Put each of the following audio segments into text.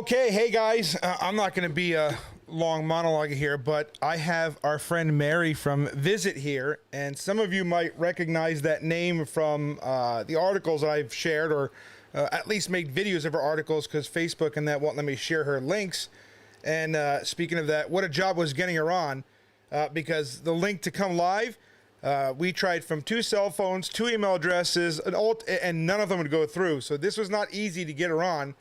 Okay, hey guys, I'm not going to be a long monologue here, but I have our friend Mary from Visit here, and some of you might recognize that name from the articles that I've shared, or at least made videos of her articles, because Facebook and that won't let me share her links. And speaking of that, what a job was getting her on, because the link to come live, we tried from 2 cell phones, 2 email addresses, and none of them would go through. So this was not easy to get her on.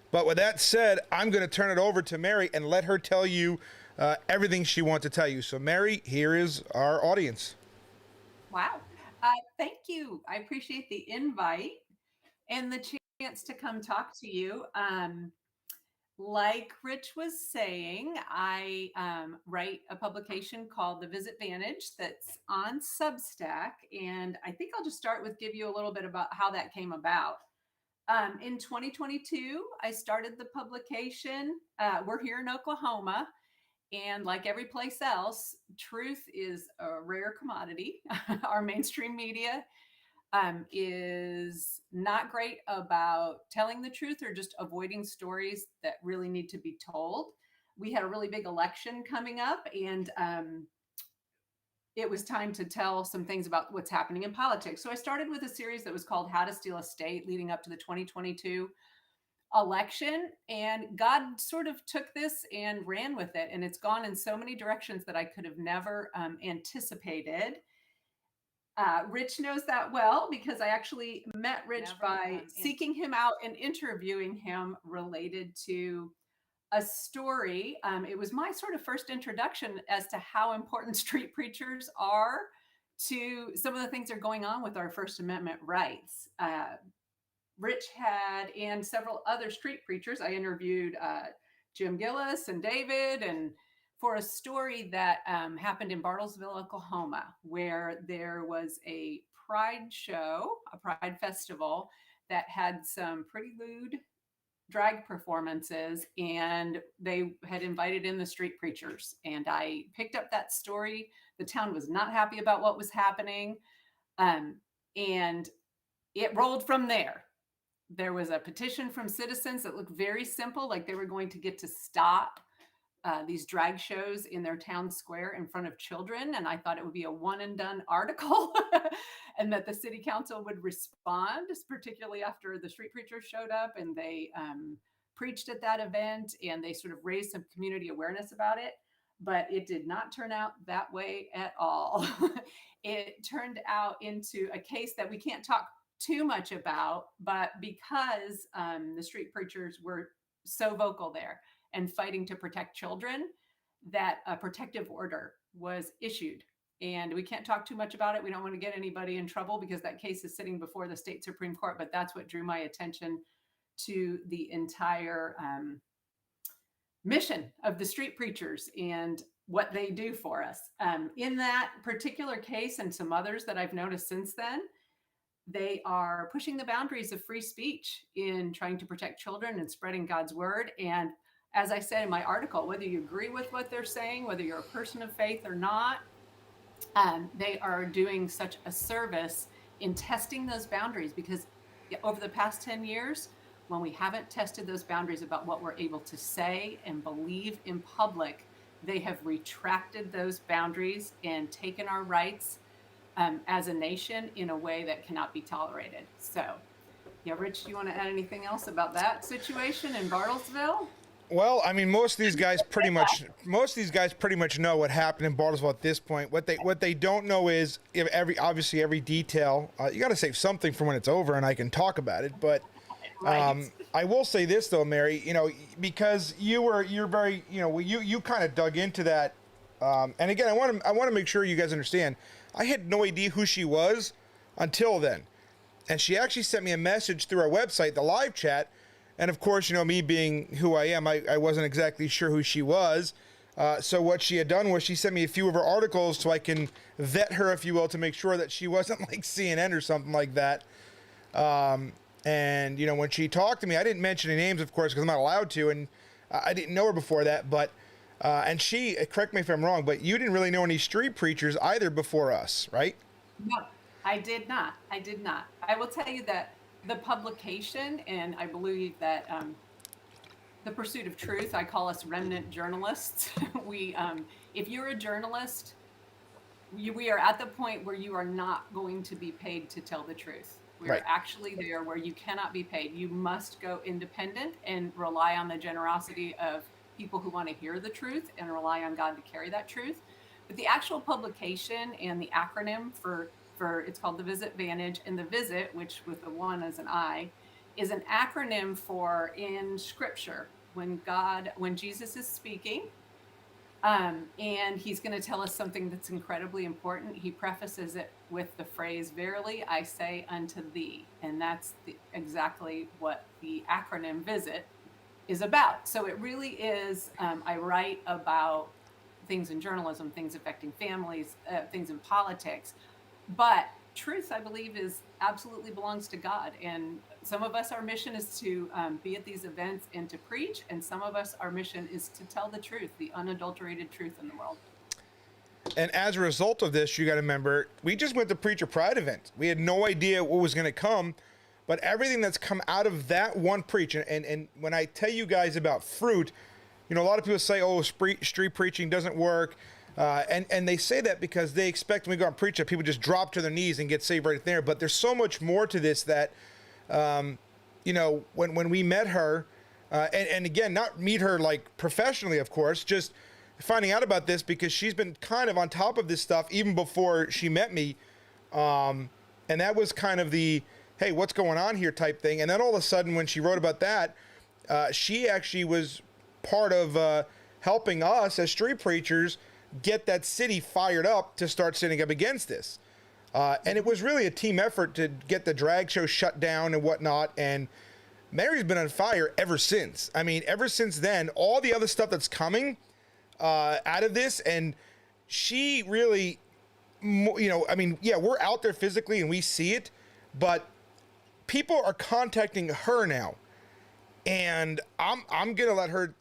But with that said, I'm going to turn it over to Mary and let her tell you everything she wants to tell you. So Mary, here is our audience. Wow. Thank you. I appreciate the invite and the chance to come talk to you. Like Rich was saying, I write a publication called The Visit Vantage that's on Substack. And I think I'll just start with give you a little bit about how that came about. In 2022, I started the publication. We're here in Oklahoma. And like every place else, truth is a rare commodity. Our mainstream media is not great about telling the truth or just avoiding stories that really need to be told. We had a really big election coming up, and it was time to tell some things about what's happening in politics. So I started with a series that was called How to Steal a State, leading up to the 2022 election. And God sort of took this and ran with it. And it's gone in so many directions that I could have never anticipated. Rich knows that well because I actually met Rich by seeking him out and interviewing him related to a story. It was my sort of first introduction as to how important street preachers are to some of the things that are going on with our First Amendment rights. Rich had, and several other street preachers, I interviewed Jim Gillis and David, and for a story that happened in Bartlesville, Oklahoma, where there was a pride show, a pride festival that had some pretty lewd drag performances, and they had invited in the street preachers. And I picked up that story. The town was not happy about what was happening. And it rolled from there. There was a petition from citizens that looked very simple, like they were going to get to stop these drag shows in their town square in front of children. And I thought it would be a one and done article and that the city council would respond, particularly after the street preachers showed up and they preached at that event and they sort of raised some community awareness about it. But it did not turn out that way at all. It turned out into a case that we can't talk too much about, but because the street preachers were so vocal there and fighting to protect children, that a protective order was issued. And we can't talk too much about it. We don't want to get anybody in trouble because that case is sitting before the state Supreme Court, but that's what drew my attention to the entire mission of the street preachers and what they do for us. In that particular case and some others that I've noticed since then, they are pushing the boundaries of free speech in trying to protect children and spreading God's word. And as I said in my article, whether you agree with what they're saying, whether you're a person of faith or not, they are doing such a service in testing those boundaries, because over the past 10 years, when we haven't tested those boundaries about what we're able to say and believe in public, they have retracted those boundaries and taken our rights as a nation in a way that cannot be tolerated. So, yeah, Rich, do you want to add anything else about that situation in Bartlesville? Well, I mean, most of these guys pretty much know what happened in Bartlesville at this point. What they don't know is if every detail. You got to save something for when it's over, and I can talk about it. But Right. I will say this though, Mary, because you're very, you kind of dug into that. And again, I want to make sure you guys understand. I had no idea who she was until then, and she actually sent me a message through our website, the live chat. And of course, me being who I am, I wasn't exactly sure who she was. So what she had done was she sent me a few of her articles so I can vet her, if you will, to make sure that she wasn't like CNN or something like that. And when she talked to me, I didn't mention any names, of course, because I'm not allowed to, and I didn't know her before that. But and she, correct me if I'm wrong, but you didn't really know any street preachers either before us, right? No, I did not. I did not. I will tell you that the publication, and I believe that the pursuit of truth, I call us remnant journalists. If you're a journalist, we are at the point where you are not going to be paid to tell the truth. We're Right. actually there where you cannot be paid. You must go independent and rely on the generosity of people who want to hear the truth and rely on God to carry that truth. But the actual publication and the acronym for it's called the Visit Vantage, and the Visit, which with the one as an I, is an acronym for in Scripture when Jesus is speaking. And he's going to tell us something that's incredibly important. He prefaces it with the phrase, "Verily I say unto thee." And that's exactly what the acronym VISIT is about. So it really is. I write about things in journalism, things affecting families, things in politics, but truth, I believe, is absolutely belongs to God. And some of us, our mission is to be at these events and to preach, and some of us, our mission is to tell the truth, the unadulterated truth in the world. And as a result of this, you got to remember, we just went to Preacher Pride event. We had no idea what was going to come, but everything that's come out of that one preach, and when I tell you guys about fruit, you know, a lot of people say, oh, street preaching doesn't work. And they say that because they expect when we go and preach that people just drop to their knees and get saved right there. But there's so much more to this that, you know, when we met her, and again, not meet her like professionally, of course, just finding out about this because she's been kind of on top of this stuff even before she met me. And that was kind of the, hey, what's going on here type thing. And then all of a sudden when she wrote about that, she actually was part of helping us as street preachers get that city fired up to start standing up against this. And it was really a team effort to get the drag show shut down and whatnot. And Mary's been on fire ever since. I mean, ever since then, all the other stuff that's coming out of this, and she really, you know, I mean, yeah, we're out there physically and we see it, but people are contacting her now. And I'm going to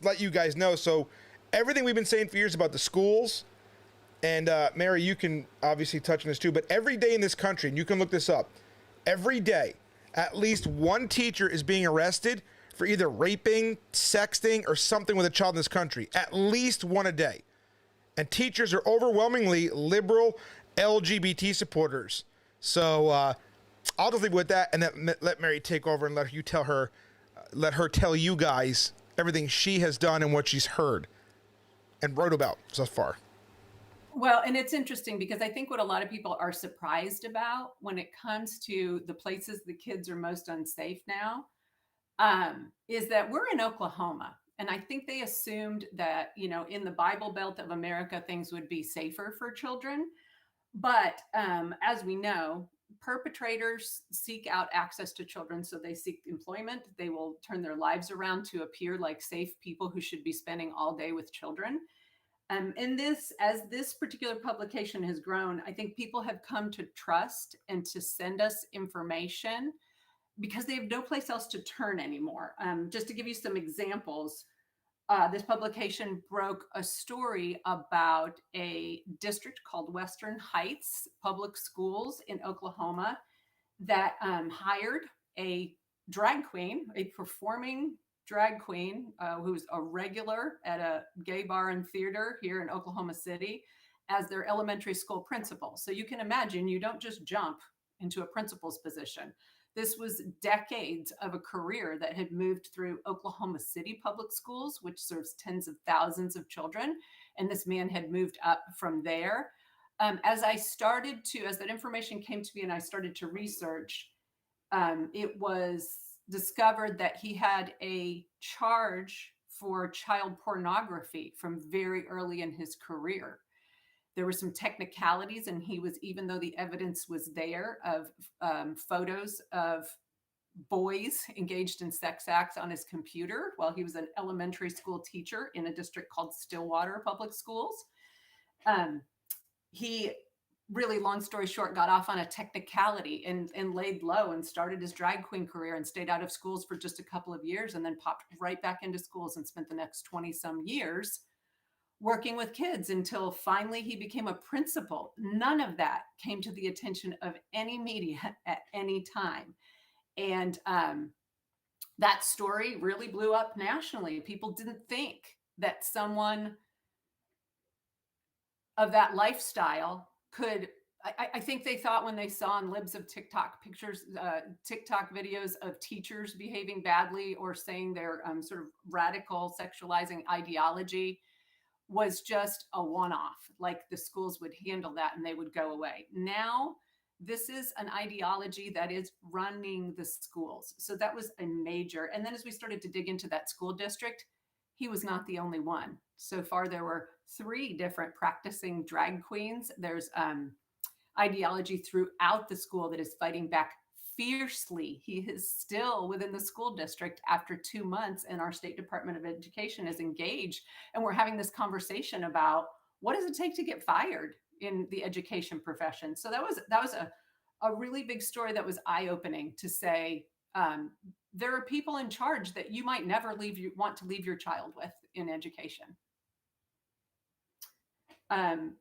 let you guys know. So everything we've been saying for years about the schools, and Mary, you can obviously touch on this too, but every day in this country, and you can look this up, every day, at least one teacher is being arrested for either raping, sexting, or something with a child in this country. At least one a day. And teachers are overwhelmingly liberal LGBT supporters. So I'll just leave with that and then let Mary take over and let her tell you guys everything she has done and what she's heard and wrote about so far. Well, and it's interesting because I think what a lot of people are surprised about when it comes to the places the kids are most unsafe now, is that we're in Oklahoma. And I think they assumed that, you know, in the Bible Belt of America, things would be safer for children. But as we know, perpetrators seek out access to children. So they seek employment. They will turn their lives around to appear like safe people who should be spending all day with children. And as this particular publication has grown, I think people have come to trust and to send us information because they have no place else to turn anymore. Just to give you some examples, this publication broke a story about a district called Western Heights Public Schools in Oklahoma that hired a drag queen, a performing drag queen who's a regular at a gay bar and theater here in Oklahoma City as their elementary school principal. So you can imagine you don't just jump into a principal's position. This was decades of a career that had moved through Oklahoma City public schools, which serves tens of thousands of children. And this man had moved up from there. As that information came to me and I started to research, it was discovered that he had a charge for child pornography from very early in his career. There were some technicalities, and he was, even though the evidence was there of photos of boys engaged in sex acts on his computer while he was an elementary school teacher in a district called Stillwater Public Schools. He really, long story short, got off on a technicality and laid low and started his drag queen career and stayed out of schools for just a couple of years and then popped right back into schools and spent the next 20 some years working with kids until finally he became a principal. None of that came to the attention of any media at any time. And that story really blew up nationally. People didn't think that someone of that lifestyle could. I think they thought when they saw on libs of TikTok pictures, TikTok videos of teachers behaving badly or saying their sort of radical sexualizing ideology was just a one-off, like the schools would handle that and they would go away. Now, this is an ideology that is running the schools. So that was a major. And then as we started to dig into that school district, he was not the only one. So far, there were 3 different practicing drag queens. There's ideology throughout the school that is fighting back fiercely. He is still within the school district after 2 months, and our State Department of Education is engaged. And we're having this conversation about what does it take to get fired in the education profession. So that was a really big story that was eye-opening to say, there are people in charge that you might never want to leave your child with in education. And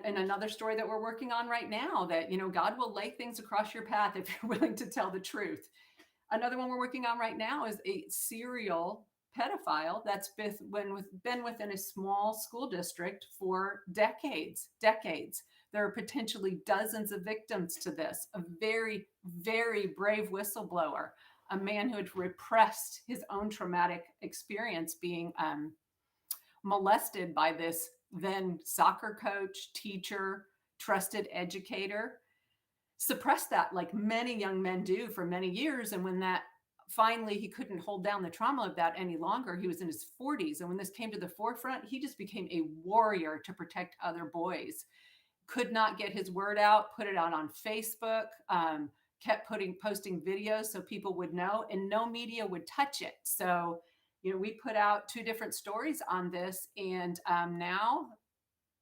another story that we're working on right now, that, God will lay things across your path if you're willing to tell the truth. Another one we're working on right now is a serial pedophile that's been within a small school district for decades. There are potentially dozens of victims to this. A very, very brave whistleblower, a man who had repressed his own traumatic experience being molested by this then soccer coach, teacher, trusted educator, suppressed that like many young men do for many years. And when that finally he couldn't hold down the trauma of that any longer, he was in his 40s. And when this came to the forefront, he just became a warrior to protect other boys. Could not get his word out, put it out on Facebook, kept posting videos so people would know, and no media would touch it. So we put out 2 different stories on this, and now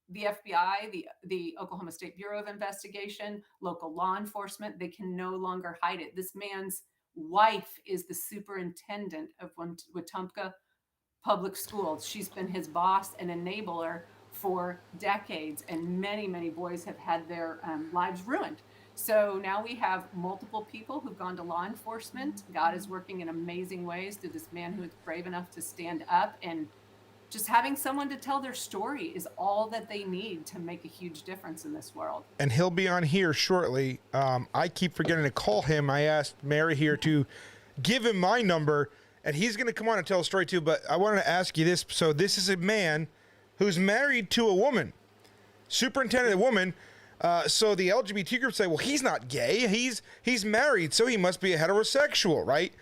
the FBI, the Oklahoma State Bureau of Investigation, local law enforcement, they can no longer hide it. This man's wife is the superintendent of Wetumpka Public Schools. She's been his boss and enabler for decades, and many, many boys have had their lives ruined. So now we have multiple people who've gone to law enforcement. God is working in amazing ways through this man who is brave enough to stand up, and just having someone to tell their story is all that they need to make a huge difference in this world. And he'll be on here shortly. I keep forgetting to call him. I asked Mary here to give him my number, and he's going to come on and tell a story too. But I wanted to ask you this. So this is a man who's married to a woman, superintendent, a woman. So the LGBT group say, well, he's not gay. He's married, so he must be a heterosexual, right?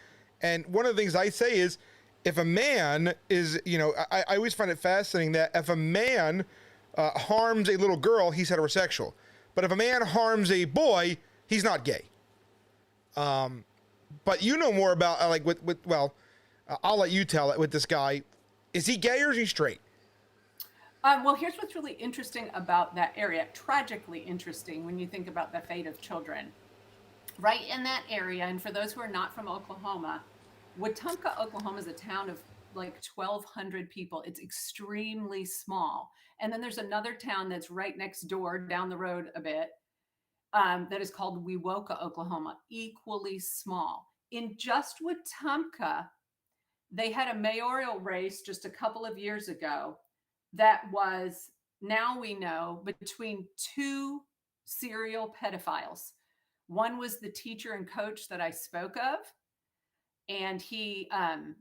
And one of the things I say is, if a man is, I always find it fascinating that if a man harms a little girl, he's heterosexual. But if a man harms a boy, he's not gay. But you know more about, I'll let you tell it with this guy. Is he gay or is he straight? Well, here's what's really interesting about that area, tragically interesting when you think about the fate of children. Right in that area, and for those who are not from Oklahoma, Wetumpka, Oklahoma is a town of like 1,200 people. It's extremely small. And then there's another town that's right next door down the road a bit that is called Wewoka, Oklahoma, equally small. In just Wetumpka, they had a mayoral race just a couple of years ago that was, now we know, between 2 serial pedophiles. One was the teacher and coach that I spoke of, and he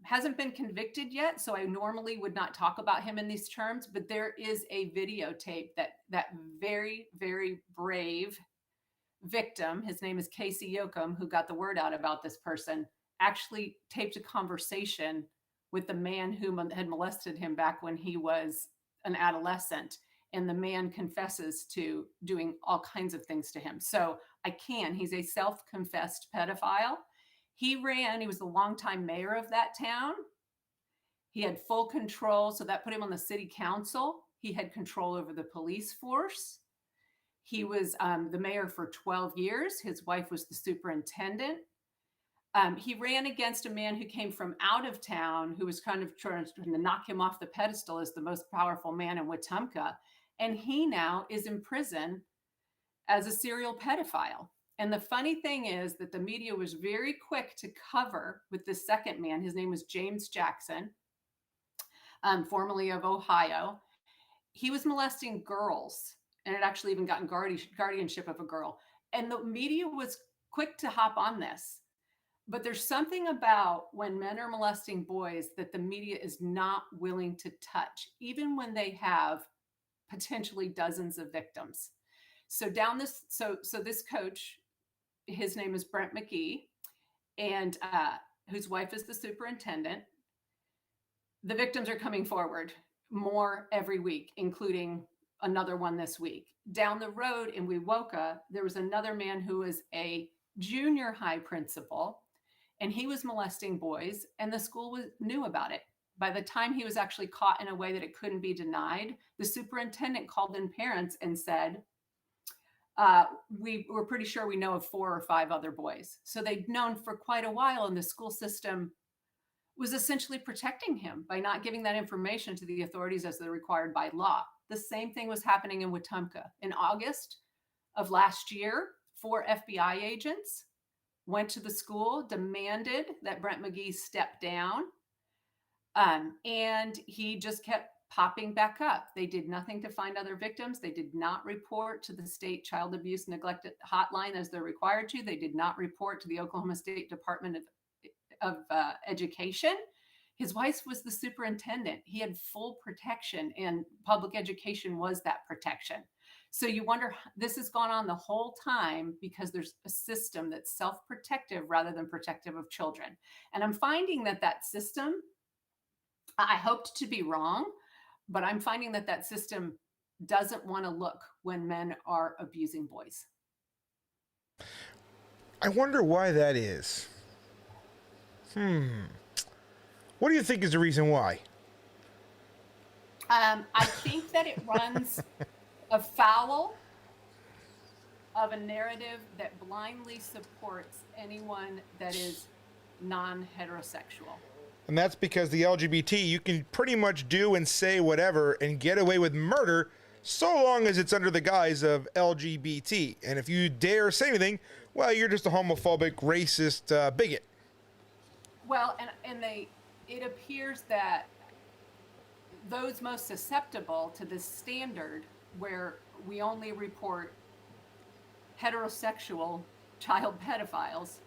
hasn't been convicted yet, so I normally would not talk about him in these terms, but there is a videotape that very, very brave victim, his name is Casey Yoakum, who got the word out about this person, actually taped a conversation with the man who had molested him back when he was an adolescent. And the man confesses to doing all kinds of things to him. So he's a self-confessed pedophile. He was the longtime mayor of that town. He had full control. So that put him on the city council. He had control over the police force. He was the mayor for 12 years. His wife was the superintendent. He ran against a man who came from out of town, who was kind of trying to knock him off the pedestal as the most powerful man in Wetumpka. And he now is in prison as a serial pedophile. And the funny thing is that the media was very quick to cover with the second man. His name was James Jackson, formerly of Ohio. He was molesting girls and had actually even gotten guardianship of a girl. And the media was quick to hop on this. But there's something about when men are molesting boys that the media is not willing to touch, even when they have potentially dozens of victims. So this coach, his name is Brent McGee, and whose wife is the superintendent. The victims are coming forward more every week, including another one this week. Down the road in Wewoka, there was another man who was a junior high principal, and he was molesting boys, and the school knew about it. By the time he was actually caught in a way that it couldn't be denied, the superintendent called in parents and said, we're pretty sure we know of 4 or 5 other boys. So they'd known for quite a while, and the school system was essentially protecting him by not giving that information to the authorities as they're required by law. The same thing was happening in Wetumpka. In August of last year, 4 FBI agents went to the school, demanded that Brent McGee step down, and he just kept popping back up. They did nothing to find other victims. They did not report to the state child abuse neglect hotline as they're required to. They did not report to the Oklahoma State Department of Education. His wife was the superintendent. He had full protection, and public education was that protection. So you wonder, this has gone on the whole time because there's a system that's self-protective rather than protective of children. And I'm finding that system, I hoped to be wrong, but I'm finding that system doesn't want to look when men are abusing boys. I wonder why that is. What do you think is the reason why? I think that it runs afoul of a narrative that blindly supports anyone that is non-heterosexual. And that's because the LGBT, you can pretty much do and say whatever and get away with murder so long as it's under the guise of LGBT. And if you dare say anything, well, you're just a homophobic, racist bigot. Well, and it appears that those most susceptible to this standard where we only report heterosexual child pedophiles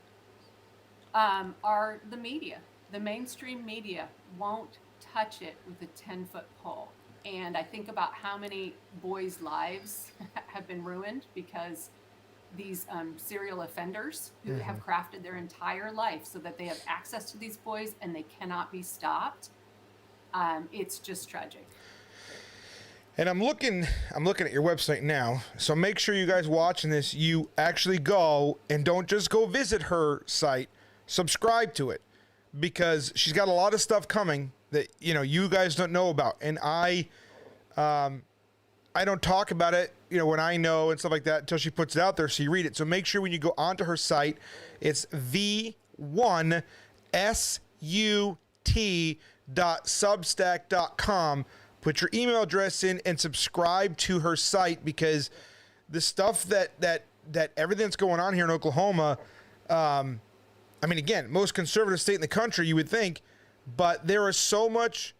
are the media. The mainstream media won't touch it with a 10-foot pole. And I think about how many boys' lives have been ruined because these serial offenders who have crafted their entire life so that they have access to these boys and they cannot be stopped. It's just tragic. And I'm looking at your website now. So make sure you guys watching this, you actually go and don't just go visit her site, subscribe to it, because she's got a lot of stuff coming that, you guys don't know about. And I don't talk about it, when I know and stuff like that until she puts it out there so you read it. So make sure when you go onto her site, it's v1sut.substack.com. Put your email address in and subscribe to her site, because the stuff that everything that's going on here in Oklahoma, again, most conservative state in the country, you would think, but there is so much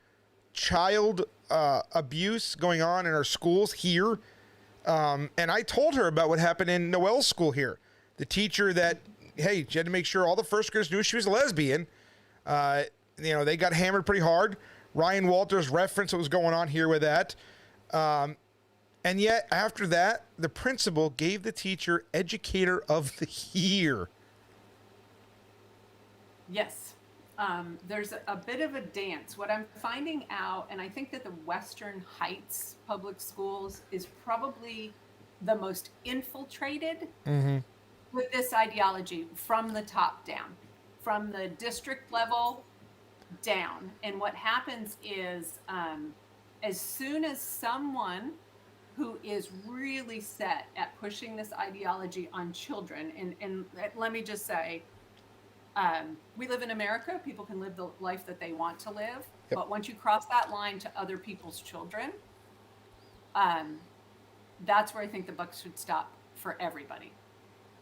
child abuse going on in our schools here. And I told her about what happened in Noel's school here. The teacher that, hey, she had to make sure all the first graders knew she was a lesbian. They got hammered pretty hard. Ryan Walters referenced what was going on here with that. And yet, after that, the principal gave the teacher Educator of the Year. Yes. There's a bit of a dance. What I'm finding out, and I think that the Western Heights public schools is probably the most infiltrated with this ideology from the top down, from the district level down. And what happens is as soon as someone who is really set at pushing this ideology on children, and let me just say, we live in America. People can live the life that they want to live. Yep. But once you cross that line to other people's children, that's where I think the buck should stop for everybody.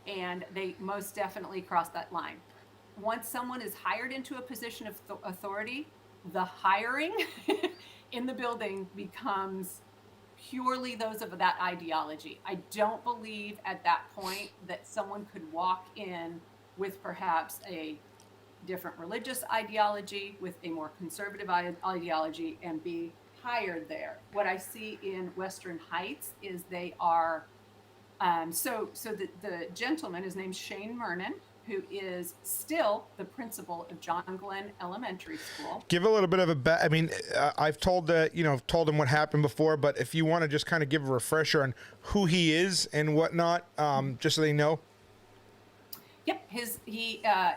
And they most definitely cross that line. Once someone is hired into a position of authority, the hiring in the building becomes purely those of that ideology. I don't believe at that point that someone could walk in with perhaps a different religious ideology, with a more conservative ideology, and be hired there. What I see in Western Heights is they are, so the gentleman, his name's Shane Mernon, who is still the principal of John Glenn Elementary School. Give a little bit of I've told him what happened before, but if you want to just kind of give a refresher on who he is and whatnot, just so they know. Yep,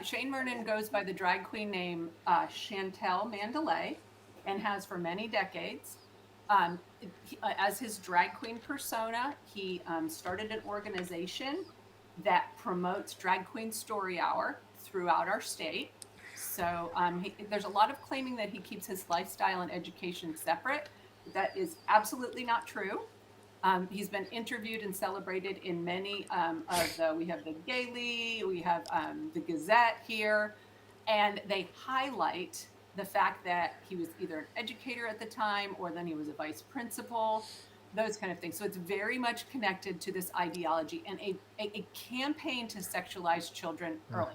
Shane Vernon goes by the drag queen name Chantel Mandalay, and has for many decades. As his drag queen persona, he started an organization that promotes Drag Queen Story Hour throughout our state. So there's a lot of claiming that he keeps his lifestyle and education separate. That is absolutely not true. He's been interviewed and celebrated in many we have the Gaily, we have the Gazette here, and they highlight the fact that he was either an educator at the time or then he was a vice principal, those kind of things. So it's very much connected to this ideology and a campaign to sexualize children early.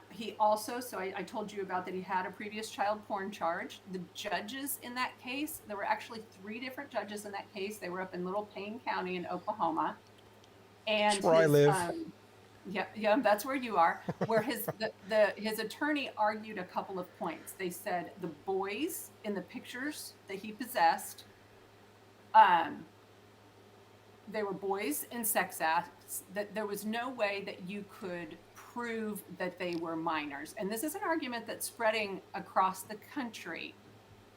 He also, so I told you about that he had a previous child porn charge. The judges in that case, there were actually 3 different judges in that case. They were up in Little Payne County in Oklahoma. And That's where I live. Yeah, that's where you are. Where his attorney argued a couple of points. They said the boys in the pictures that he possessed, they were boys in sex acts, that there was no way that you could prove that they were minors. And this is an argument that's spreading across the country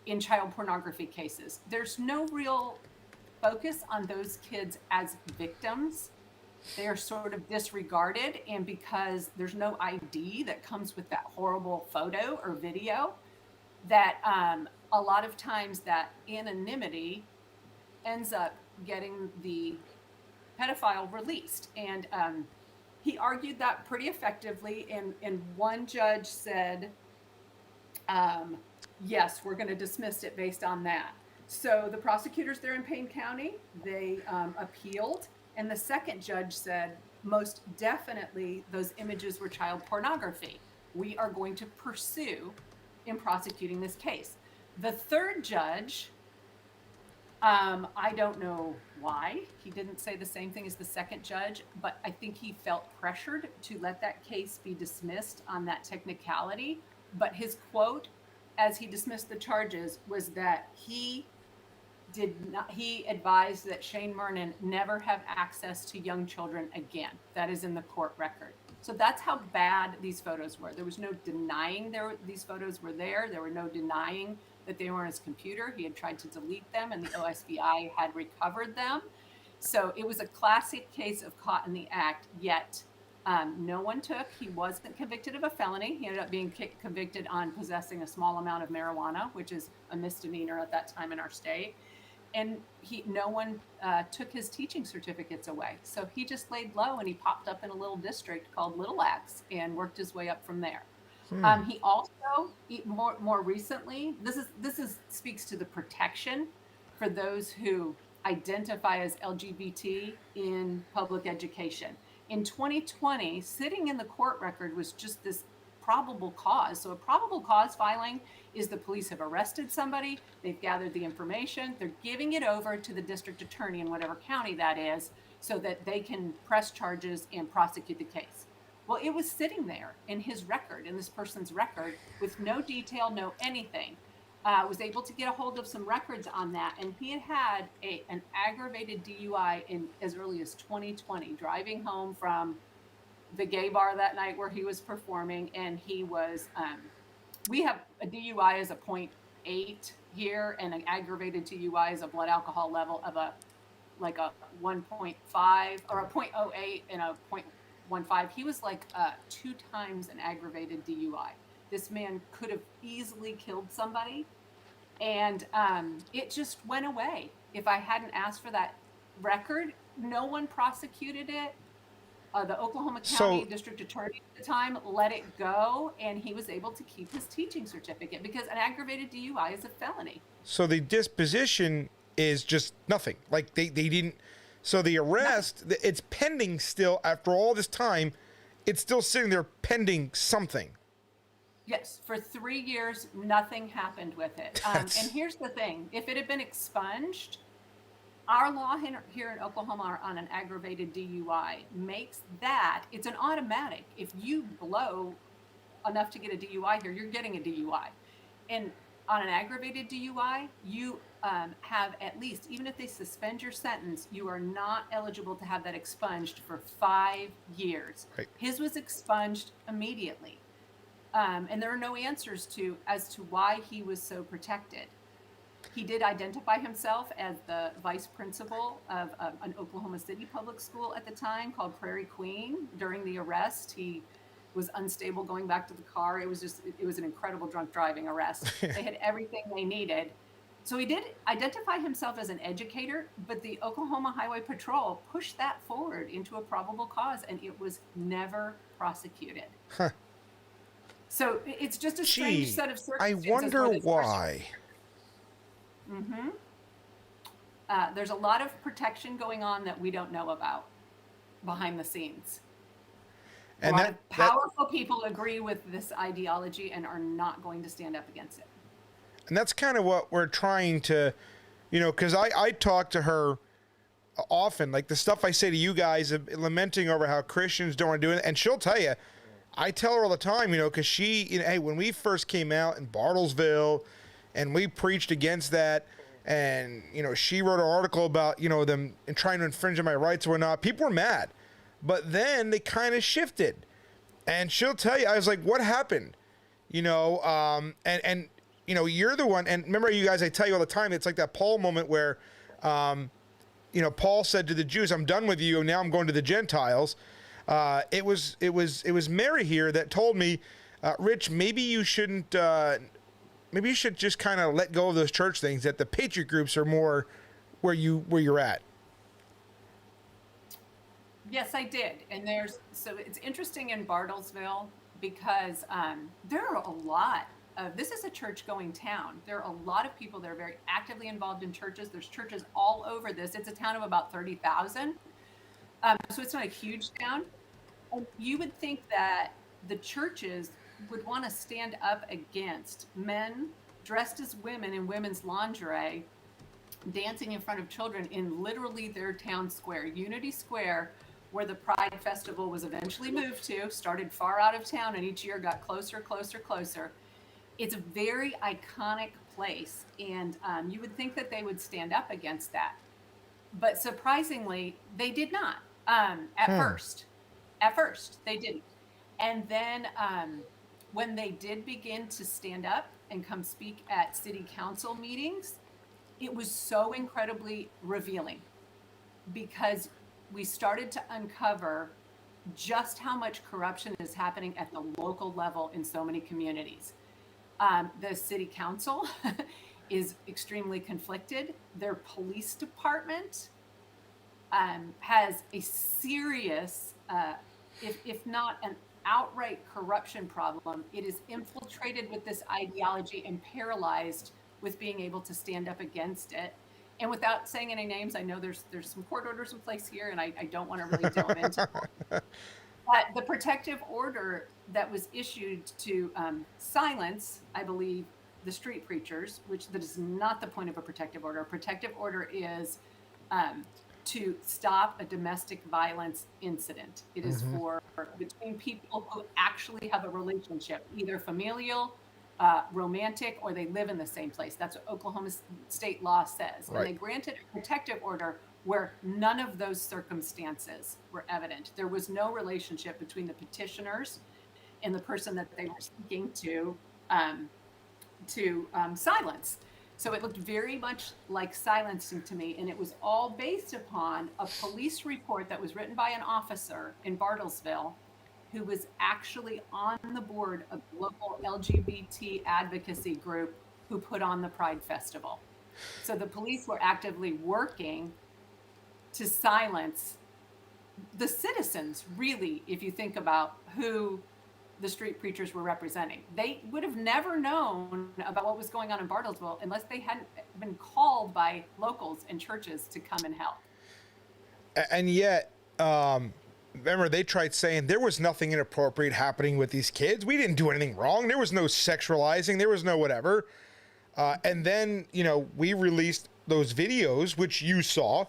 in child pornography cases. There's no real focus on those kids as victims. They are sort of disregarded, and because there's no ID that comes with that horrible photo or video, that a lot of times that anonymity ends up getting the pedophile released. And he argued that pretty effectively, and one judge said, yes, we're going to dismiss it based on that. So the prosecutors there in Payne County, they appealed, and the second judge said, most definitely those images were child pornography. We are going to pursue in prosecuting this case. The third judge, I don't know why he didn't say the same thing as the second judge, but I think he felt pressured to let that case be dismissed on that technicality. But his quote as he dismissed the charges was that he advised that Shane Vernon never have access to young children again. That is in the court record. So that's how bad these photos were. There was no denying these photos were there. There were no denying that they were on his computer. He had tried to delete them, and the OSBI had recovered them. So it was a classic case of caught in the act, yet no one took. He wasn't convicted of a felony. He ended up being convicted on possessing a small amount of marijuana, which is a misdemeanor at that time in our state. And no one took his teaching certificates away. So he just laid low, and he popped up in a little district called Little Axe and worked his way up from there. He also, more recently, this speaks to the protection for those who identify as LGBT in public education. In 2020, sitting in the court record was just this probable cause. So a probable cause filing is the police have arrested somebody, they've gathered the information, they're giving it over to the district attorney in whatever county that is, so that they can press charges and prosecute the case. Well, it was sitting there in his record, in this person's record, with no detail, no anything. Was able to get a hold of some records on that, and he had an aggravated DUI in as early as 2020, driving home from the gay bar that night where he was performing, and he was, we have a DUI as a 0.8 here, and an aggravated DUI is a blood alcohol level of a 1.5 or a 0.08 and a 0.15. He was like 2 times an aggravated DUI. This man could have easily killed somebody, and it just went away. If I hadn't asked for that record, no one prosecuted it. The Oklahoma County District Attorney at the time let it go, and he was able to keep his teaching certificate because an aggravated DUI is a felony. So the disposition is just nothing. Like they didn't. So the arrest, it's pending still after all this time. It's still sitting there pending something. Yes, for 3 years, nothing happened with it. And here's the thing. If it had been expunged, our law here in Oklahoma on an aggravated DUI makes that, it's an automatic. If you blow enough to get a DUI here, you're getting a DUI. And on an aggravated DUI, you have at least, even if they suspend your sentence, you are not eligible to have that expunged for 5 years. Right. His was expunged immediately. And there are no answers as to why he was so protected. He did identify himself as the vice principal of an Oklahoma City public school at the time called Prairie Queen. During the arrest, he was unstable going back to the car. It was an incredible drunk driving arrest. They had everything they needed. So he did identify himself as an educator, but the Oklahoma Highway Patrol pushed that forward into a probable cause, and it was never prosecuted. Huh. So it's just a strange set of I circumstances. wonder why. There's a lot of protection going on that we don't know about behind the scenes. And a lot of powerful people agree with this ideology and are not going to stand up against it. And that's kind of what we're trying to, because I talk to her often, like the stuff I say to you guys, lamenting over how Christians don't want to do it. And she'll tell you, I tell her all the time, because she, hey, when we first came out in Bartlesville and we preached against that, and, she wrote an article about, them and trying to infringe on my rights or whatnot, people were mad. But then they kind of shifted. And she'll tell you, I was like, what happened? And you're the one, and remember you guys, I tell you all the time, it's like that Paul moment where, Paul said to the Jews, I'm done with you, and now I'm going to the Gentiles. It was Mary here that told me, Rich, maybe you should just kind of let go of those church things, that the patriot groups are more where you're at. Yes, I did. And so it's interesting in Bartlesville because there are a lot of, this is a church going town. There are a lot of people that are very actively involved in churches. There's churches all over this. It's a town of about 30,000. So it's not a huge town. And you would think that the churches would want to stand up against men dressed as women in women's lingerie, dancing in front of children in literally their town square, Unity Square, where the Pride Festival was eventually moved to, started far out of town, and each year got closer. It's a very iconic place, and you would think that they would stand up against that. But surprisingly, they did not at first. At first, they didn't. And then when they did begin to stand up and come speak at city council meetings, it was so incredibly revealing because we started to uncover just how much corruption is happening at the local level in so many communities. The city council is extremely conflicted. Their police department has a serious, if not an outright corruption problem. It is infiltrated with this ideology and paralyzed with being able to stand up against it. And without saying any names, I know there's some court orders in place here, and I don't want to really delve into that. But the protective order that was issued to silence, I believe, the street preachers, that is not the point of a protective order. A protective order is to stop a domestic violence incident. It is for between people who actually have a relationship, either familial, romantic, or they live in the same place. That's what Oklahoma state law says. Right. And they granted a protective order where none of those circumstances were evident. There was no relationship between the petitioners and the person that they were seeking to silence. So it looked very much like silencing to me, and it was all based upon a police report that was written by an officer in Bartlesville who was actually on the board of the local LGBT advocacy group who put on the Pride Festival. So the police were actively working to silence the citizens, really, if you think about who the street preachers were representing. They would have never known about what was going on in Bartlesville unless they hadn't been called by locals and churches to come and help. And yet, remember, they tried saying there was nothing inappropriate happening with these kids. We didn't do anything wrong. There was no sexualizing. There was no whatever. And then, we released those videos, which you saw,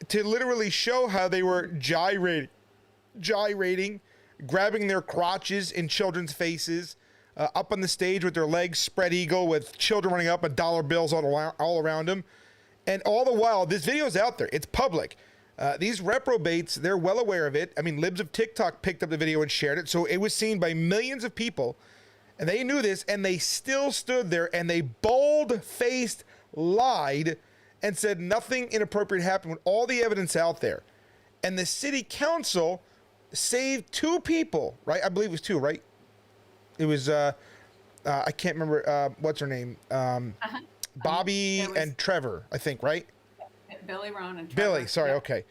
to literally show how they were gyrating, grabbing their crotches in children's faces, up on the stage with their legs spread eagle, with children running up, and dollar bills all around them. And all the while, this video is out there. It's public. These reprobates, they're well aware of it. I mean, libs of TikTok picked up the video and shared it, so it was seen by millions of people. And they knew this, and they still stood there, and they bold-faced lied and said nothing inappropriate happened with all the evidence out there. And the city council saved 2 people, right? I believe it was 2, right? It was, I can't remember, what's her name? Bobby and Trevor, I think, right? Billy, Ron, and Trevor. Billy, sorry, yeah. Okay.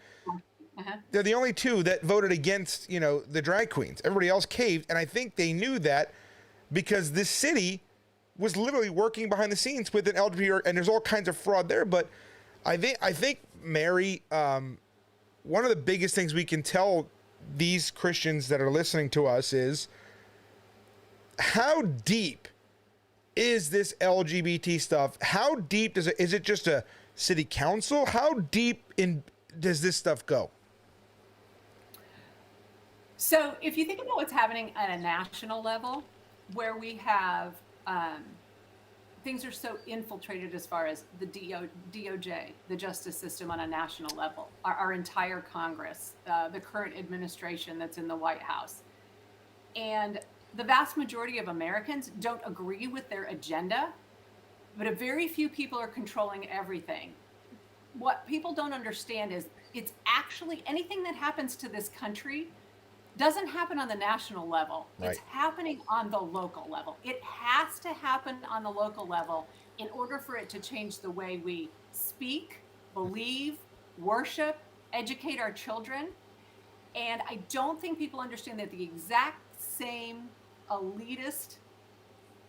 They're the only 2 that voted against, the drag queens. Everybody else caved, and I think they knew that because this city was literally working behind the scenes with an LGBT, and there's all kinds of fraud there. But I think Mary, one of the biggest things we can tell these Christians that are listening to us is, how deep is this LGBT stuff? How deep is it just a city council? How deep does this stuff go? So if you think about what's happening at a national level, where we have things are so infiltrated as far as the DOJ, the justice system on a national level, our entire Congress, the current administration that's in the White House. And the vast majority of Americans don't agree with their agenda, but a very few people are controlling everything. What people don't understand is it's actually anything that happens to this country doesn't happen on the national level. Right. It's happening on the local level. It has to happen on the local level in order for it to change the way we speak, believe, worship, educate our children. And I don't think people understand that the exact same elitist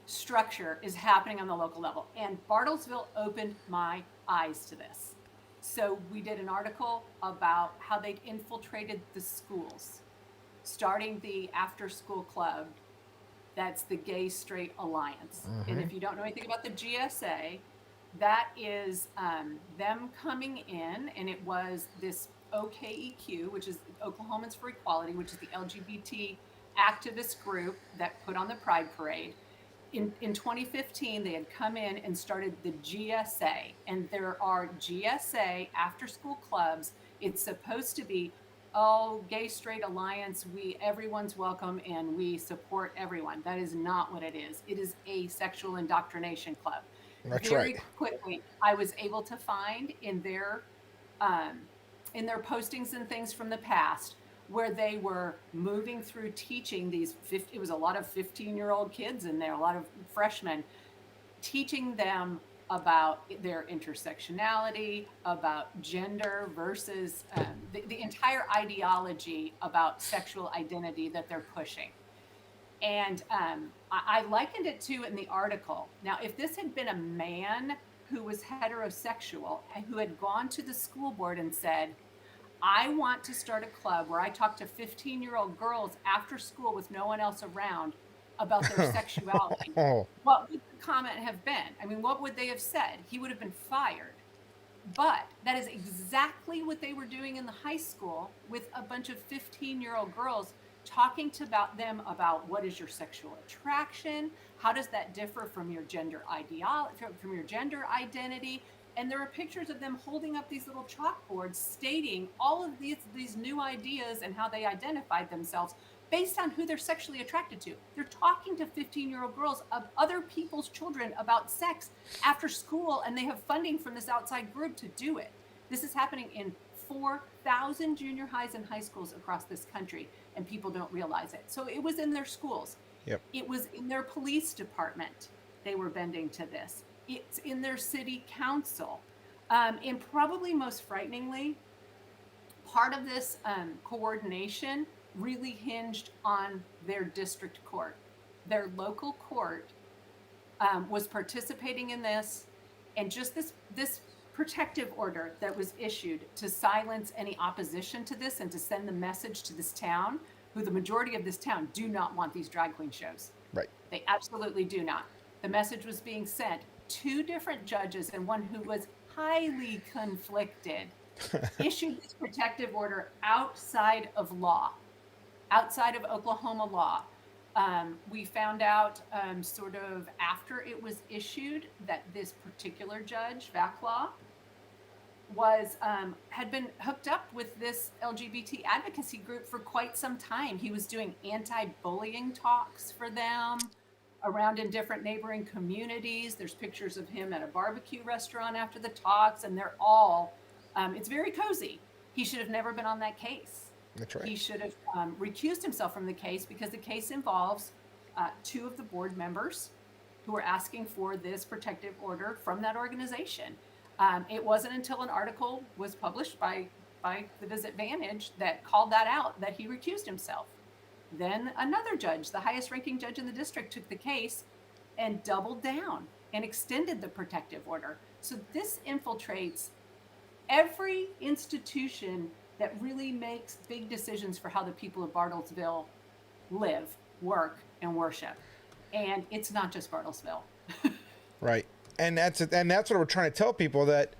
structure is happening on the local level. And Bartlesville opened my eyes to this. So we did an article about how they'd infiltrated the schools, starting the after-school club. That's the Gay Straight Alliance. Mm-hmm. And if you don't know anything about the GSA, that is them coming in, and it was this OKEQ, which is Oklahomans for Equality, which is the LGBT activist group that put on the Pride Parade. In 2015, they had come in and started the GSA, and there are GSA after-school clubs. It's supposed to be, Gay Straight Alliance, everyone's welcome and we support everyone. That is not what it is. It is a sexual indoctrination club. That's Very right. quickly, I was able to find in their postings and things from the past where they were moving through teaching it was a lot of 15-year-old kids in there, a lot of freshmen, teaching them about their intersectionality, about gender versus the entire ideology about sexual identity that they're pushing. And I likened it to in the article. Now, if this had been a man who was heterosexual, who had gone to the school board and said, I want to start a club where I talk to 15-year-old girls after school with no one else around about their sexuality, what would the comment have been? I mean, what would they have said? He would have been fired. But that is exactly what they were doing in the high school with a bunch of 15-year-old girls, talking to them about what is your sexual attraction, how does that differ from your gender ideology, from your gender identity. And there are pictures of them holding up these little chalkboards stating all of these new ideas and how they identified themselves based on who they're sexually attracted to. They're talking to 15-year-old girls of other people's children about sex after school, and they have funding from this outside group to do it. This is happening in 4,000 junior highs and high schools across this country, and people don't realize it. So it was in their schools. Yep. It was in their police department. They were bending to this. It's in their city council. And probably most frighteningly, part of this coordination really hinged on their district court. Their local court was participating in this, and just this protective order that was issued to silence any opposition to this and to send the message to this town, who the majority of this town do not want these drag queen shows. Right. They absolutely do not. The message was being sent. 2 different judges, and one who was highly conflicted, issued this protective order outside of law, outside of Oklahoma law. We found out sort of after it was issued that this particular judge, Vaclaw, was had been hooked up with this LGBT advocacy group for quite some time. He was doing anti-bullying talks for them around in different neighboring communities. There's pictures of him at a barbecue restaurant after the talks, and they're all, it's very cozy. He should have never been on that case. That's right. He should have recused himself from the case because the case involves two of the board members who were asking for this protective order from that organization. It wasn't until an article was published by the Visit Vantage that called that out, that he recused himself. Then another judge, the highest ranking judge in the district, took the case and doubled down and extended the protective order. So this infiltrates every institution that really makes big decisions for how the people of Bartlesville live, work, and worship. And it's not just Bartlesville. Right. And that's what we're trying to tell people, that,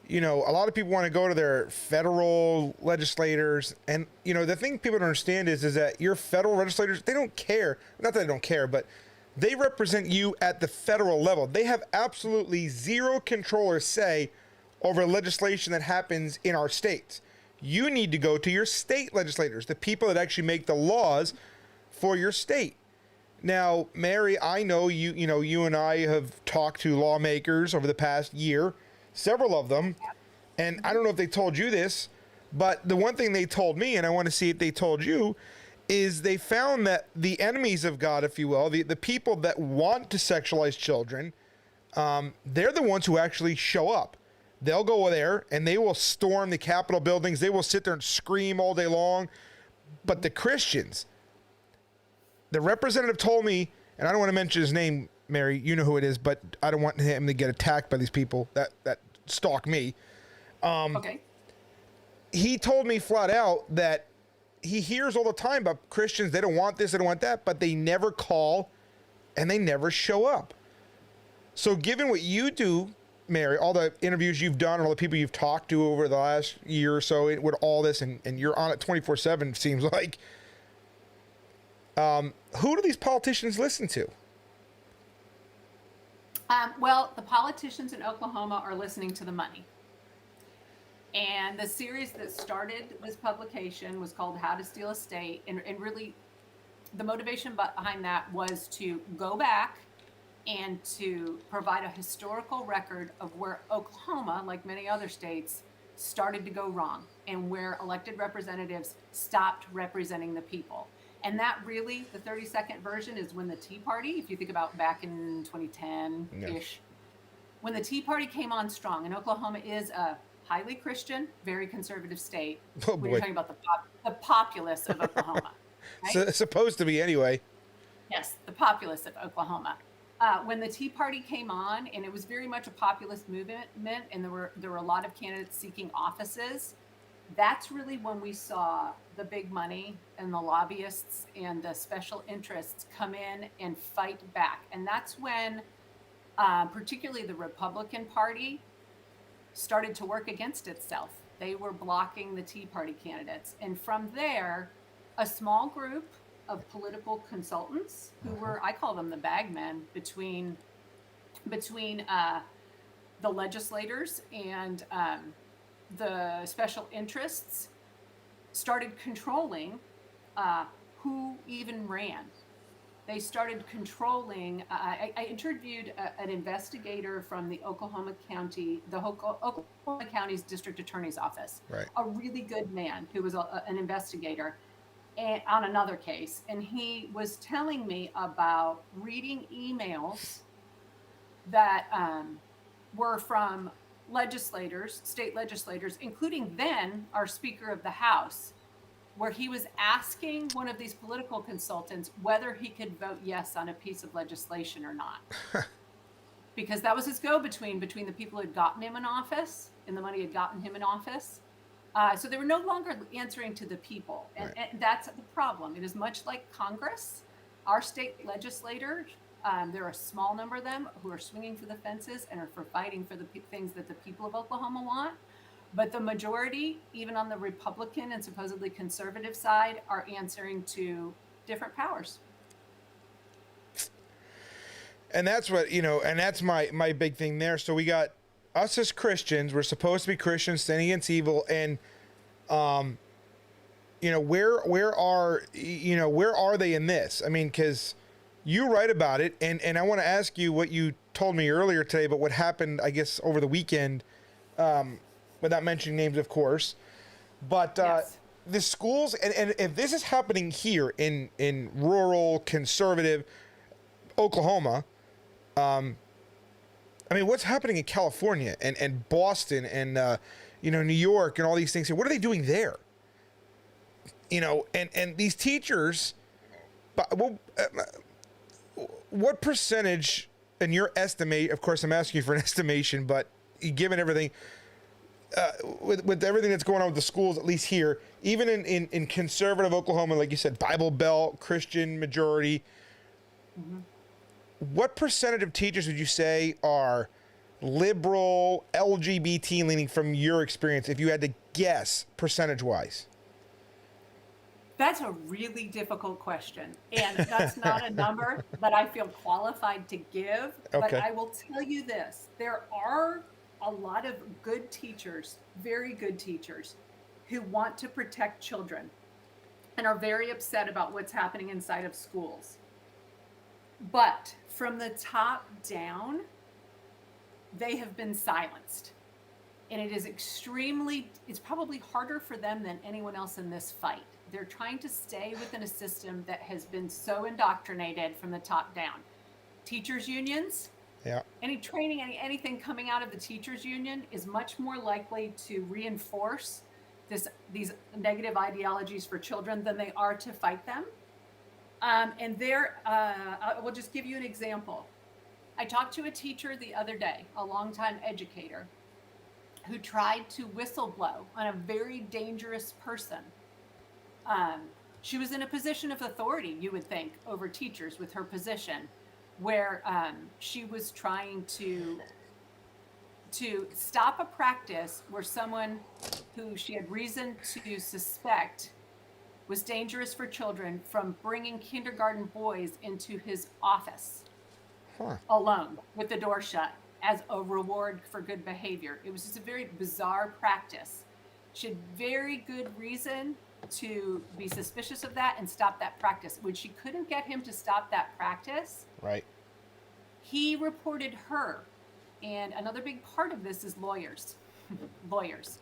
you know, a lot of people want to go to their federal legislators, and, you know, the thing people don't understand is that your federal legislators, they don't care. Not that they don't care, but they represent you at the federal level. They have absolutely zero control or say over legislation that happens in our states. You need to go to your state legislators, the people that actually make the laws for your state. Now, Mary, I know you and I have talked to lawmakers over the past year, several of them, and I don't know if they told you this, but the one thing they told me, and I want to see if they told you, is they found that the enemies of God, if you will, the people that want to sexualize children, they're the ones who actually show up. They'll go there and they will storm the Capitol buildings. They will sit there and scream all day long. But the Christians, the representative told me, and I don't want to mention his name, Mary, you know who it is, but I don't want him to get attacked by these people that stalk me. Okay. He told me flat out that he hears all the time about Christians, they don't want this, they don't want that, but they never call and they never show up. So given what you do, Mary, all the interviews you've done and all the people you've talked to over the last year or so with all this, and you're on it 24/7, seems like, who do these politicians listen to? Well, the politicians in Oklahoma are listening to the money. And the series that started this publication was called How to Steal a State. And really, the motivation behind that was to go back and to provide a historical record of where Oklahoma, like many other states, started to go wrong and where elected representatives stopped representing the people. And that really, the 30-second version is when the Tea Party, if you think about back in 2010-ish, when the Tea Party came on strong, and Oklahoma is a highly Christian, very conservative state. Oh, when you're talking about the populace of Oklahoma. Right? So it's supposed to be anyway. Yes, the populace of Oklahoma. When the Tea Party came on, and it was very much a populist movement, and there were a lot of candidates seeking offices, that's really when we saw the big money and the lobbyists and the special interests come in and fight back. And that's when particularly the Republican Party started to work against itself. They were blocking the Tea Party candidates. And from there, a small group of political consultants who were, I call them the bagmen, between the legislators and the special interests, started controlling who even ran. They started controlling. I interviewed an investigator from the Oklahoma County's District Attorney's Office, Right. a really good man who was an investigator on another case. And he was telling me about reading emails that were from legislators, state legislators, including then our Speaker of the House, where he was asking one of these political consultants whether he could vote yes on a piece of legislation or not. Because that was his go-between between the people who had gotten him in office and the money had gotten him in office. So they were no longer answering to the people. And, Right. and that's the problem. It is much like Congress. Our state legislators, there are a small number of them who are swinging for the fences and are for fighting for the things that the people of Oklahoma want. But the majority, even on the Republican and supposedly conservative side, are answering to different powers. And that's what, and that's my big thing there. So we got us as Christians, we're supposed to be Christians standing against evil. And, where are they in this? I mean, cause you write about it, and I want to ask you what you told me earlier today, but what happened, I guess, over the weekend, without mentioning names, of course, but, Yes. the schools, and if this is happening here in rural conservative Oklahoma, I mean, what's happening in California and Boston and, New York and all these things here? What are they doing there? And these teachers, what percentage in your estimate, of course, I'm asking you for an estimation, but given everything, with everything that's going on with the schools, at least here, even in conservative Oklahoma, like you said, Bible Belt, Christian majority, what percentage of teachers would you say are liberal, LGBT leaning from your experience, if you had to guess percentage-wise? That's a really difficult question. And that's not a number that I feel qualified to give. But Okay. I will tell you this, there are a lot of good teachers, very good teachers, who want to protect children and are very upset about what's happening inside of schools. But from the top down, they have been silenced. And it's probably harder for them than anyone else in this fight. They're trying to stay within a system that has been so indoctrinated from the top down. Teachers unions, Yeah. any training, anything coming out of the teachers union is much more likely to reinforce these negative ideologies for children than they are to fight them. I will just give you an example. I talked to a teacher the other day, a longtime educator, who tried to whistleblow on a very dangerous person. She was in a position of authority, you would think, over teachers with her position, where she was trying to stop a practice where someone who she had reason to suspect was dangerous for children from bringing kindergarten boys into his office alone with the door shut as a reward for good behavior. It was just a very bizarre practice. She had very good reason to be suspicious of that and stop that practice. When she couldn't get him to stop that practice, Right. he reported her. And another big part of this is lawyers. Lawyers.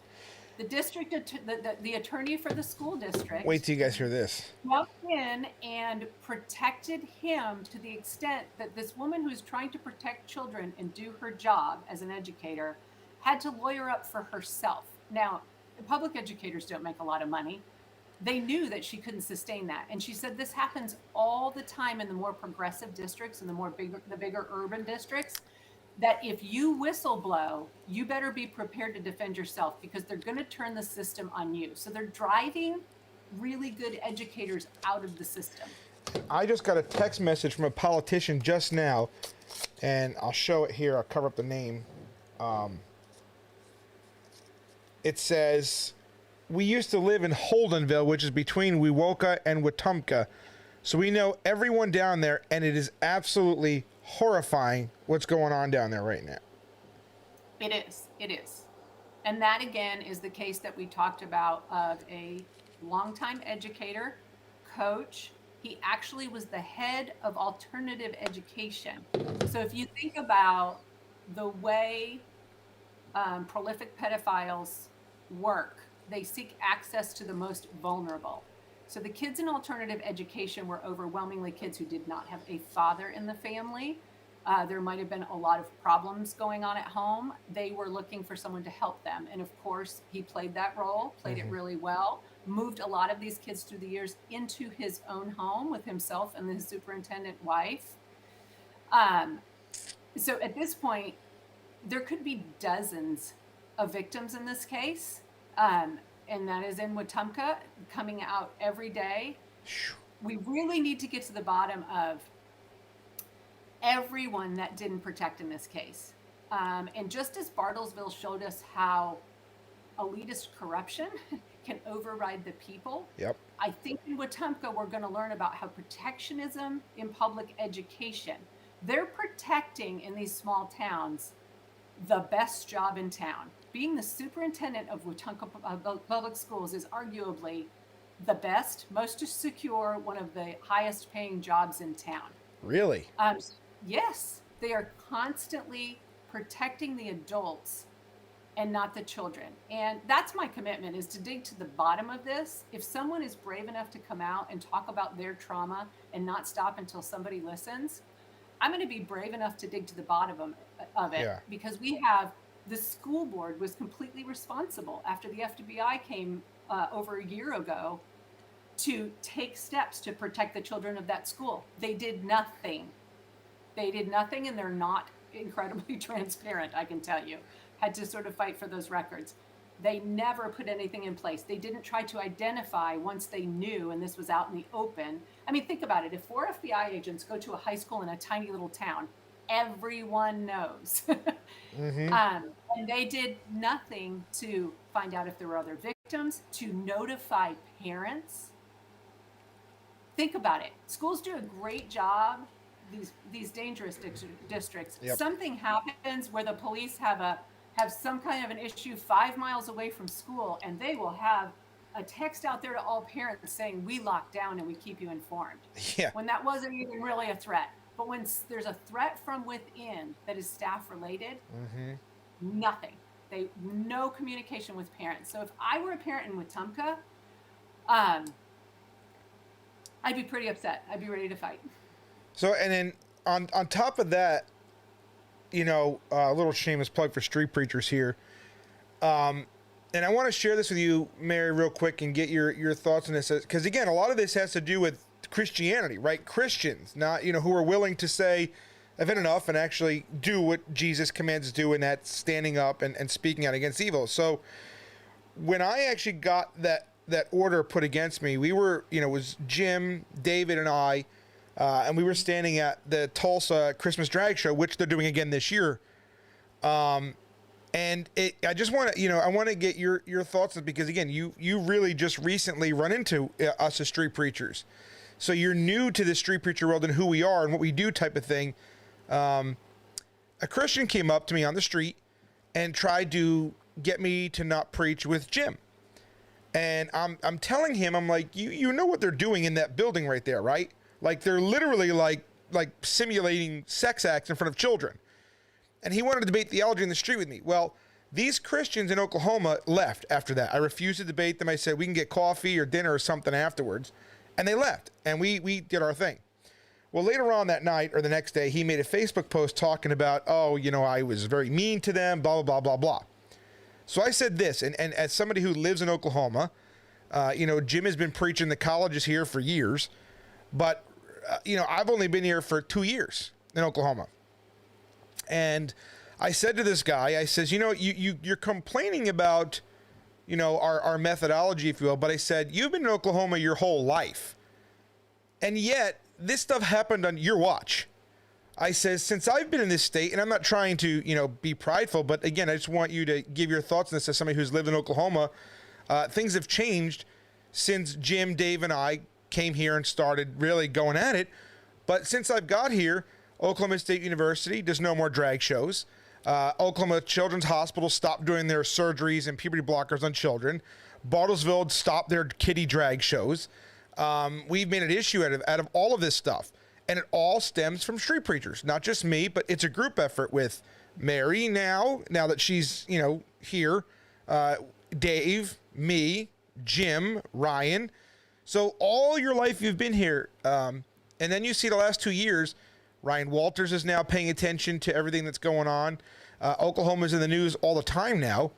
The attorney for the school district Wait till you guys hear this. walked in and protected him to the extent that this woman who's trying to protect children and do her job as an educator had to lawyer up for herself. Now, the public educators don't make a lot of money. They knew that she couldn't sustain that. And she said this happens all the time in the more progressive districts and the bigger urban districts, that if you whistleblow, you better be prepared to defend yourself because they're going to turn the system on you. So they're driving really good educators out of the system. I just got a text message from a politician just now, and I'll show it here. I'll cover up the name. It says, we used to live in Holdenville, which is between Wewoka and Wetumpka. So we know everyone down there, and it is absolutely horrifying what's going on down there right now. It is. And that, again, is the case that we talked about of a longtime educator, coach. He actually was the head of alternative education. So if you think about the way prolific pedophiles work, they seek access to the most vulnerable. So the kids in alternative education were overwhelmingly kids who did not have a father in the family. There might have been a lot of problems going on at home. They were looking for someone to help them. And of course, he played that role, played it really well, moved a lot of these kids through the years into his own home with himself and his superintendent wife. So at this point, there could be dozens of victims in this case. And that is in Wetumpka, coming out every day. We really need to get to the bottom of everyone that didn't protect in this case. And just as Bartlesville showed us how elitist corruption can override the people, Yep. I think in Wetumpka we're going to learn about how protectionism in public education, They're protecting in these small towns the best job in town. Being the superintendent of Wetumpka Public Schools is arguably the best, most secure, one of the highest paying jobs in town. Really? Um, yes, they are constantly protecting the adults and not the children. And that's my commitment, is to dig to the bottom of this. If someone is brave enough to come out and talk about their trauma and not stop until somebody listens, I'm going to be brave enough to dig to the bottom of it, Yeah. because we have the school board was completely responsible after the FBI came over a year ago to take steps to protect the children of that school. They did nothing. They did nothing, and they're not incredibly transparent, I can tell you. Had to sort of fight for those records. They never put anything in place. They didn't try to identify once they knew, and this was out in the open. I mean, think about it. If 4 FBI agents go to a high school in a tiny little town, everyone knows. Mm-hmm. And they did nothing to find out if there were other victims, to notify parents. Think about it. Schools do a great job. These dangerous districts. Yep. Something happens where the police have some kind of an issue 5 miles away from school, and they will have a text out there to all parents saying, we lock down and we keep you informed. Yeah. When that wasn't even really a threat. But when there's a threat from within that is staff related, nothing. No communication with parents. So if I were a parent in Wetumpka, I'd be pretty upset. I'd be ready to fight. So, and then on top of that, you know, a little shameless plug for street preachers here. And I want to share this with you, Mary, real quick, and get your thoughts on this. Because again, a lot of this has to do with Christianity, right? Christians, not, you know, who are willing to say, I've had enough, and actually do what Jesus commands us to do, and that's standing up and speaking out against evil. So when I actually got that order put against me, we were, you know, it was Jim, David, and I, and we were standing at the Tulsa Christmas Drag Show, which they're doing again this year. And I just want to, you know, I want to get your thoughts on it, because again, you really just recently run into us as street preachers. So you're new to the street preacher world and who we are and what we do type of thing. A Christian came up to me on the street and tried to get me to not preach with Jim. And I'm telling him, I'm like, you know what they're doing in that building right there, right? Like they're literally like simulating sex acts in front of children. And he wanted to debate theology in the street with me. Well, these Christians in Oklahoma left after that. I refused to debate them. I said, we can get coffee or dinner or something afterwards. And they left, and we did our thing. Well, later on that night or the next day, he made a Facebook post talking about, oh, you know, I was very mean to them, blah, blah, blah, blah, blah. So I said this, and as somebody who lives in Oklahoma, you know, Jim has been preaching the colleges here for years, but, you know, I've only been here for 2 years in Oklahoma. And I said to this guy, I says, you know, you're complaining about, you know, our methodology, if you will, but I said, you've been in Oklahoma your whole life. And yet this stuff happened on your watch. I says, since I've been in this state, and I'm not trying to, you know, be prideful, but again, I just want you to give your thoughts on this as somebody who's lived in Oklahoma. Things have changed since Jim, Dave, and I came here and started really going at it. But since I've got here, Oklahoma State University does no more drag shows. Oklahoma Children's Hospital stopped doing their surgeries and puberty blockers on children. Bartlesville stopped their kiddie drag shows. We've made an issue out of all of this stuff. And it all stems from street preachers, not just me, but it's a group effort with Mary now that she's, you know, here, Dave, me, Jim, Ryan. So all your life you've been here. And then you see the last 2 years, Ryan Walters is now paying attention to everything that's going on. Oklahoma's in the news all the time now.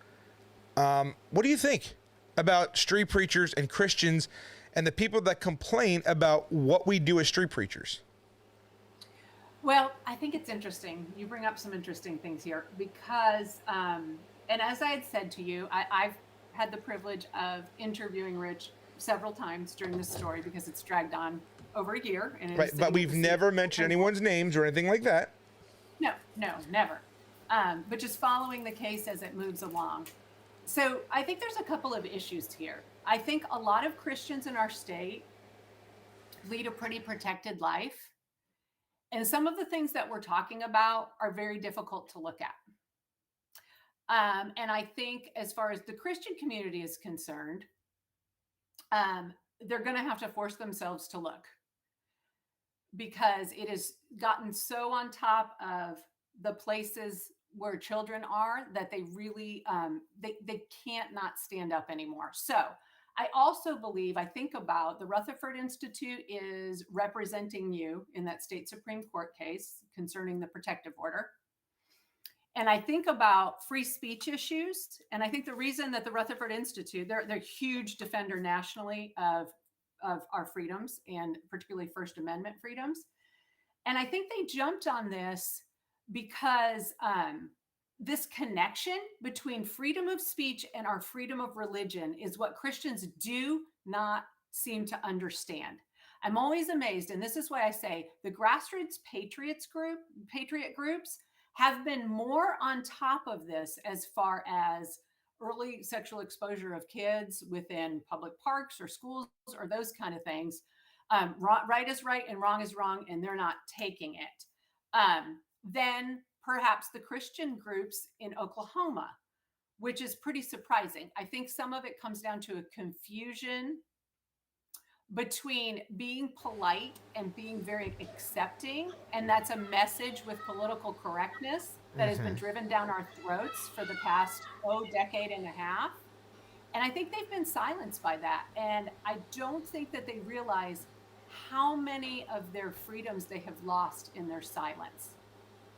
What do you think about street preachers and Christians and the people that complain about what we do as street preachers? Well, I think it's interesting. You bring up some interesting things here because, and as I had said to you, I've had the privilege of interviewing Rich several times during this story because it's dragged on over a year. And right, but we've never mentioned anyone's names or anything like that. No, never. But just following the case as it moves along. So I think there's a couple of issues here. I think a lot of Christians in our state lead a pretty protected life. And some of the things that we're talking about are very difficult to look at. And I think as far as the Christian community is concerned, they're going to have to force themselves to look, because it has gotten so on top of the places where children are that they really they can't not stand up anymore. So I also believe, I think about the Rutherford Institute is representing you in that state Supreme Court case concerning the protective order. And I think about free speech issues. And I think the reason that the Rutherford Institute, they're a huge defender nationally of our freedoms, and particularly First Amendment freedoms. And I think they jumped on this because this connection between freedom of speech and our freedom of religion is what Christians do not seem to understand. I'm always amazed, and this is why I say the grassroots patriot groups have been more on top of this as far as early sexual exposure of kids within public parks or schools or those kind of things. Right is right and wrong is wrong, and they're not taking it. Then perhaps the Christian groups in Oklahoma, which is pretty surprising. I think some of it comes down to a confusion between being polite and being very accepting. And that's a message with political correctness that has been driven down our throats for the past, decade and a half. And I think they've been silenced by that. And I don't think that they realize how many of their freedoms they have lost in their silence.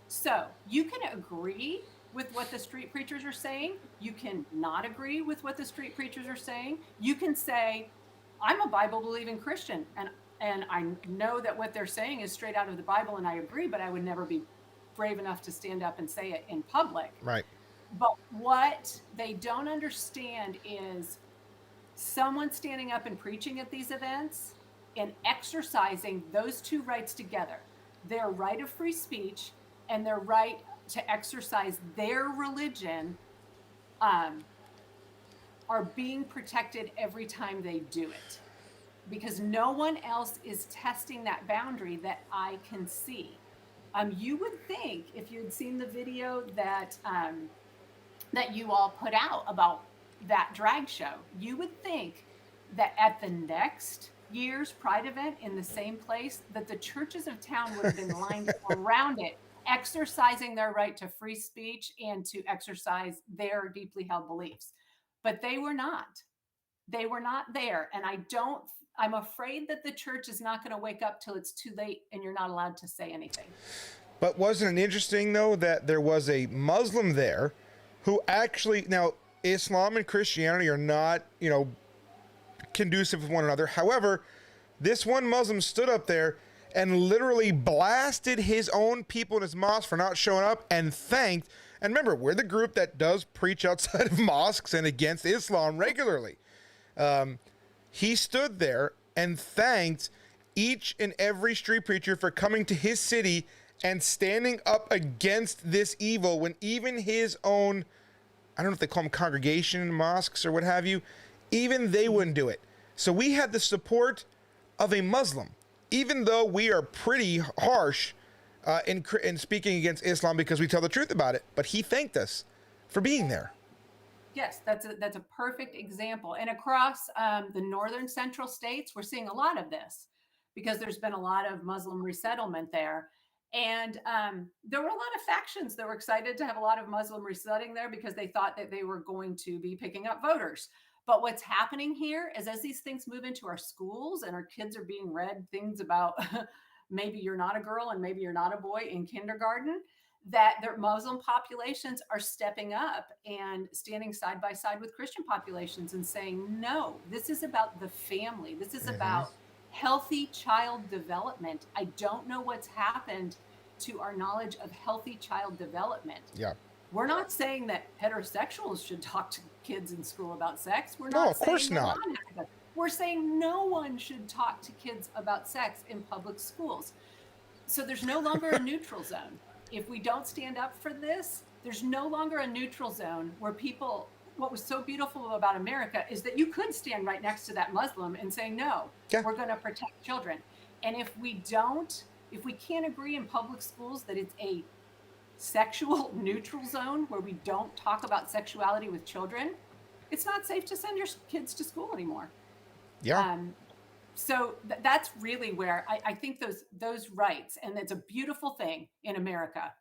So you can agree with what the street preachers are saying. You can not agree with what the street preachers are saying. You can say, I'm a Bible believing Christian, and I know that what they're saying is straight out of the Bible, and I agree, but I would never be brave enough to stand up and say it in public. Right. But what they don't understand is someone standing up and preaching at these events and exercising those two rights together, their right of free speech and their right to exercise their religion, are being protected every time they do it, because no one else is testing that boundary that I can see. You would think, if you'd seen the video that that you all put out about that drag show, you would think that at the next year's Pride event in the same place, that the churches of town would have been lined around it, exercising their right to free speech and to exercise their deeply held beliefs. But they were not. They were not there. And I'm afraid that the church is not going to wake up till it's too late and you're not allowed to say anything. But wasn't it interesting, though, that there was a Muslim there who actually, now, Islam and Christianity are not, conducive with one another. However, this one Muslim stood up there and literally blasted his own people in his mosque for not showing up and thanked. And remember, we're the group that does preach outside of mosques and against Islam regularly. He stood there and thanked each and every street preacher for coming to his city and standing up against this evil, when even his own, I don't know if they call them congregation mosques or what have you, even they wouldn't do it. So we had the support of a Muslim, even though we are pretty harsh in speaking against Islam because we tell the truth about it. But he thanked us for being there. Yes, that's a perfect example. And across the northern central states, we're seeing a lot of this because there's been a lot of Muslim resettlement there. And there were a lot of factions that were excited to have a lot of Muslim resetting there because they thought that they were going to be picking up voters. But what's happening here is, as these things move into our schools and our kids are being read things about maybe you're not a girl and maybe you're not a boy in kindergarten, that their Muslim populations are stepping up and standing side by side with Christian populations and saying, no, this is about the family. This is about healthy child development. I don't know what's happened to our knowledge of healthy child development. Yeah. We're not saying that heterosexuals should talk to kids in school about sex. We're No, not of course saying not. We're saying no one should talk to kids about sex in public schools. So there's no longer a neutral zone. If we don't stand up for this, there's no longer a neutral zone where people, what was so beautiful about America is that you could stand right next to that Muslim and say, no, we're going to protect children. And if we don't if we can't agree in public schools that it's a sexual neutral zone where we don't talk about sexuality with children, it's not safe to send your kids to school anymore. Yeah. So that's really where I think those rights, and it's a beautiful thing in America.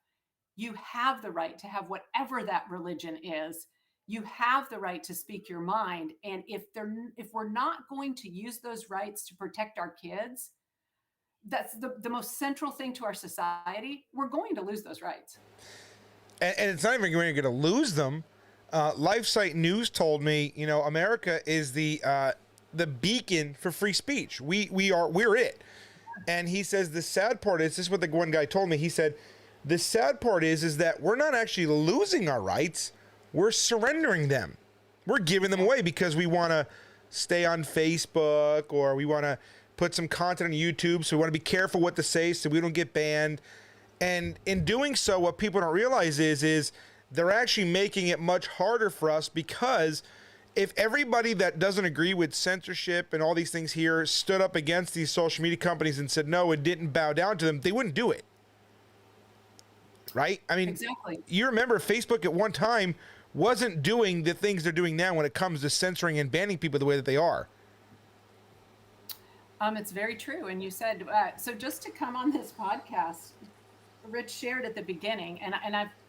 You have the right to have whatever that religion is. You have the right to speak your mind, and if we're not going to use those rights to protect our kids, that's the most central thing to our society. We're going to lose those rights. And it's not even going to lose them. LifeSite News told me, America is the beacon for free speech. We're it. And he says the sad part is, this is what the one guy told me. He said, the sad part is that we're not actually losing our rights. We're surrendering them. We're giving them away because we want to stay on Facebook, or we want to put some content on YouTube. So we want to be careful what to say so we don't get banned. And in doing so, what people don't realize is they're actually making it much harder for us, because if everybody that doesn't agree with censorship and all these things here stood up against these social media companies and said no, it didn't bow down to them, they wouldn't do it. Right? I mean, exactly. You remember Facebook at one time wasn't doing the things they're doing now when it comes to censoring and banning people the way that they are. It's very true. And you said, so just to come on this podcast, Rich shared at the beginning, and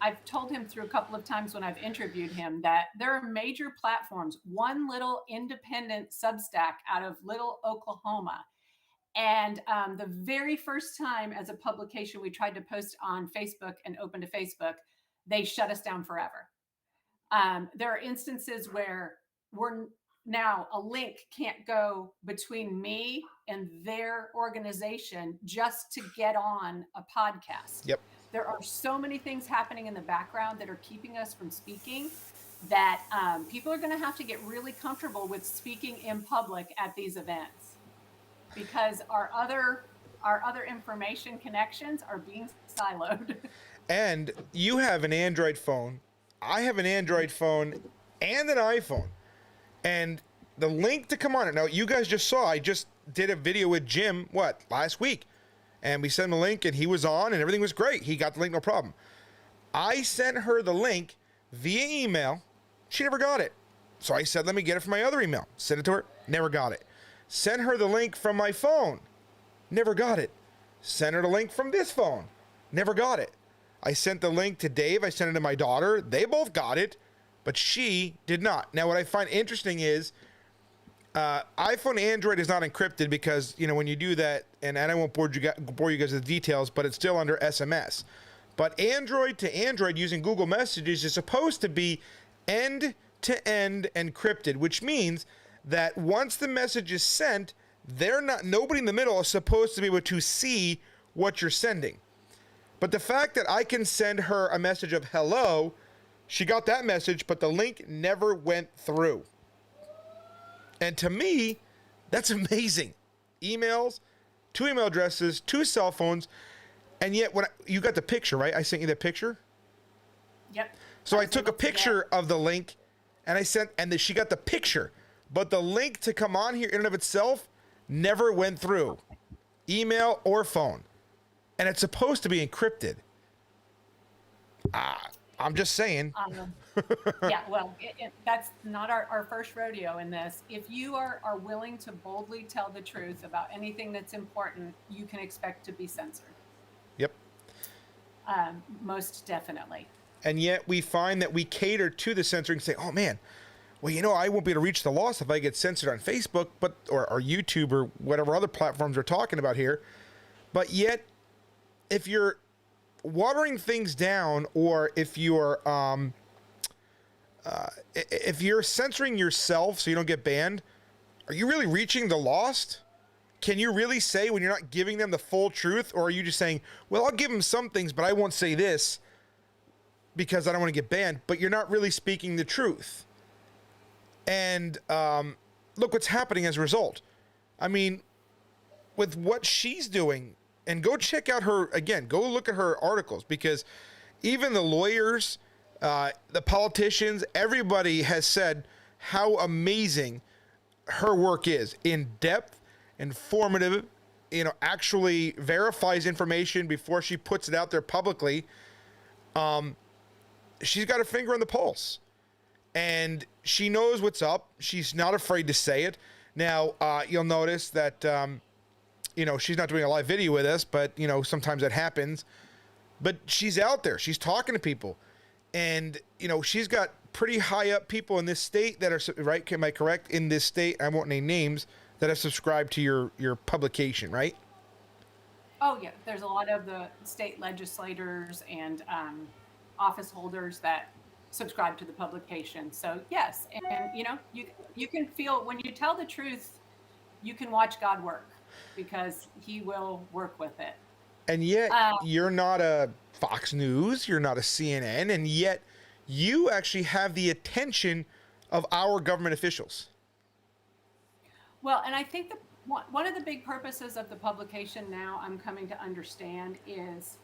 I've told him through a couple of times when I've interviewed him, that there are major platforms, one little independent Substack out of Little, Oklahoma. And the very first time as a publication we tried to post on Facebook and open to Facebook, they shut us down forever. There are instances where now a link can't go between me and their organization just to get on a podcast. Yep. There are so many things happening in the background that are keeping us from speaking, that people are going to have to get really comfortable with speaking in public at these events, because our other information connections are being siloed. And you have an Android phone. I have an Android phone and an iPhone. And the link to come on it. Now, you guys just saw, I just did a video with Jim, last week. And we sent him a link, and he was on, and everything was great. He got the link, no problem. I sent her the link via email. She never got it. So I said, let me get it from my other email. Sent it to her, never got it. Sent her the link from my phone. Never got it. Sent her the link from this phone. Never got it. I sent the link to Dave. I sent it to my daughter. They both got it, but she did not. Now, what I find interesting is iPhone Android is not encrypted, because, when you do that, and I won't bore you guys with the details, but it's still under SMS. But Android to Android using Google Messages is supposed to be end-to-end encrypted, which means that once the message is sent, nobody in the middle is supposed to be able to see what you're sending. But the fact that I can send her a message of hello, she got that message, but the link never went through. And to me, that's amazing. Emails, 2 email addresses, 2 cell phones, and yet you got the picture, right? I sent you that picture? Yep. So I took a picture of the link, and and she got the picture. But the link to come on here in and of itself never went through, email or phone. And it's supposed to be encrypted. I'm just saying. Yeah, well, that's not our first rodeo in this. If you are willing to boldly tell the truth about anything that's important, you can expect to be censored. Yep. Most definitely. And yet we find that we cater to the censoring, say, oh man, well, I won't be able to reach the loss if I get censored on Facebook, or YouTube, or whatever other platforms we're talking about here. But yet, if you're watering things down, or if you're censoring yourself so you don't get banned, are you really reaching the lost? Can you really say when you're not giving them the full truth? Or are you just saying, well, I'll give them some things, but I won't say this because I don't want to get banned, but you're not really speaking the truth? And look what's happening as a result. I mean, with what she's doing, and go check out go look at her articles, because even the lawyers, the politicians, everybody has said how amazing her work is. In depth, informative, actually verifies information before she puts it out there publicly, she's got her finger on the pulse. And she knows what's up. She's not afraid to say it. Now, you'll notice that, she's not doing a live video with us, but, sometimes that happens. But she's out there. She's talking to people. And, she's got pretty high up people in this state that are, right? Am I correct? In this state, I won't name names, that have subscribed to your publication, right? Oh, yeah. There's a lot of the state legislators and office holders that subscribe to the publication. So yes, and you can feel when you tell the truth, you can watch God work because He will work with it. And yet you're not a Fox News, you're not a CNN, and yet you actually have the attention of our government officials. Well, and I think one of the big purposes of the publication now I'm coming to understand is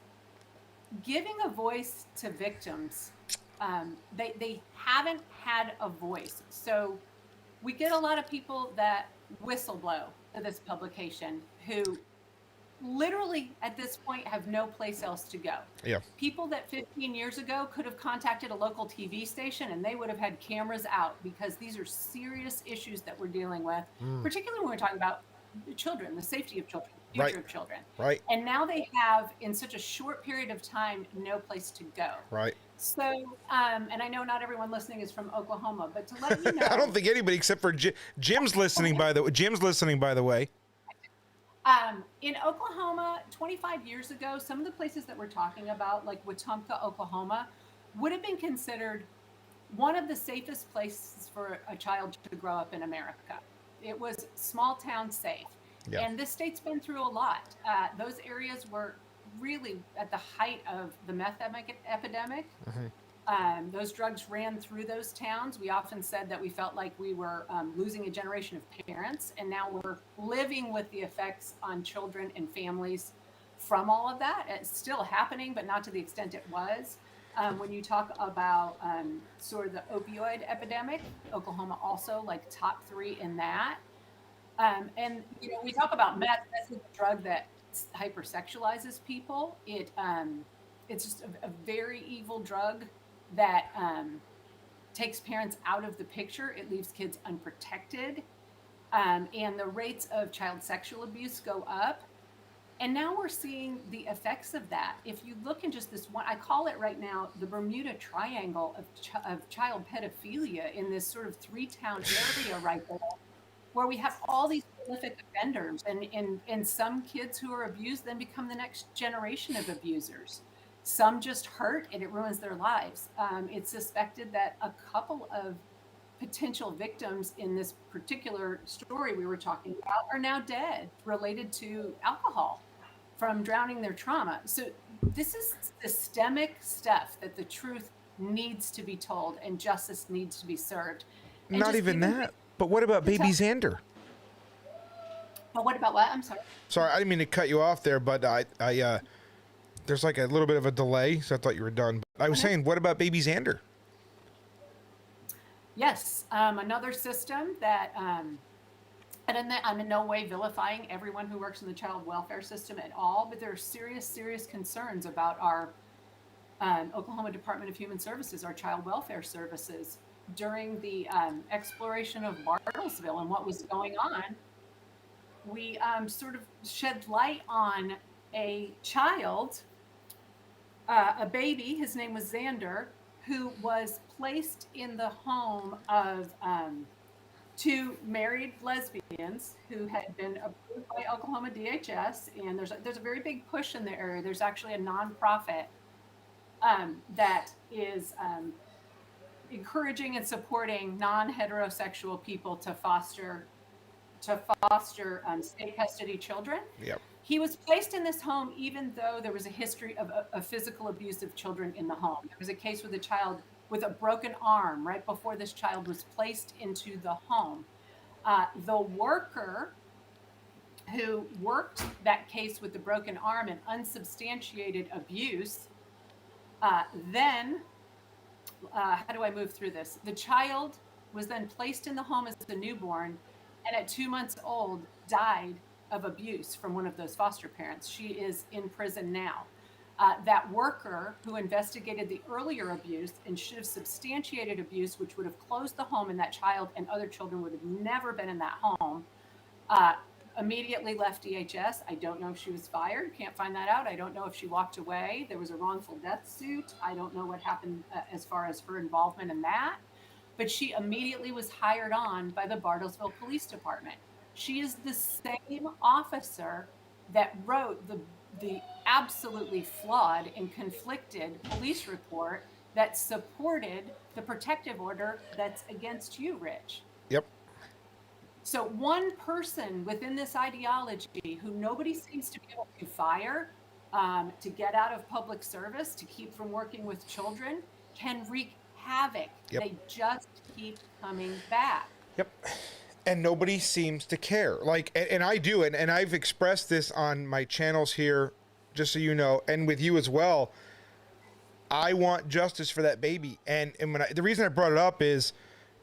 giving a voice to victims. They haven't had a voice. So we get a lot of people that whistleblow to this publication who literally at this point have no place else to go. Yeah. People that 15 years ago could have contacted a local TV station and they would have had cameras out because these are serious issues that we're dealing with, particularly when we're talking about children, the safety of children, the future of children. Right. And now they have, in such a short period of time, no place to go. Right. So, and I know not everyone listening is from Oklahoma, but to let you know, I don't think anybody except for Jim's listening. Jim's listening, by the way. In Oklahoma, 25 years ago, some of the places that we're talking about, like Wetumpka, Oklahoma, would have been considered one of the safest places for a child to grow up in America. It was small town safe. Yeah. And this state's been through a lot. Those areas were really at the height of the meth epidemic. Mm-hmm. Those drugs ran through those towns. We often said that we felt like we were losing a generation of parents, and now we're living with the effects on children and families from all of that. It's still happening, but not to the extent it was. When you talk about sort of the opioid epidemic, Oklahoma also like top 3 in that. And we talk about meth. That's a drug that hypersexualizes people. It's just a very evil drug that takes parents out of the picture. It leaves kids unprotected. And the rates of child sexual abuse go up. And now we're seeing the effects of that. If you look in just this one, I call it right now the Bermuda Triangle of child pedophilia in this sort of 3-town area right there, where we have all these prolific offenders, and some kids who are abused then become the next generation of abusers. Some just hurt and it ruins their lives. It's suspected that a couple of potential victims in this particular story we were talking about are now dead, related to alcohol from drowning their trauma. So this is systemic stuff that the truth needs to be told and justice needs to be served. And not even that, but what about baby Xander? But what about what? I'm sorry. Sorry, I didn't mean to cut you off there, but I there's like a little bit of a delay, so I thought you were done. But I was saying, what about baby Xander? Yes, another system that, and I'm in no way vilifying everyone who works in the child welfare system at all, but there are serious, serious concerns about our Oklahoma Department of Human Services, our child welfare services. During the exploration of Bartlesville and what was going on, we sort of shed light on a child, a baby, his name was Xander, who was placed in the home of 2 married lesbians who had been approved by Oklahoma DHS. And there's a very big push in the area. There's actually a nonprofit that is encouraging and supporting non-heterosexual people to foster state custody children. Yep. He was placed in this home even though there was a history of physical abuse of children in the home. There was a case with a child with a broken arm right before this child was placed into the home. The worker who worked that case with the broken arm and unsubstantiated abuse, then, how do I move through this? The child was then placed in the home as a newborn, and at 2 months old, died of abuse from one of those foster parents. She is in prison now. That worker who investigated the earlier abuse and should have substantiated abuse, which would have closed the home, and that child and other children would have never been in that home, immediately left DHS. I don't know if she was fired. Can't find that out. I don't know if she walked away. There was a wrongful death suit. I don't know what happened as far as her involvement in that. But she immediately was hired on by the Bartlesville Police Department. She is the same officer that wrote the absolutely flawed and conflicted police report that supported the protective order that's against you, Rich. Yep. So one person within this ideology who nobody seems to be able to fire, to get out of public service, to keep from working with children, can wreak havoc. Yep. They just keep coming back. Yep. And nobody seems to care. Like, and I do, and I've expressed this on my channels here, just so you know, and with you as well. I want justice for that baby. And when the reason I brought it up is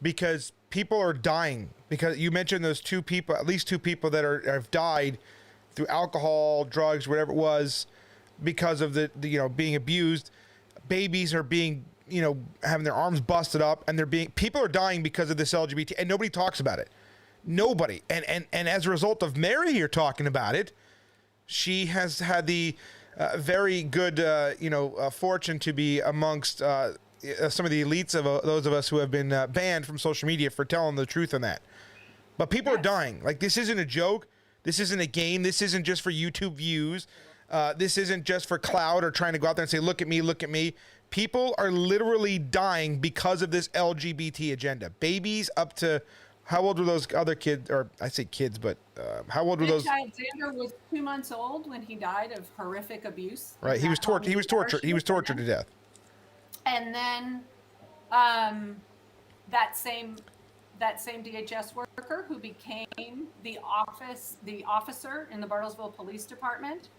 because people are dying. Because you mentioned those two people, at least two people that have died through alcohol, drugs, whatever it was, because of the being abused. Babies are being, having their arms busted up, and people are dying because of this LGBT, and nobody talks about it. Nobody. And as a result of Mary here talking about it, she has had the very good, fortune to be amongst some of the elites of those of us who have been banned from social media for telling the truth on that. But people are dying. Like, this isn't a joke. This isn't a game. This isn't just for YouTube views. This isn't just for clout or trying to go out there and say, look at me, look at me. People are literally dying because of this LGBT agenda. Babies up to, how old were those other kids? Or I say kids, but how old were those? Alexander was 2 months old when he died of horrific abuse. Right. He was tortured. He was tortured to death. And then that same DHS worker who became the officer in the Bartlesville Police Department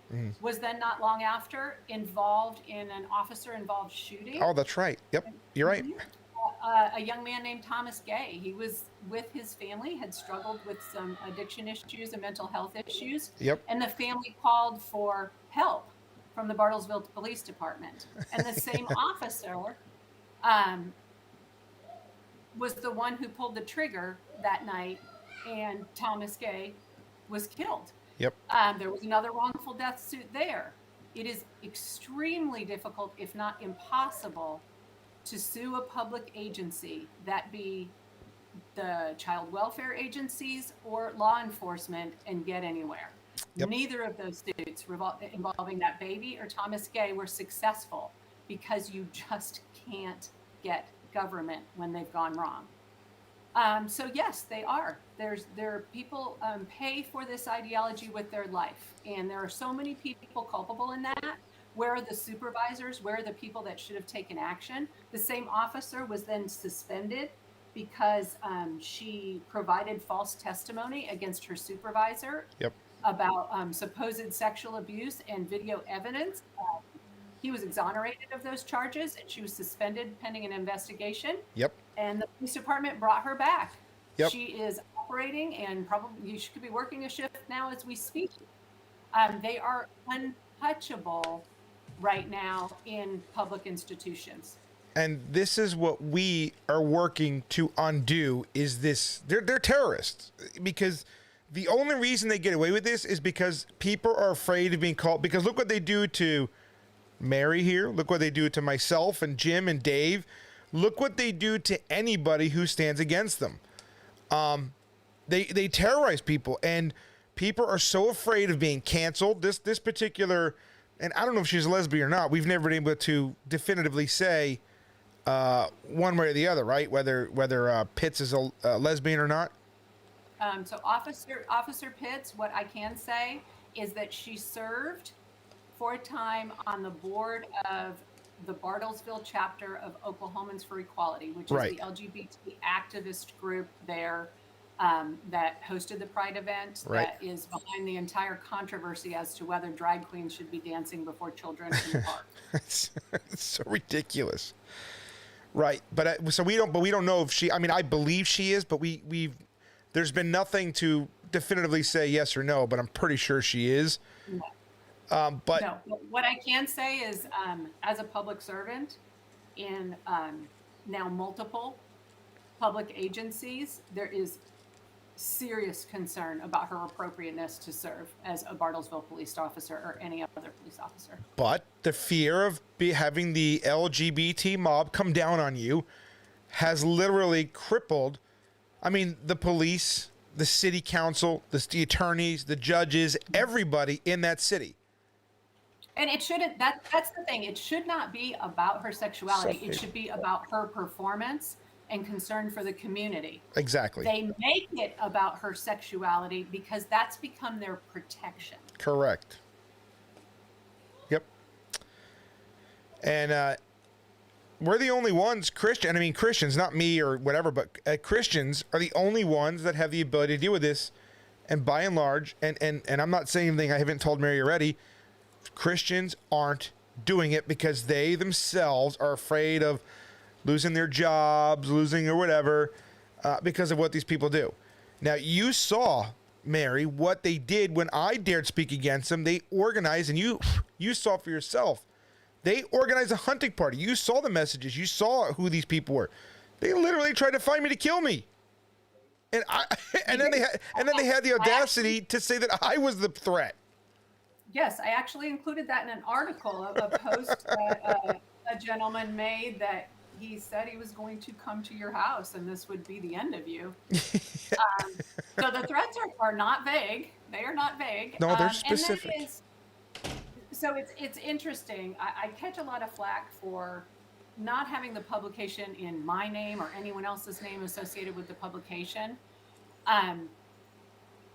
was then not long after involved in an officer-involved shooting. Oh, that's right. Yep, you're right. A young man named Thomas Gay. He was with his family, had struggled with some addiction issues and mental health issues. Yep. And the family called for help from the Bartlesville Police Department. And the same officer was the one who pulled the trigger that night, and Thomas Gay was killed. Yep. There was another wrongful death suit there. It is extremely difficult, if not impossible, to sue a public agency, that be the child welfare agencies or law enforcement, and get anywhere. Yep. Neither of those suits involving that baby or Thomas Gay were successful, because you just can't get government when they've gone wrong. So yes, they are. There are people pay for this ideology with their life, and there are so many people culpable in that. Where are the supervisors? Where are the people that should have taken action? The same officer was then suspended because she provided false testimony against her supervisor. Yep. About supposed sexual abuse and video evidence. He was exonerated of those charges, and she was suspended pending an investigation. Yep. And the police department brought her back. Yep. She is operating, and probably she could be working a shift now as we speak. They are untouchable right now in public institutions. And this is what we are working to undo, is this. They're terrorists, because the only reason they get away with this is because people are afraid of being called. Because look what they do to Mary here. Look what they do to myself and Jim and Dave. Look what they do to anybody who stands against them. They terrorize people, and people are so afraid of being canceled. This particular, and I don't know if she's a lesbian or not. We've never been able to definitively say one way or the other, right? Whether Pitts is a lesbian or not. So Officer Pitts, what I can say is that she served for a time on the board of the Bartlesville chapter of Oklahomans for Equality, which is the LGBT activist group there that hosted the Pride event, that is behind the entire controversy as to whether drag queens should be dancing before children in the park. It's so ridiculous. Right. But we don't know if she, I mean, I believe she is, but there's been nothing to definitively say yes or no, but I'm pretty sure she is. No. But No, what I can say is, as a public servant in now multiple public agencies, there is serious concern about her appropriateness to serve as a Bartlesville police officer or any other police officer. But the fear of having the LGBT mob come down on you has literally crippled, I mean, the police, the city council, the attorneys, the judges, everybody in that city. And it shouldn't, that's the thing. It should not be about her sexuality. It should be about her performance and concern for the community. Exactly. They make it about her sexuality because that's become their protection. Correct. Yep. And we're the only ones, Christians, not me or whatever, but Christians are the only ones that have the ability to deal with this. And by and large, and I'm not saying anything I haven't told Mary already, Christians aren't doing it because they themselves are afraid of losing their jobs, losing or whatever, because of what these people do. Now, you saw, Mary, what they did when I dared speak against them. They organized, and you saw for yourself. They organized a hunting party. You saw the messages. You saw who these people were. They literally tried to find me to kill me. And then they had the audacity to say that I was the threat. Yes, I actually included that in an article, a post that a gentleman made that he said he was going to come to your house and this would be the end of you. So the threats are not vague. They are not vague. No, they're specific. So it's interesting. I catch a lot of flack for not having the publication in my name or anyone else's name associated with the publication.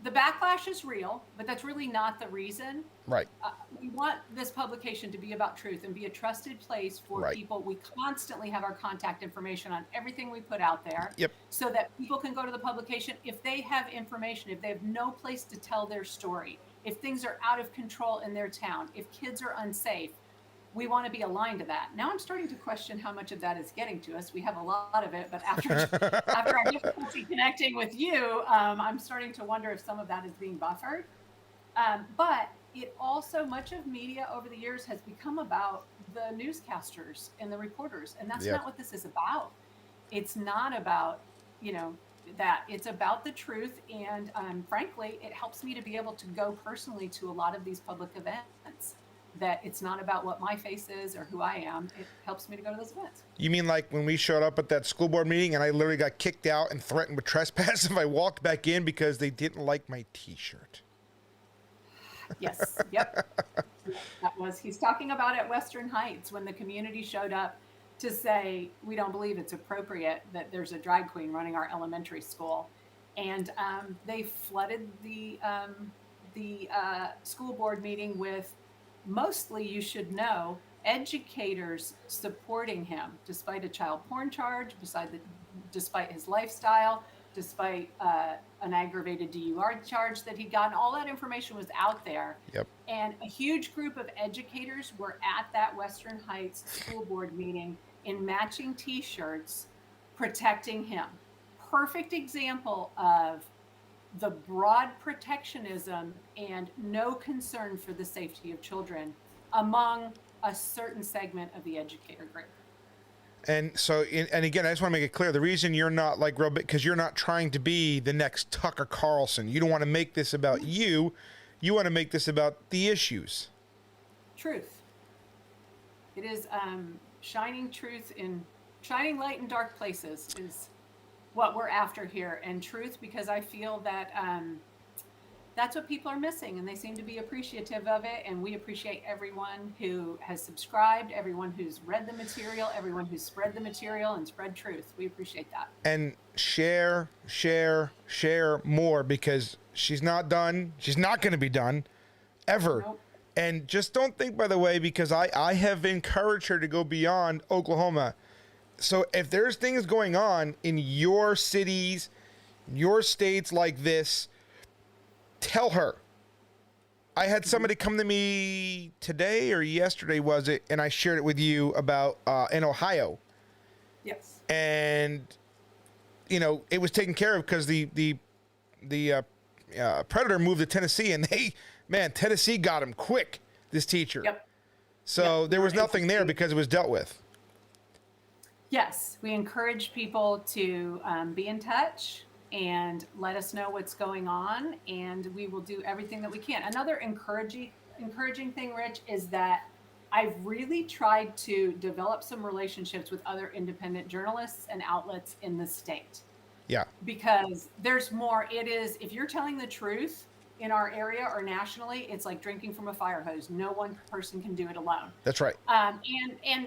The backlash is real, but that's really not the reason. Right. We want this publication to be about truth and be a trusted place for people. We constantly have our contact information on everything we put out there. Yep. So that people can go to the publication if they have information, if they have no place to tell their story, if things are out of control in their town, if kids are unsafe. We want to be aligned to that. Now I'm starting to question how much of that is getting to us. We have a lot of it, but after our difficulty connecting with you, I'm starting to wonder if some of that is being buffered. But it also, much of media over the years has become about the newscasters and the reporters, and that's not what this is about. It's not about, that. It's about the truth, and frankly, it helps me to be able to go personally to a lot of these public events. That it's not about what my face is or who I am. It helps me to go to those events. You mean like when we showed up at that school board meeting and I literally got kicked out and threatened with trespass if I walked back in because they didn't like my T-shirt? Yes. Yep. He's talking about at Western Heights when the community showed up to say, we don't believe it's appropriate that there's a drag queen running our elementary school. And they flooded the school board meeting with, mostly, you should know, educators supporting him despite a child porn charge, despite his lifestyle, despite an aggravated DUI charge that he'd gotten. All that information was out there. Yep. And a huge group of educators were at that Western Heights school board meeting in matching T-shirts protecting him. Perfect example of the broad protectionism and no concern for the safety of children among a certain segment of the educator group. And so, and again, I just want to make it clear, the reason you're not like real big, because you're not trying to be the next Tucker Carlson. You don't want to make this about you. You want to make this about the issues. Truth. It is shining light in dark places is what we're after here, and truth, because I feel that that's what people are missing, and they seem to be appreciative of it, and we appreciate everyone who has subscribed, everyone who's read the material, everyone who's spread the material and spread truth. We appreciate that. And share more, because she's not done. She's not going to be done ever. Nope. And just don't think, by the way, because I have encouraged her to go beyond Oklahoma. So if there's things going on in your cities, your states like this, tell her. I had somebody come to me today or yesterday, was it? And I shared it with you about in Ohio. Yes. And, it was taken care of because the Predator moved to Tennessee, and Tennessee got him quick, this teacher. Yep. So Yep. there was nothing there because it was dealt with. Yes, we encourage people to be in touch and let us know what's going on, and we will do everything that we can. Another encouraging thing, Rich, is that I've really tried to develop some relationships with other independent journalists and outlets in the state. Yeah. Because there's more. It is, if you're telling the truth in our area or nationally, it's like drinking from a fire hose. No one person can do it alone. That's right. And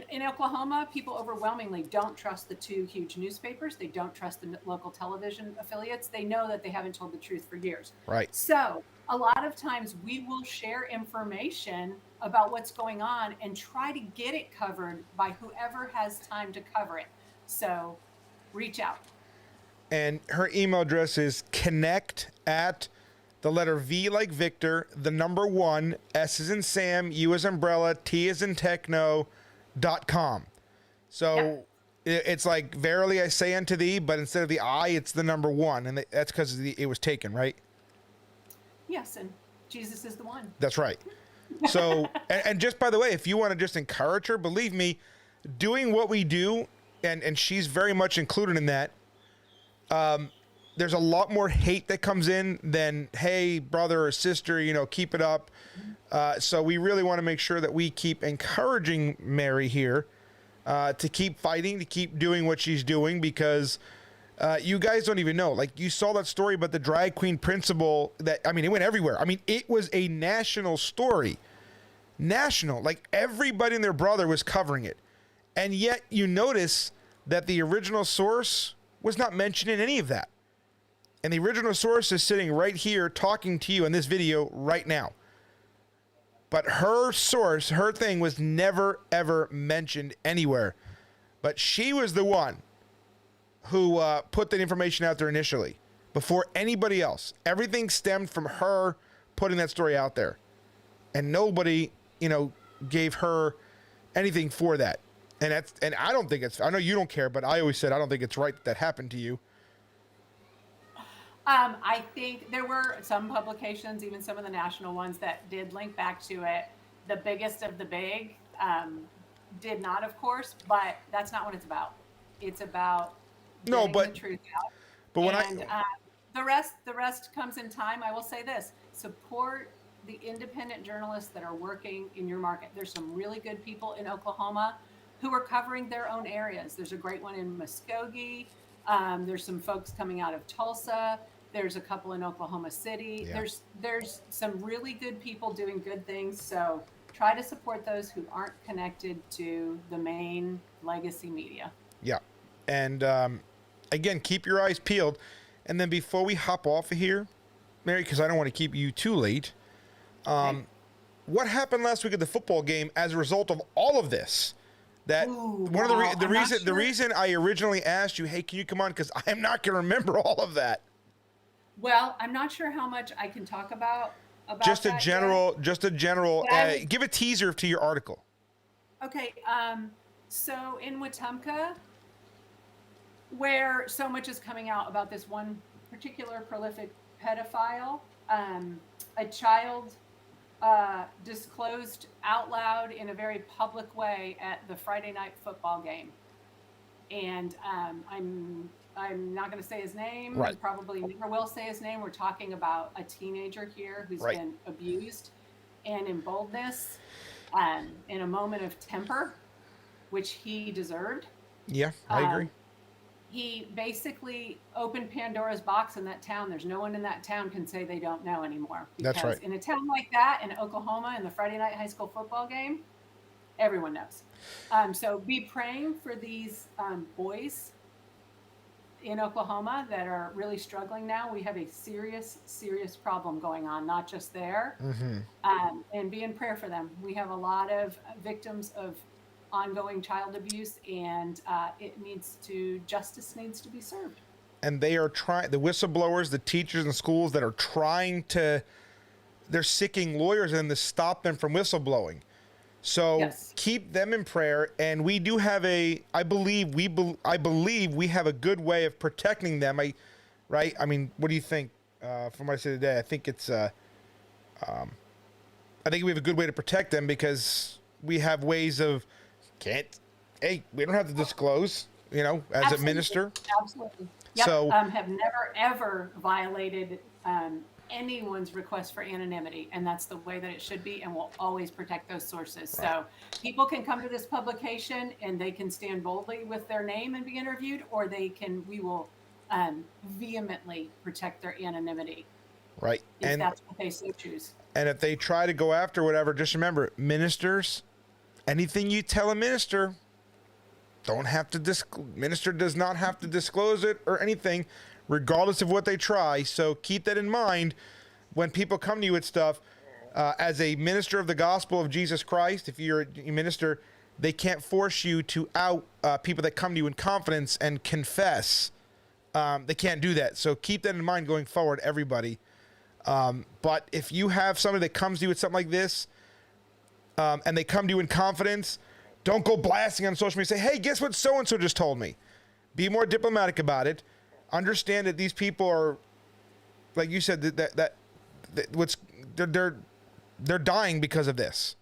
in Oklahoma, people overwhelmingly don't trust the two huge newspapers. They don't trust the local television affiliates. They know that they haven't told the truth for years. Right. So a lot of times we will share information about what's going on and try to get it covered by whoever has time to cover it. So reach out. And her email address is connect at the letter V like Victor, the number 1, S as in Sam, U as umbrella, T as in techno.com. So it's like, verily I say unto thee, but instead of the I, it's the number 1. And that's because it was taken, right? Yes, and Jesus is the one. That's right. So, and just by the way, if you want to just encourage her, believe me, doing what we do, and she's very much included in that, there's a lot more hate that comes in than, hey, brother or sister, keep it up. So we really want to make sure that we keep encouraging Mary here to keep fighting, to keep doing what she's doing, because you guys don't even know. Like, you saw that story about the drag queen principal it went everywhere. It was a national story. National. Like, everybody and their brother was covering it. And yet you notice that the original source was not mentioned in any of that. And the original source is sitting right here talking to you in this video right now. But her source, her thing was never, ever mentioned anywhere. But she was the one who put that information out there initially, before anybody else. Everything stemmed from her putting that story out there. And nobody, gave her anything for that. And I don't think I know you don't care, but I always said I don't think it's right that happened to you. I think there were some publications, even some of the national ones, that did link back to it. The biggest of the big did not, of course, but that's not what it's about. It's about getting the truth out. But when the rest comes in time. I will say this: support the independent journalists that are working in your market. There's some really good people in Oklahoma who are covering their own areas. There's a great one in Muskogee. There's some folks coming out of Tulsa. There's a couple in Oklahoma City. Yeah. There's some really good people doing good things. So try to support those who aren't connected to the main legacy media. Yeah. And again, keep your eyes peeled. And then before we hop off of here, Mary, because I don't want to keep you too late, what happened last week at the football game as a result of all of this? The reason I originally asked you, hey, can you come on? Because I am not going to remember all of that. Well, I'm not sure how much I can talk about just a general. Give a teaser to your article. Okay. So in Wetumpka, where so much is coming out about this one particular prolific pedophile, a child disclosed out loud in a very public way at the Friday night football game. And I'm not going to say his name. Right. I probably never will say his name. We're talking about a teenager here who's been abused, and in boldness, in a moment of temper, which he deserved. Yeah, I agree. He basically opened Pandora's box in that town. There's no one in that town can say they don't know anymore. Because that's right. In a town like that, in Oklahoma, in the Friday night high school football game, everyone knows. So be praying for these boys in Oklahoma that are really struggling now. We have a serious, serious problem going on, not just there. Mm-hmm. And be in prayer for them. We have a lot of victims of ongoing child abuse, and justice needs to be served. And they are trying, the whistleblowers, the teachers in schools that are they're seeking lawyers and to stop them from whistleblowing. So keep them in prayer. And we do have I believe we have a good way of protecting them. What do you think? from what I said today. I think it's I think we have a good way to protect them because we have ways of hey, we don't have to disclose, as Absolutely. a minister. Absolutely. Yep. So Have never ever violated anyone's request for anonymity, and that's the way that it should be, and we'll always protect those sources. Right. So people can come to this publication and they can stand boldly with their name and be interviewed, or we will vehemently protect their anonymity. Right. If that's what they so choose. And if they try to go after whatever, just remember, ministers, anything you tell a minister, minister does not have to disclose it or anything, regardless of what they try. So keep that in mind when people come to you with stuff. As a minister of the gospel of Jesus Christ, if you're a minister, they can't force you to out people that come to you in confidence and confess. They can't do that. So keep that in mind going forward, everybody. But if you have somebody that comes to you with something like this, and they come to you in confidence, don't go blasting on social media. Say, hey, guess what so-and-so just told me? Be more diplomatic about it. Understand that these people are, like you said, they're dying because of this.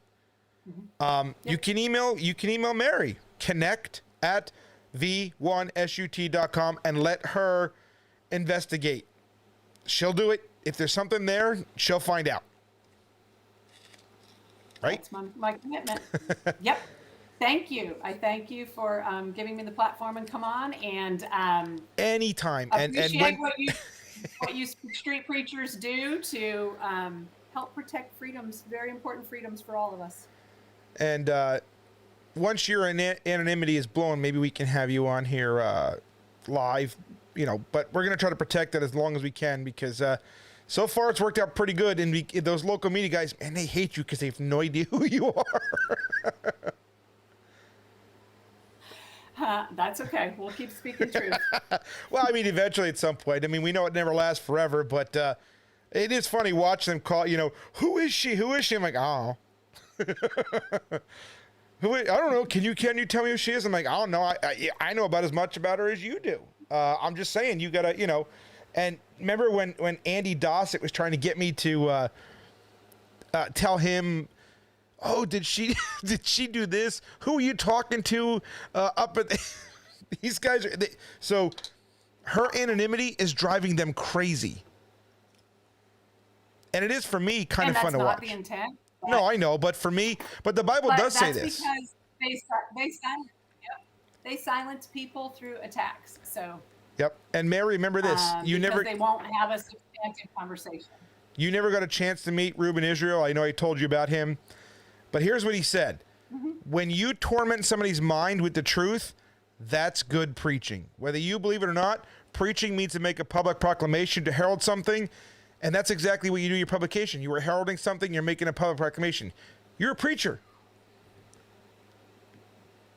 Mm-hmm. You can email Mary, connect@v1sut.com, and let her investigate. She'll do it. If there's something there, she'll find out. Right? That's my commitment. Yep. Thank you. I thank you for giving me the platform and come on, and anytime. Appreciate what you street preachers do to help protect freedoms, very important freedoms for all of us. And once your anonymity is blown, maybe we can have you on here live, but we're going to try to protect that as long as we can, because so far it's worked out pretty good. And those local media guys, man, they hate you because they have no idea who you are. That's okay. We'll keep speaking truth. Well, I mean, eventually at some point. I mean, we know it never lasts forever, but it is funny watching them call, who is she? Who is she? I'm like, oh. I don't know. Can you tell me who she is? I'm like, I don't know. I know about as much about her as you do. I'm just saying, you gotta, and remember when Andy Dossett was trying to get me to tell him, oh, did she do this? Who are you talking to up at these guys? So her anonymity is driving them crazy. And it is, for me, kind of fun to watch. That's not the intent. No, I know, but for me, the Bible does say this. That's because they silence people through attacks. So. Yep. And Mary, remember this: they won't have a substantive conversation. You never got a chance to meet Reuben Israel. I know I told you about him, but here's what he said: when you torment somebody's mind with the truth, that's good preaching. Whether you believe it or not, preaching means to make a public proclamation, to herald something. And that's exactly what you do in your publication. You were heralding something, you're making a public proclamation. You're a preacher.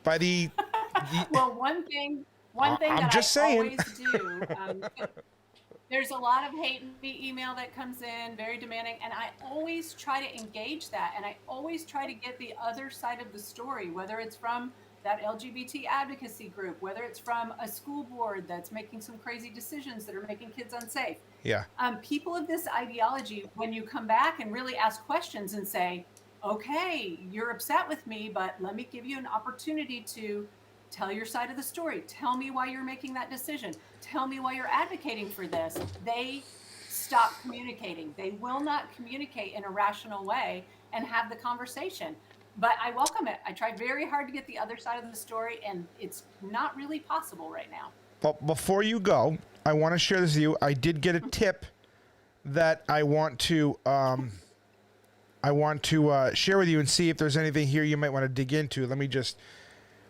Well, one thing I'm that just I saying. Always do, there's a lot of hate email that comes in, very demanding, and I always try to engage that, and I always try to get the other side of the story, whether it's from that LGBT advocacy group, whether it's from a school board that's making some crazy decisions that are making kids unsafe. Yeah. People of this ideology, when you come back and really ask questions and say, okay, you're upset with me, but let me give you an opportunity to tell your side of the story. Tell me why you're making that decision. Tell me why you're advocating for this. They stop communicating. They will not communicate in a rational way and have the conversation. But I welcome it. I try very hard to get the other side of the story, and it's not really possible right now. But before you go, I want to share this with you. I did get a tip that I want to share with you and see if there's anything here you might want to dig into. Let me just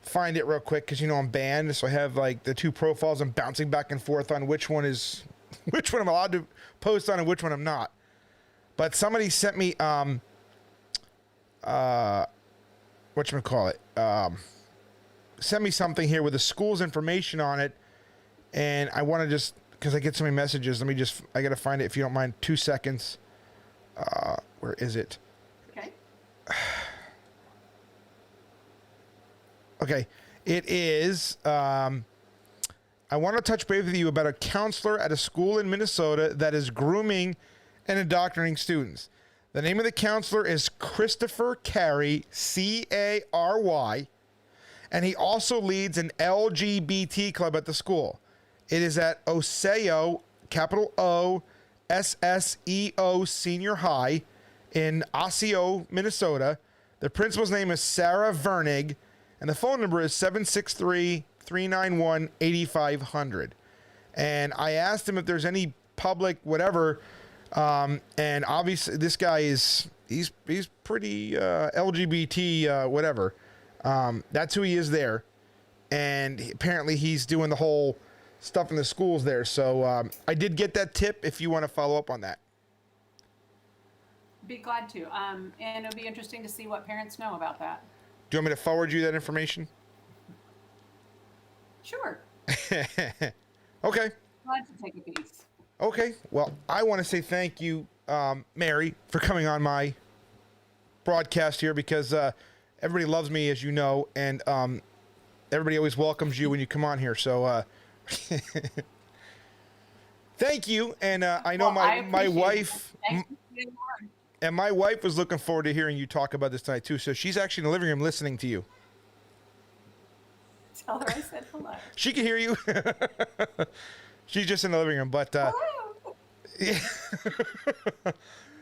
find it real quick, because I'm banned, so I have like the two profiles. I'm bouncing back and forth on which one I'm allowed to post on and which one I'm not. But somebody sent me sent me something here with the school's information on it, and I want to just, because I get so many messages, I gotta find it, if you don't mind, 2 seconds. Where is it? Okay. Okay, it is I want to touch base with you about a counselor at a school in Minnesota that is grooming and indoctrinating students. The name of the counselor is Christopher Carey, C-A-R-Y, and he also leads an LGBT club at the school. It is at Osseo, capital O-S-S-E-O Senior High in Osseo, Minnesota. The principal's name is Sarah Vernig, and the phone number is 763-391-8500. And I asked him if there's any public whatever, and obviously this guy he's pretty LGBT whatever. That's who he is there, and apparently he's doing the whole stuff in the schools there. So I did get that tip if you want to follow up on that. Be glad to. And it'll be interesting to see what parents know about that. Do you want me to forward you that information? Sure. Okay. Glad to take a piece. Okay. Well, I want to say thank you, Mary, for coming on my broadcast here, because everybody loves me, as you know, and everybody always welcomes you when you come on here. So thank you. And I know my wife... And my wife was looking forward to hearing you talk about this tonight, too. So she's actually in the living room listening to you. Tell her I said hello. She can hear you. She's just in the living room. But Hello. yeah.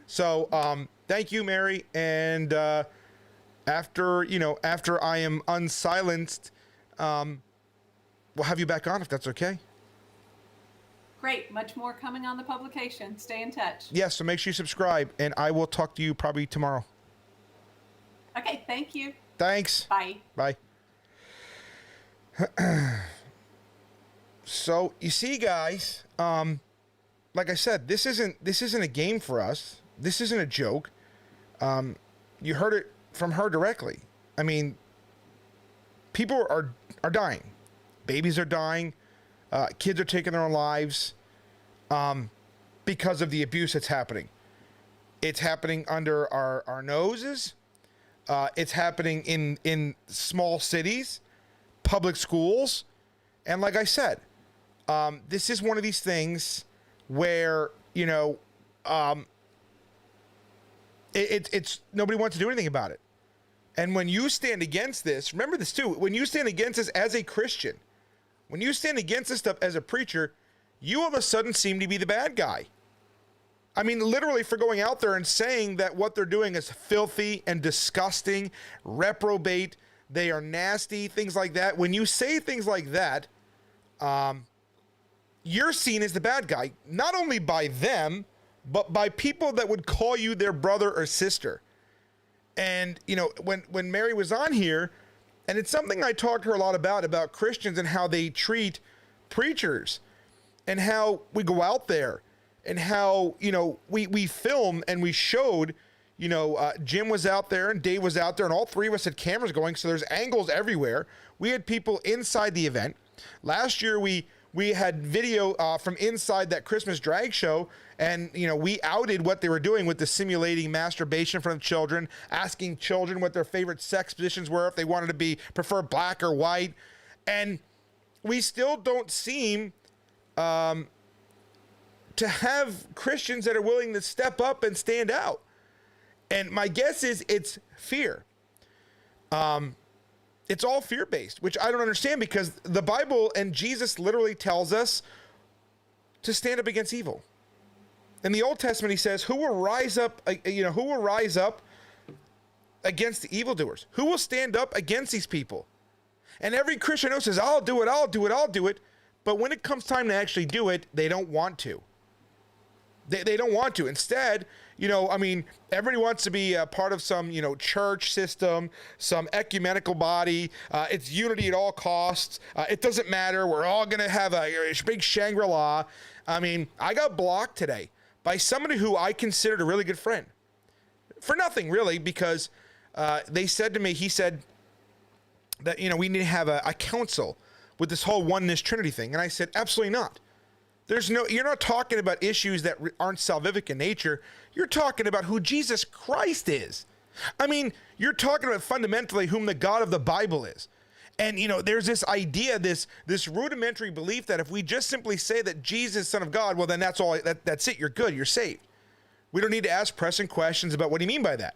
So thank you, Mary. And after I am unsilenced, we'll have you back on if that's okay. Great. Much more coming on the publication. Stay in touch. Yes, so make sure you subscribe, and I will talk to you probably tomorrow. Okay. Thank you. Thanks. Bye. Bye. So you see, guys, like I said, this isn't a game for us. This isn't a joke. You heard it from her directly. I mean, people are dying. Babies are dying. Kids are taking their own lives because of the abuse that's happening. It's happening under our noses. It's happening in small cities, public schools. And like I said, this is one of these things where, it's nobody wants to do anything about it. And when you stand against this, remember this too, when you stand against this as a Christian, when you stand against this stuff as a preacher, you all of a sudden seem to be the bad guy. I mean, literally, for going out there and saying that what they're doing is filthy and disgusting, reprobate, they are nasty, things like that. When you say things like that, you're seen as the bad guy, not only by them, but by people that would call you their brother or sister. And, when Mary was on here, and it's something I talked to her a lot about Christians and how they treat preachers and how we go out there and how, we film and we showed, Jim was out there and Dave was out there and all three of us had cameras going. So there's angles everywhere. We had people inside the event. Last year, we had video from inside that Christmas drag show, and we outed what they were doing with the simulating masturbation in front of children, asking children what their favorite sex positions were, if they wanted to prefer black or white, and we still don't seem to have Christians that are willing to step up and stand out. And my guess is it's fear. It's all fear-based, which I don't understand, because the Bible and Jesus literally tells us to stand up against evil. In the Old Testament, he says, who will rise up against the evildoers? Who will stand up against these people? And every Christian says, I'll do it. But when it comes time to actually do it, they don't want to. They don't want to. Instead, everybody wants to be a part of some, church system, some ecumenical body. It's unity at all costs. It doesn't matter. We're all going to have a big Shangri-La. I got blocked today by somebody who I considered a really good friend. For nothing, really, because he said that, we need to have a council with this whole oneness Trinity thing. And I said, absolutely not. You're not talking about issues that aren't salvific in nature. You're talking about who Jesus Christ is. You're talking about fundamentally whom the God of the Bible is. And, there's this idea, this rudimentary belief that if we just simply say that Jesus is Son of God, well, then that's all. That's it. You're good. You're saved. We don't need to ask pressing questions about what do you mean by that.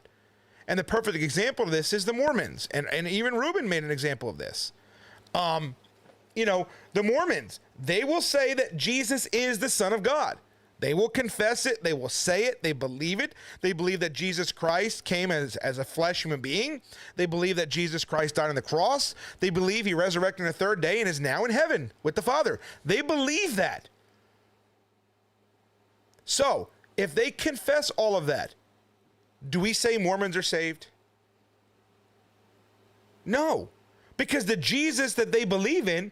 And the perfect example of this is the Mormons. And even Reuben made an example of this. The Mormons, they will say that Jesus is the Son of God. They will confess it. They will say it. They believe it. They believe that Jesus Christ came as a flesh human being. They believe that Jesus Christ died on the cross. They believe he resurrected on the third day and is now in heaven with the Father. They believe that. So, if they confess all of that, do we say Mormons are saved? No, because the Jesus that they believe in,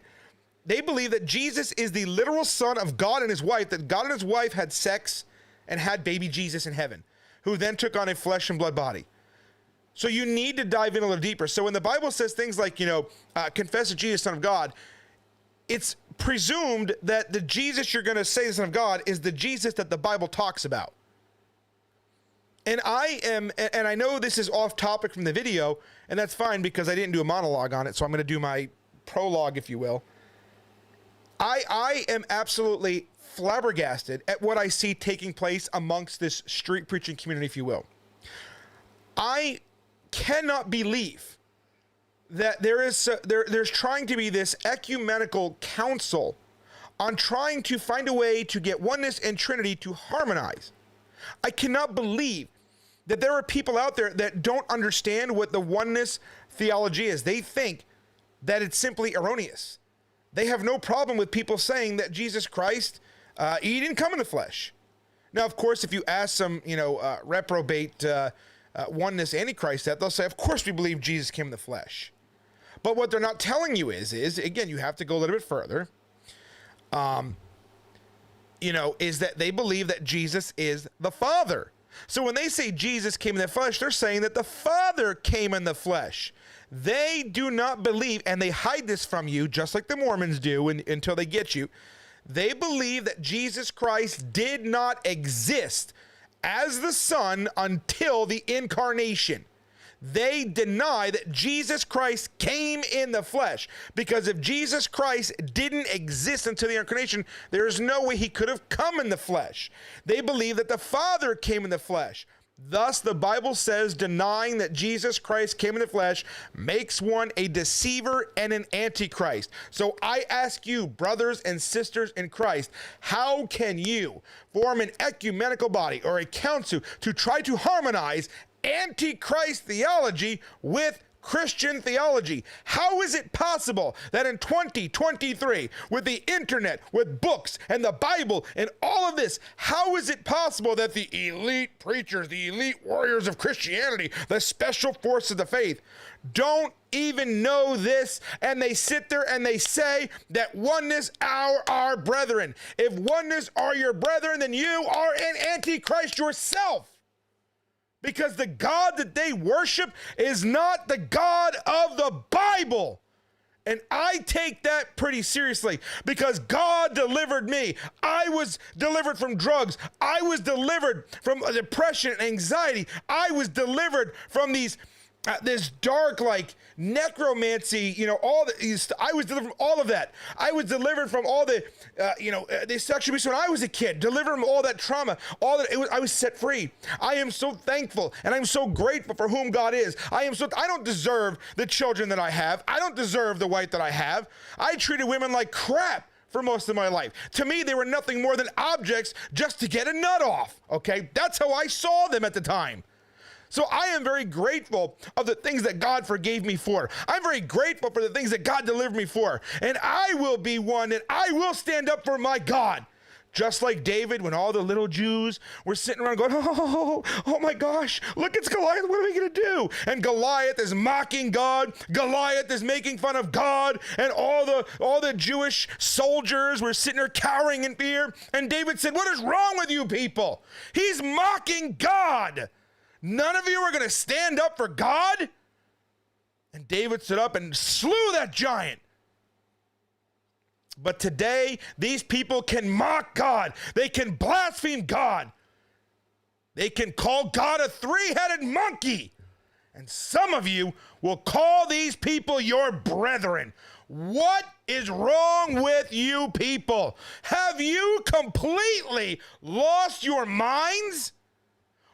they believe that Jesus is the literal son of God and his wife, that God and his wife had sex and had baby Jesus in heaven, who then took on a flesh and blood body. So you need to dive in a little deeper. So when the Bible says things like, confess that Jesus is Son of God, it's presumed that the Jesus you're going to say is Son of God is the Jesus that the Bible talks about. And I know this is off topic from the video, and that's fine because I didn't do a monologue on it, so I'm going to do my prologue, if you will. I am absolutely flabbergasted at what I see taking place amongst this street preaching community, if you will. I cannot believe that there's trying to be this ecumenical council on trying to find a way to get oneness and Trinity to harmonize. I cannot believe that there are people out there that don't understand what the oneness theology is. They think that it's simply erroneous. They have no problem with people saying that Jesus Christ, he didn't come in the flesh. Now, of course, if you ask some, reprobate oneness antichrist that, they'll say, of course we believe Jesus came in the flesh. But what they're not telling you is again, you have to go a little bit further, is that they believe that Jesus is the Father. So when they say Jesus came in the flesh, they're saying that the Father came in the flesh. They do not believe, and they hide this from you, just like the Mormons do until they get you. They believe that Jesus Christ did not exist as the Son until the incarnation. They deny that Jesus Christ came in the flesh, because if Jesus Christ didn't exist until the incarnation, there is no way he could have come in the flesh. They believe that the Father came in the flesh. Thus, the Bible says denying that Jesus Christ came in the flesh makes one a deceiver and an antichrist. So I ask you, brothers and sisters in Christ, how can you form an ecumenical body or a council to try to harmonize antichrist theology with Christian theology? How is it possible that in 2023, with the internet, with books and the Bible and all of this, how is it possible that the elite preachers, the elite warriors of Christianity, the special force of the faith, don't even know this, and they sit there and they say that oneness are our brethren? If oneness are your brethren, then you are an antichrist yourself. Because the God that they worship is not the God of the Bible. And I take that pretty seriously, because God delivered me. I was delivered from drugs. I was delivered from depression and anxiety. I was delivered from this dark, necromancy, all the, I was delivered from all of that. I was delivered from all the sexual abuse when I was a kid, delivered from all that trauma, I was set free. I am so thankful, and I'm so grateful for whom God is. I don't deserve the children that I have. I don't deserve the wife that I have. I treated women like crap for most of my life. To me, they were nothing more than objects just to get a nut off, okay? That's how I saw them at the time. So I am very grateful of the things that God forgave me for. I'm very grateful for the things that God delivered me for. And I will be one, and I will stand up for my God. Just like David, when all the little Jews were sitting around going, oh my gosh, look, it's Goliath, what are we going to do? And Goliath is mocking God. Goliath is making fun of God. And all the Jewish soldiers were sitting there cowering in fear. And David said, what is wrong with you people? He's mocking God. None of you are going to stand up for God? And David stood up and slew that giant. But today, these people can mock God. They can blaspheme God. They can call God a three-headed monkey. And some of you will call these people your brethren. What is wrong with you people? Have you completely lost your minds?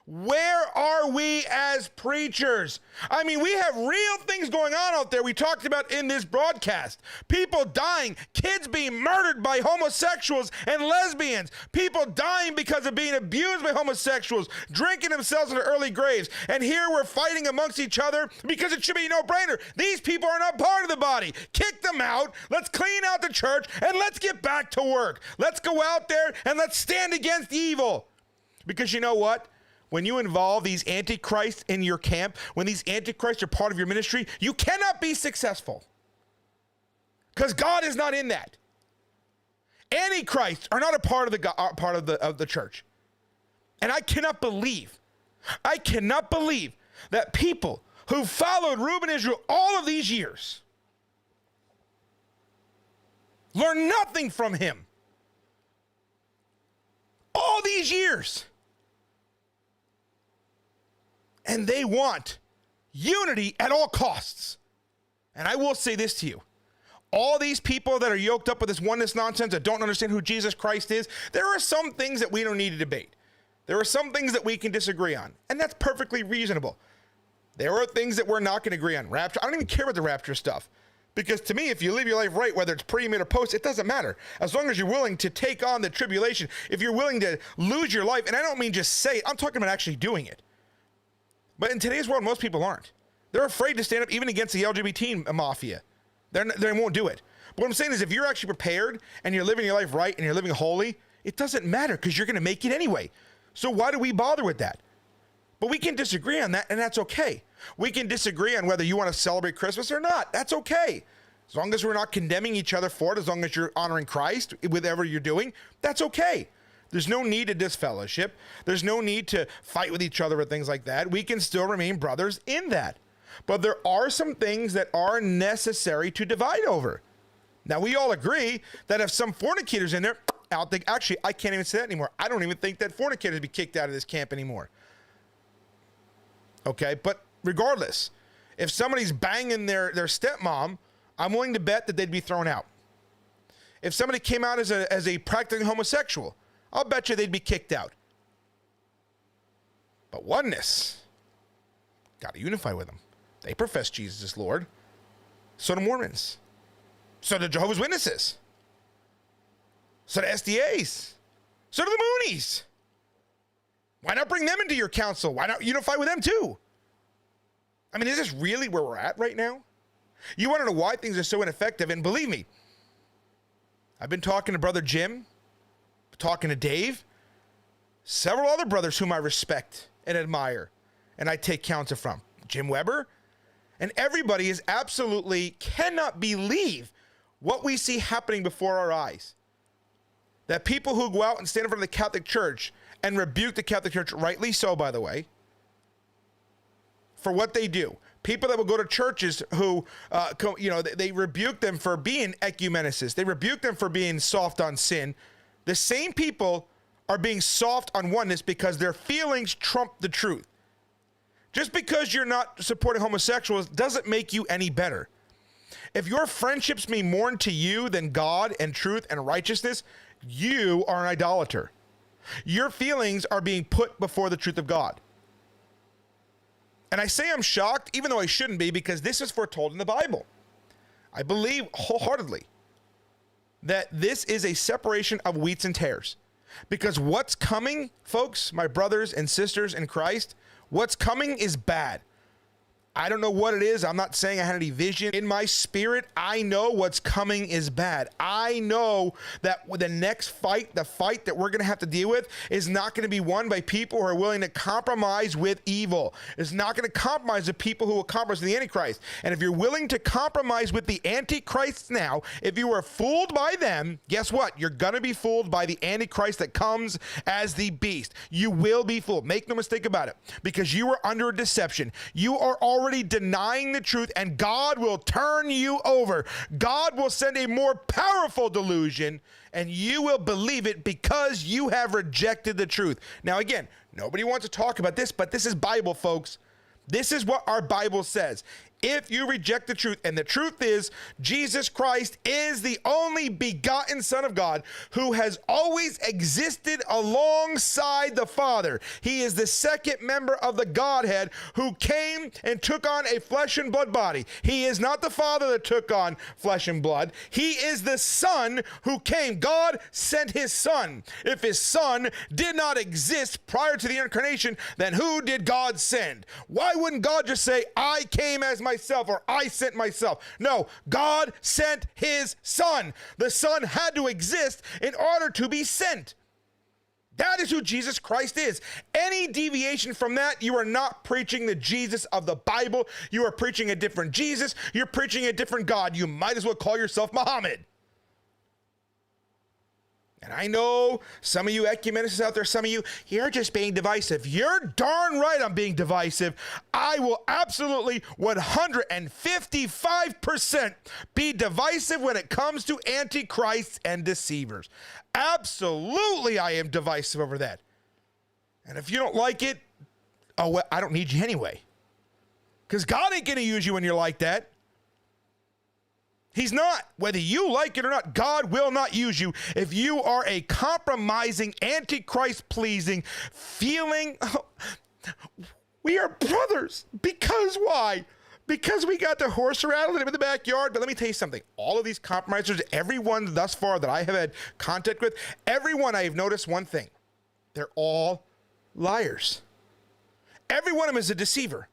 Where are we as preachers? I mean, we have real things going on out there we talked about in this broadcast. People dying, kids being murdered by homosexuals and lesbians, people dying because of being abused by homosexuals, drinking themselves into early graves. And here we're fighting amongst each other because it should be a no-brainer. These people are not part of the body. Kick them out. Let's clean out the church and let's get back to work. Let's go out there and let's stand against evil. Because you know what? When you involve these antichrists in your camp, when these antichrists are part of your ministry, you cannot be successful. Because God is not in that. Antichrists are not a part of the church. And I cannot believe that people who followed Reuben Israel all of these years learn nothing from him. All these years. And they want unity at all costs. And I will say this to you. All these people that are yoked up with this oneness nonsense that don't understand who Jesus Christ is, there are some things that we don't need to debate. There are some things that we can disagree on, and that's perfectly reasonable. There are things that we're not going to agree on. Rapture, I don't even care about the rapture stuff. Because to me, if you live your life right, whether it's pre, mid, or post, it doesn't matter. As long as you're willing to take on the tribulation, if you're willing to lose your life, and I don't mean just say it, I'm talking about actually doing it. But in today's world, most people aren't. They're afraid to stand up even against the LGBT mafia. They won't do it. But what I'm saying is if you're actually prepared and you're living your life right and you're living holy, it doesn't matter because you're going to make it anyway. So why do we bother with that? But we can disagree on that, and that's okay. We can disagree on whether you want to celebrate Christmas or not. That's okay. As long as we're not condemning each other for it, as long as you're honoring Christ with whatever you're doing, that's okay. There's no need to disfellowship. There's no need to fight with each other or things like that. We can still remain brothers in that. But there are some things that are necessary to divide over. Now, we all agree that if some fornicators in there, actually, I can't even say that anymore. I don't even think that fornicators be kicked out of this camp anymore. Okay, but regardless, if somebody's banging their stepmom, I'm willing to bet that they'd be thrown out. If somebody came out as a practicing homosexual, I'll bet you they'd be kicked out. But oneness, got to unify with them. They profess Jesus as Lord. So do Mormons. So do Jehovah's Witnesses. So do SDAs. So do the Moonies. Why not bring them into your council? Why not unify with them too? I mean, is this really where we're at right now? You want to know why things are so ineffective? And believe me, I've been talking to Brother Jim, talking to Dave, several other brothers whom I respect and admire, and I take counsel from. Jim Weber, and everybody is absolutely cannot believe what we see happening before our eyes. That people who go out and stand in front of the Catholic Church and rebuke the Catholic Church, rightly so, by the way, for what they do. People that will go to churches who, they rebuke them for being ecumenicists. They rebuke them for being soft on sin. The same people are being soft on oneness because their feelings trump the truth. Just because you're not supporting homosexuals doesn't make you any better. If your friendships mean more to you than God and truth and righteousness, you are an idolater. Your feelings are being put before the truth of God. And I say I'm shocked, even though I shouldn't be, because this is foretold in the Bible. I believe wholeheartedly that this is a separation of wheats and tares. Because what's coming, folks, my brothers and sisters in Christ, what's coming is bad. I don't know what it is. I'm not saying I had any vision. In my spirit, I know what's coming is bad. I know that the next fight, the fight that we're going to have to deal with is not going to be won by people who are willing to compromise with evil. It's not going to compromise with people who will compromise with the Antichrist. And if you're willing to compromise with the Antichrists now, if you were fooled by them, guess what? You're going to be fooled by the Antichrist that comes as the beast. You will be fooled. Make no mistake about it. Because you are under a deception. You are already denying the truth, and God will turn you over. God will send a more powerful delusion, and you will believe it because you have rejected the truth. Now, again, nobody wants to talk about this, but this is Bible, folks. This is what our Bible says. If you reject the truth, and the truth is Jesus Christ is the only begotten Son of God who has always existed alongside the Father. He is the second member of the Godhead who came and took on a flesh and blood body. He is not the Father that took on flesh and blood. He is the Son who came. God sent his Son. If his Son did not exist prior to the incarnation, then who did God send? Why wouldn't God just say, I came as myself, or I sent myself? No, God sent his Son. The Son had to exist in order to be sent. That is who Jesus Christ is. Any deviation from that, you are not preaching the Jesus of the Bible. You are preaching a different Jesus. You're preaching a different God. You might as well call yourself Muhammad. And I know some of you ecumenicists out there, some of you, you're just being divisive. You're darn right I'm being divisive. I will absolutely 155% be divisive when it comes to antichrists and deceivers. Absolutely I am divisive over that. And if you don't like it, oh, well, I don't need you anyway. Because God ain't going to use you when you're like that. He's not. Whether you like it or not, God will not use you if you are a compromising, antichrist-pleasing, feeling, oh, we are brothers. Because why? Because we got the horse around in the backyard. But let me tell you something. All of these compromisers, everyone thus far that I have had contact with, everyone I have noticed one thing. They're all liars. Every one of them is a deceiver.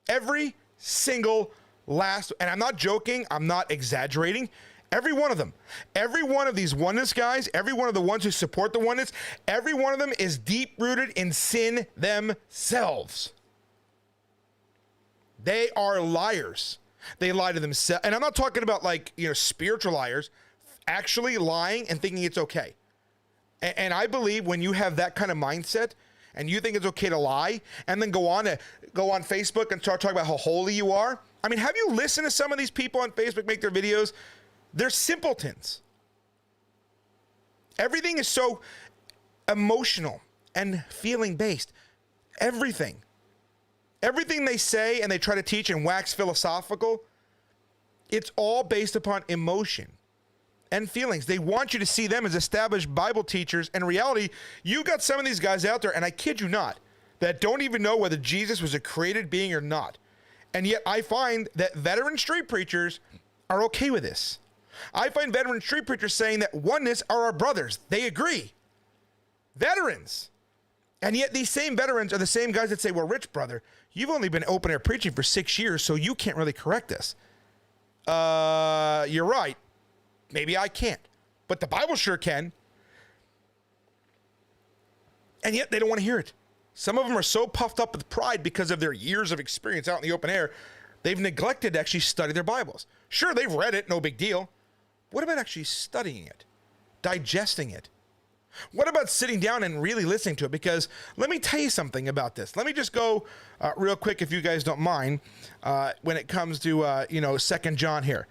Every single last, and I'm not joking, I'm not exaggerating. Every one of them, every one of these oneness guys, every one of the ones who support the oneness, every one of them is deep rooted in sin themselves. They are liars. They lie to themselves. And I'm not talking about spiritual liars, actually lying and thinking it's okay. And I believe when you have that kind of mindset and you think it's okay to lie and then go on Facebook and start talking about how holy you are. I mean, have you listened to some of these people on Facebook make their videos? They're simpletons. Everything is so emotional and feeling based. Everything they say and they try to teach and wax philosophical, it's all based upon emotion and feelings. They want you to see them as established Bible teachers. In reality, you got some of these guys out there, and I kid you not, that don't even know whether Jesus was a created being or not. And yet I find that veteran street preachers are okay with this. I find veteran street preachers saying that oneness are our brothers. They agree. Veterans. And yet these same veterans are the same guys that say, well, Rich, brother, you've only been open air preaching for 6 years, so you can't really correct us. You're right. Maybe I can't. But the Bible sure can. And yet they don't want to hear it. Some of them are so puffed up with pride because of their years of experience out in the open air, they've neglected to actually study their Bibles. Sure, they've read it, no big deal. What about actually studying it, digesting it? What about sitting down and really listening to it? Because let me tell you something about this. Let me just go real quick, if you guys don't mind, when it comes to, 2 John here.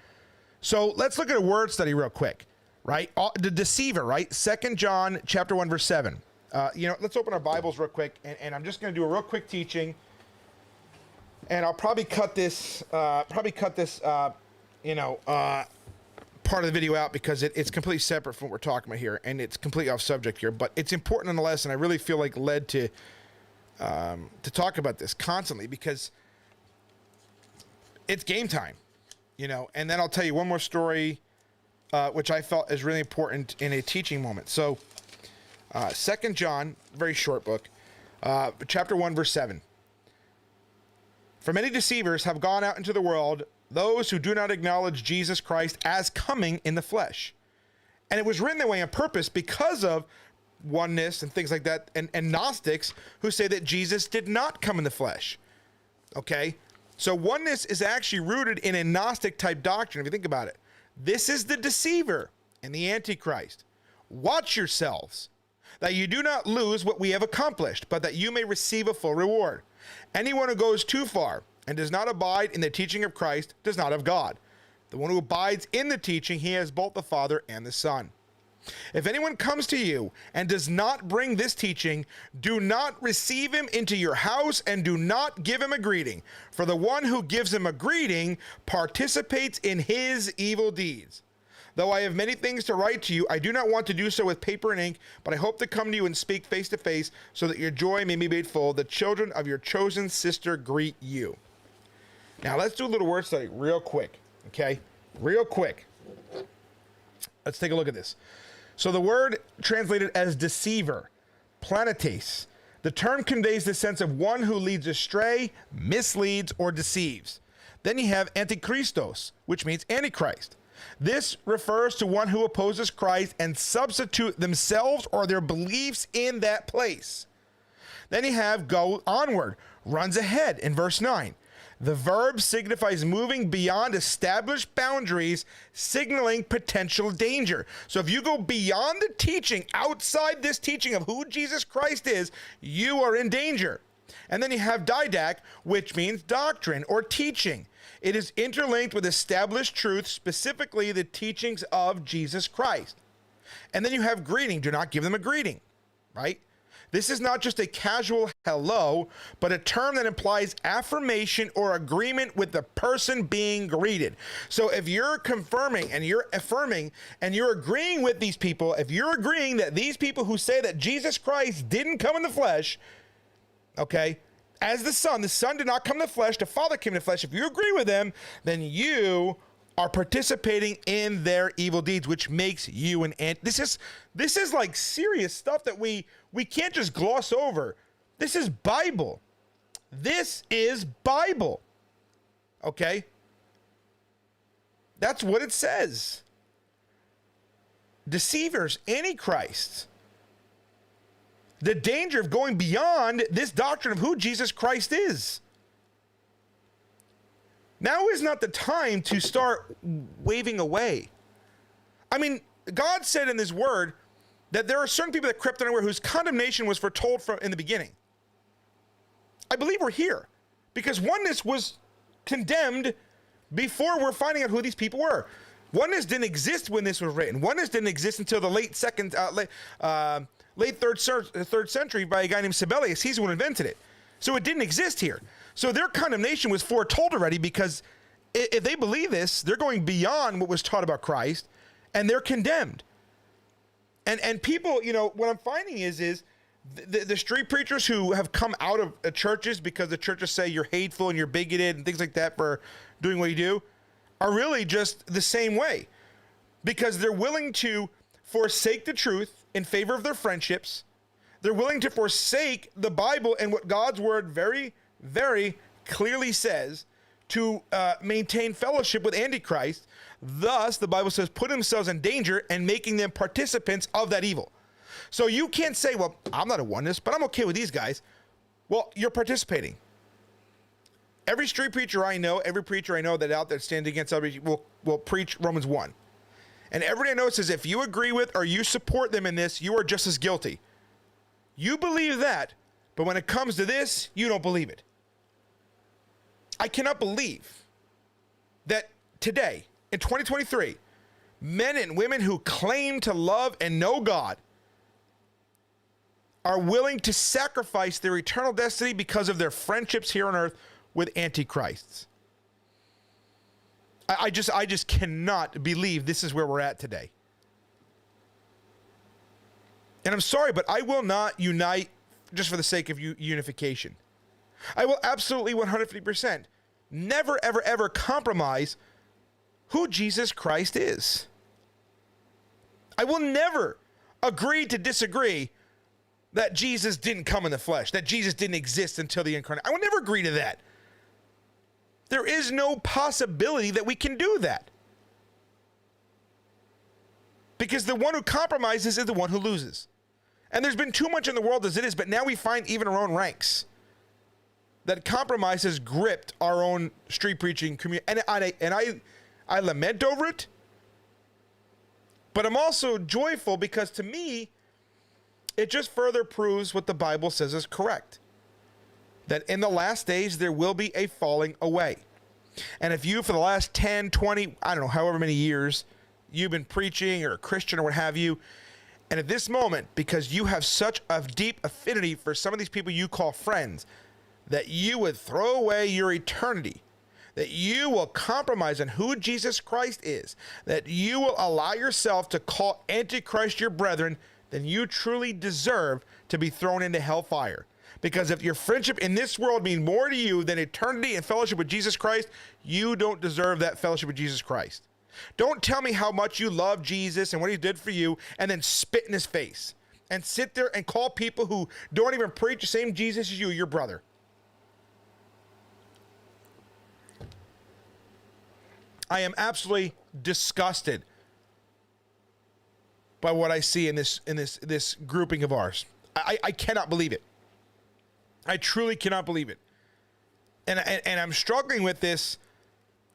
So let's look at a word study real quick, right? The deceiver, right? 2 John chapter 1, verse 7. Let's open our Bibles real quick, and I'm just going to do a real quick teaching, and I'll probably cut this, part of the video out because it's completely separate from what we're talking about here, and it's completely off subject here, but it's important nonetheless, and I really feel like led to talk about this constantly because it's game time, and then I'll tell you one more story, which I felt is really important in a teaching moment. So, 2 John, very short book, chapter 1, verse 7. For many deceivers have gone out into the world, those who do not acknowledge Jesus Christ as coming in the flesh. And it was written that way on purpose because of oneness and things like that, and Gnostics who say that Jesus did not come in the flesh. Okay? So oneness is actually rooted in a Gnostic type doctrine, if you think about it. This is the deceiver and the Antichrist. Watch yourselves, that you do not lose what we have accomplished, but that you may receive a full reward. Anyone who goes too far and does not abide in the teaching of Christ does not have God. The one who abides in the teaching, he has both the Father and the Son. If anyone comes to you and does not bring this teaching, do not receive him into your house and do not give him a greeting. For the one who gives him a greeting participates in his evil deeds. Though I have many things to write to you, I do not want to do so with paper and ink, but I hope to come to you and speak face to face so that your joy may be made full. The children of your chosen sister greet you. Now let's do a little word study real quick, okay? Real quick. Let's take a look at this. So the word translated as deceiver, planetes. The term conveys the sense of one who leads astray, misleads, or deceives. Then you have antichristos, which means antichrist. This refers to one who opposes Christ and substitute themselves or their beliefs in that place. Then you have go onward, runs ahead in verse 9. The verb signifies moving beyond established boundaries, signaling potential danger. So if you go beyond the teaching, outside this teaching of who Jesus Christ is, you are in danger. And then you have didact, which means doctrine or teaching. It is interlinked with established truth, specifically the teachings of Jesus Christ. And then you have greeting. Do not give them a greeting, right? This is not just a casual hello, but a term that implies affirmation or agreement with the person being greeted. So if you're confirming and you're affirming and you're agreeing with these people, if you're agreeing that these people who say that Jesus Christ didn't come in the flesh, okay, as the Son did not come in the flesh, the Father came in the flesh. If you agree with them, then you are participating in their evil deeds, which makes you an ant. This is like serious stuff that we can't just gloss over. This is Bible. This is Bible. Okay? That's what it says. Deceivers, antichrists. The danger of going beyond this doctrine of who Jesus Christ is. Now is not the time to start waving away. I mean, God said in his word that there are certain people that crept unaware whose condemnation was foretold from in the beginning. I believe we're here because oneness was condemned before we're finding out who these people were. Oneness didn't exist when this was written. Oneness didn't exist until the late third century by a guy named Sibelius. He's the one who invented it. So it didn't exist here. So their condemnation was foretold already because if they believe this, they're going beyond what was taught about Christ and they're condemned. And people, you know, what I'm finding is the street preachers who have come out of churches because the churches say you're hateful and you're bigoted and things like that for doing what you do are really just the same way because they're willing to forsake the truth in favor of their friendships. They're willing to forsake the Bible and what God's word very, very clearly says to maintain fellowship with Antichrist. Thus, the Bible says, put themselves in danger and making them participants of that evil. So you can't say, well, I'm not a oneness, but I'm okay with these guys. Well, you're participating. Every street preacher I know, every preacher I know that out there standing against LGBT will preach Romans 1. And everybody I know says if you agree with or you support them in this, you are just as guilty. You believe that, but when it comes to this, you don't believe it. I cannot believe that today, in 2023, men and women who claim to love and know God are willing to sacrifice their eternal destiny because of their friendships here on earth with antichrists. I just cannot believe this is where we're at today. And I'm sorry, but I will not unite just for the sake of unification. I will absolutely 150% never, ever, ever compromise who Jesus Christ is. I will never agree to disagree that Jesus didn't come in the flesh, that Jesus didn't exist until the incarnate. I will never agree to that. There is no possibility that we can do that. Because the one who compromises is the one who loses. And there's been too much in the world as it is, but now we find even our own ranks that compromise has gripped our own street preaching community. And I lament over it, but I'm also joyful because to me, it just further proves what the Bible says is correct. That in the last days, there will be a falling away. And if you, for the last 10, 20, I don't know, however many years, you've been preaching or a Christian or what have you. And at this moment, because you have such a deep affinity for some of these people you call friends, that you would throw away your eternity, that you will compromise on who Jesus Christ is, that you will allow yourself to call Antichrist your brethren, then you truly deserve to be thrown into hellfire. Because if your friendship in this world means more to you than eternity and fellowship with Jesus Christ, you don't deserve that fellowship with Jesus Christ. Don't tell me how much you love Jesus and what he did for you and then spit in his face and sit there and call people who don't even preach the same Jesus as you your brother. I am absolutely disgusted by what I see in this grouping of ours. I cannot believe it. I truly cannot believe it. And I'm struggling with this.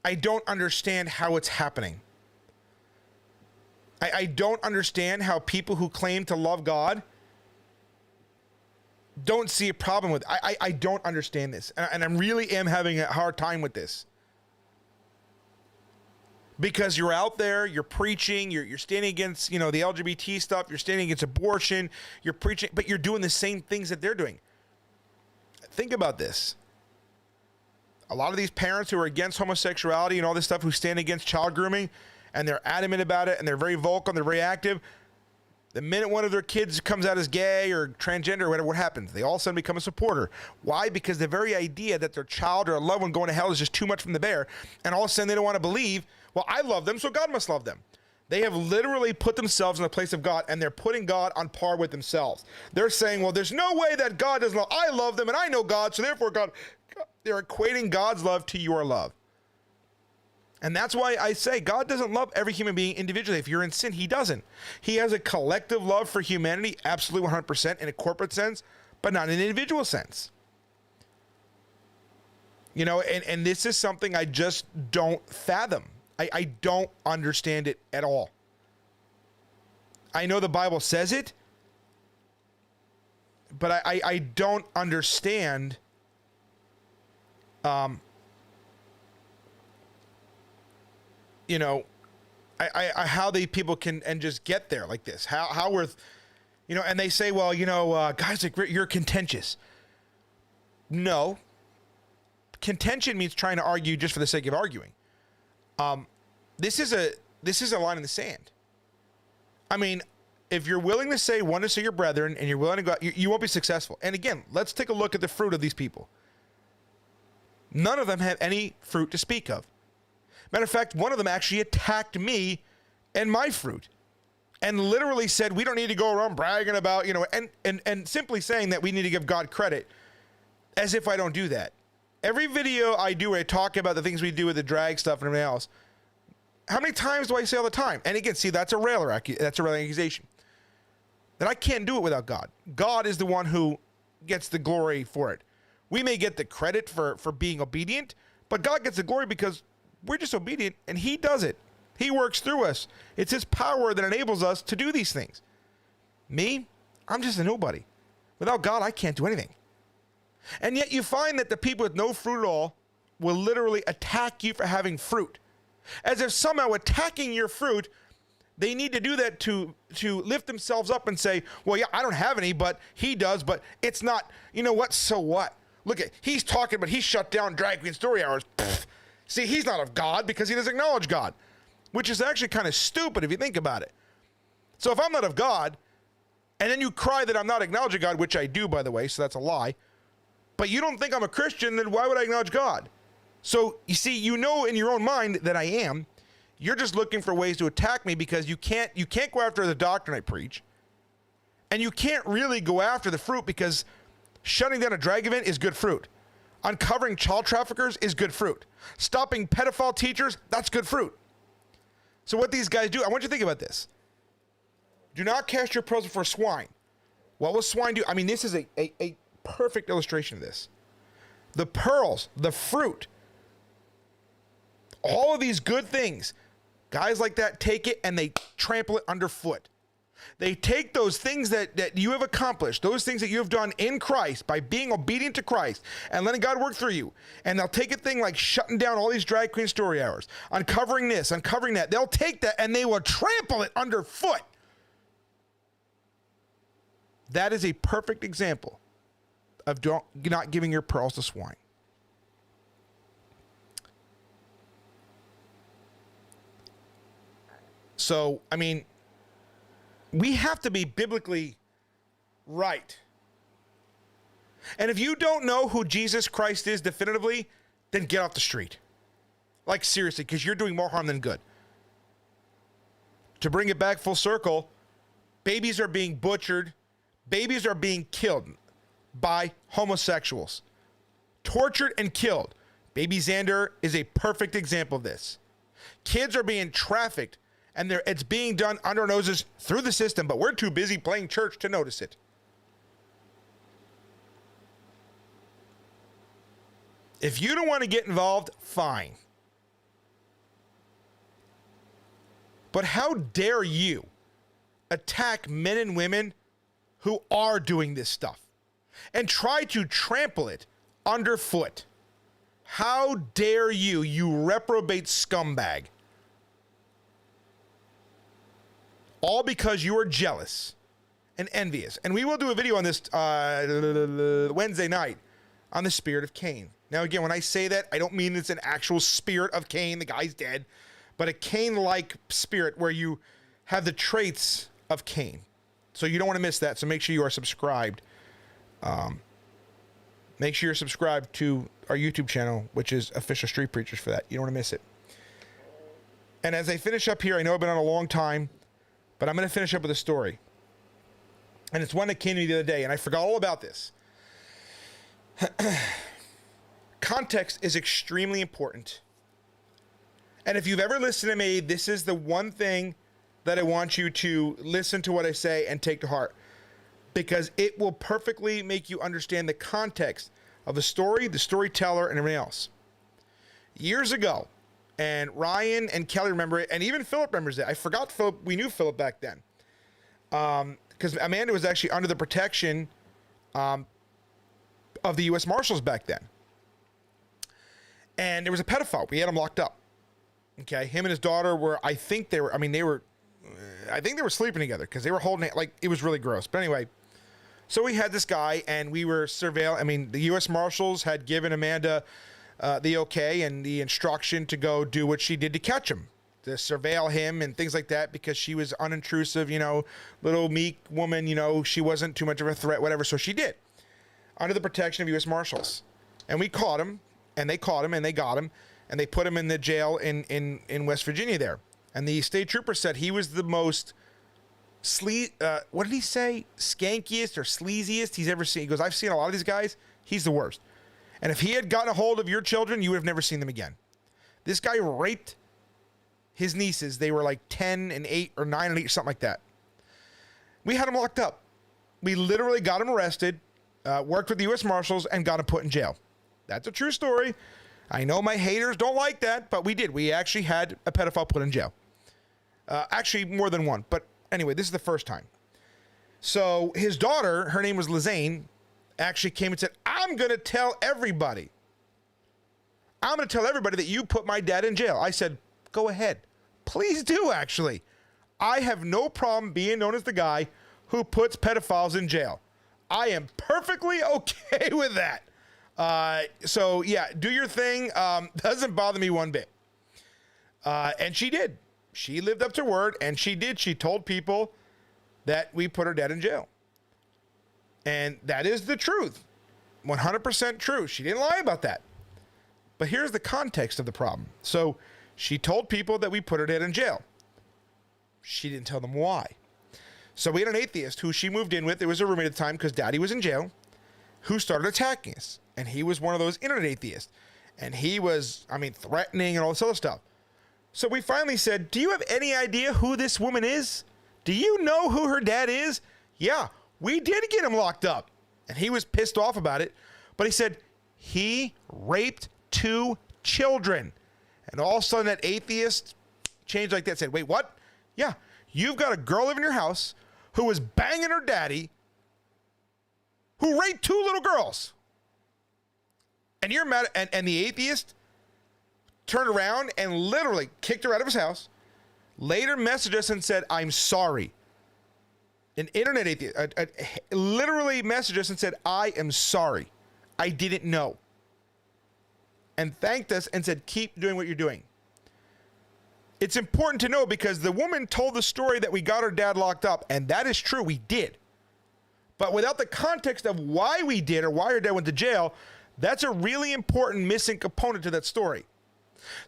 I don't understand how it's happening. I don't understand how people who claim to love God don't see a problem with it. I don't understand this. And I really am having a hard time with this. Because you're out there, you're preaching, you're standing against, the LGBT stuff, you're standing against abortion, you're preaching, but you're doing the same things that they're doing. Think about this. A lot of these parents who are against homosexuality and all this stuff, who stand against child grooming, and they're adamant about it, and they're very vocal, and they're very active, the minute one of their kids comes out as gay or transgender or whatever, what happens? They all of a sudden become a supporter. Why? Because the very idea that their child or a loved one going to hell is just too much from the bear, and all of a sudden they don't want to believe, well, I love them, so God must love them. They have literally put themselves in the place of God, and they're putting God on par with themselves. They're saying, well, there's no way that God doesn't love. I love them, and I know God, so therefore God. They're equating God's love to your love. And that's why I say God doesn't love every human being individually. If you're in sin, he doesn't. He has a collective love for humanity, absolutely 100% in a corporate sense, but not in an individual sense. And this is something I just don't fathom. I don't understand it at all. I know the Bible says it, but I don't understand how the people can and just get there like this. How we're, and they say, well, guys, like, you're contentious. No. Contention means trying to argue just for the sake of arguing. This is a line in the sand. I mean, if you're willing to say oneness of your brethren and you're willing to go out, you won't be successful. And again, let's take a look at the fruit of these people. None of them have any fruit to speak of. Matter of fact, one of them actually attacked me and my fruit and literally said, we don't need to go around bragging about, and simply saying that we need to give God credit, as if I don't do that. Every video I do where I talk about the things we do with the drag stuff and everything else, how many times do I say all the time? And again, see, that's a railing accusation. That I can't do it without God. God is the one who gets the glory for it. We may get the credit for being obedient, but God gets the glory because we're just obedient and he does it. He works through us. It's his power that enables us to do these things. Me, I'm just a nobody. Without God, I can't do anything. And yet you find that the people with no fruit at all will literally attack you for having fruit. As if somehow attacking your fruit, they need to do that to lift themselves up and say, well, yeah, I don't have any, but he does, but it's not, what, so what? Look at, he's talking, but he shut down drag queen story hours. Pfft. See, he's not of God because he doesn't acknowledge God, which is actually kind of stupid if you think about it. So if I'm not of God, and then you cry that I'm not acknowledging God, which I do, by the way, so that's a lie, but you don't think I'm a Christian, then why would I acknowledge God? So you see, in your own mind that I am. You're just looking for ways to attack me because you can't go after the doctrine I preach, and you can't really go after the fruit because shutting down a drag event is good fruit. Uncovering child traffickers is good fruit. Stopping pedophile teachers, that's good fruit. So what these guys do, I want you to think about this. Do not cast your pearls before swine. What will swine do? I mean, this is a perfect illustration of this. The pearls, the fruit, all of these good things, guys like that take it and they trample it underfoot. They take those things that you have accomplished, those things that you have done in Christ by being obedient to Christ and letting God work through you. And they'll take a thing like shutting down all these drag queen story hours, uncovering this, uncovering that. They'll take that and they will trample it underfoot. That is a perfect example of not giving your pearls to swine. So, I mean, we have to be biblically right. And if you don't know who Jesus Christ is definitively, then get off the street. Like, seriously, because you're doing more harm than good. To bring it back full circle, babies are being butchered. Babies are being killed by homosexuals. Tortured and killed. Baby Xander is a perfect example of this. Kids are being trafficked. And it's being done under our noses through the system, but we're too busy playing church to notice it. If you don't want to get involved, fine. But how dare you attack men and women who are doing this stuff and try to trample it underfoot? How dare you, you reprobate scumbag? All because you are jealous and envious. And we will do a video on this Wednesday night on the spirit of Cain. Now, again, when I say that, I don't mean it's an actual spirit of Cain, the guy's dead, but a Cain-like spirit where you have the traits of Cain. So you don't want to miss that. So make sure you are subscribed. Make sure you're subscribed to our YouTube channel, which is Official Street Preachers for that. You don't want to miss it. And as I finish up here, I know I've been on a long time, but I'm going to finish up with a story. And it's one that came to me the other day, and I forgot all about this. Context is extremely important. And if you've ever listened to me, this is the one thing that I want you to listen to what I say and take to heart. Because it will perfectly make you understand the context of the story, the storyteller, and everything else. Years ago, and Ryan and Kelly remember it, and even Philip remembers it. I forgot Philip. We knew Philip back then. Because Amanda was actually under the protection of the U.S. Marshals back then. And there was a pedophile. We had him locked up. Okay, him and his daughter were, I think they were sleeping together because they were holding it, like, it was really gross. But anyway, so we had this guy and we were surveilling. I mean, the U.S. Marshals had given Amanda the okay and the instruction to go do what she did to catch him, to surveil him and things like that, because she was unintrusive, you know, little meek woman, you know, she wasn't too much of a threat, whatever. So she did, under the protection of U.S. Marshals. And we caught him, and they caught him, and they got him, and they put him in the jail in West Virginia there. And the state trooper said he was the most what did he say? Skankiest or sleaziest he's ever seen. He goes, I've seen a lot of these guys. He's the worst. And if he had gotten a hold of your children, you would have never seen them again. This guy raped his nieces. They were like 10 and 8 or 9 and 8, something like that. We had him locked up. We literally got him arrested, worked with the U.S. Marshals, and got him put in jail. That's a true story. I know my haters don't like that, but we did. We actually had a pedophile put in jail. Actually, more than one. But anyway, this is the first time. So his daughter, her name was Lizane, actually came and said, I'm going to tell everybody. I'm going to tell everybody that you put my dad in jail. I said, go ahead. Please do, actually. I have no problem being known as the guy who puts pedophiles in jail. I am perfectly okay with that. So, yeah, do your thing. Doesn't bother me one bit. And she did. She lived up to her word, and she did. She told people that we put her dad in jail. And that is the truth. 100% true. She didn't lie about that. But here's the context of the problem. So she told people that we put her dad in jail. She didn't tell them why. So we had an atheist who she moved in with. It was a roommate at the time because daddy was in jail, who started attacking us. And he was one of those internet atheists. And he was, threatening and all this other stuff. So we finally said, do you have any idea who this woman is? Do you know who her dad is? Yeah, we did get him locked up. And he was pissed off about it. But he said, he raped 2 children. And all of a sudden that atheist changed like that, said, wait, what? Yeah, you've got a girl living in your house who was banging her daddy, who raped 2 little girls. And you're mad, and the atheist turned around and literally kicked her out of his house, later messaged us and said, I'm sorry. An internet atheist literally messaged us and said, I am sorry. I didn't know. And thanked us and said, keep doing what you're doing. It's important to know because the woman told the story that we got her dad locked up, and that is true, we did. But without the context of why we did or why her dad went to jail, that's a really important missing component to that story.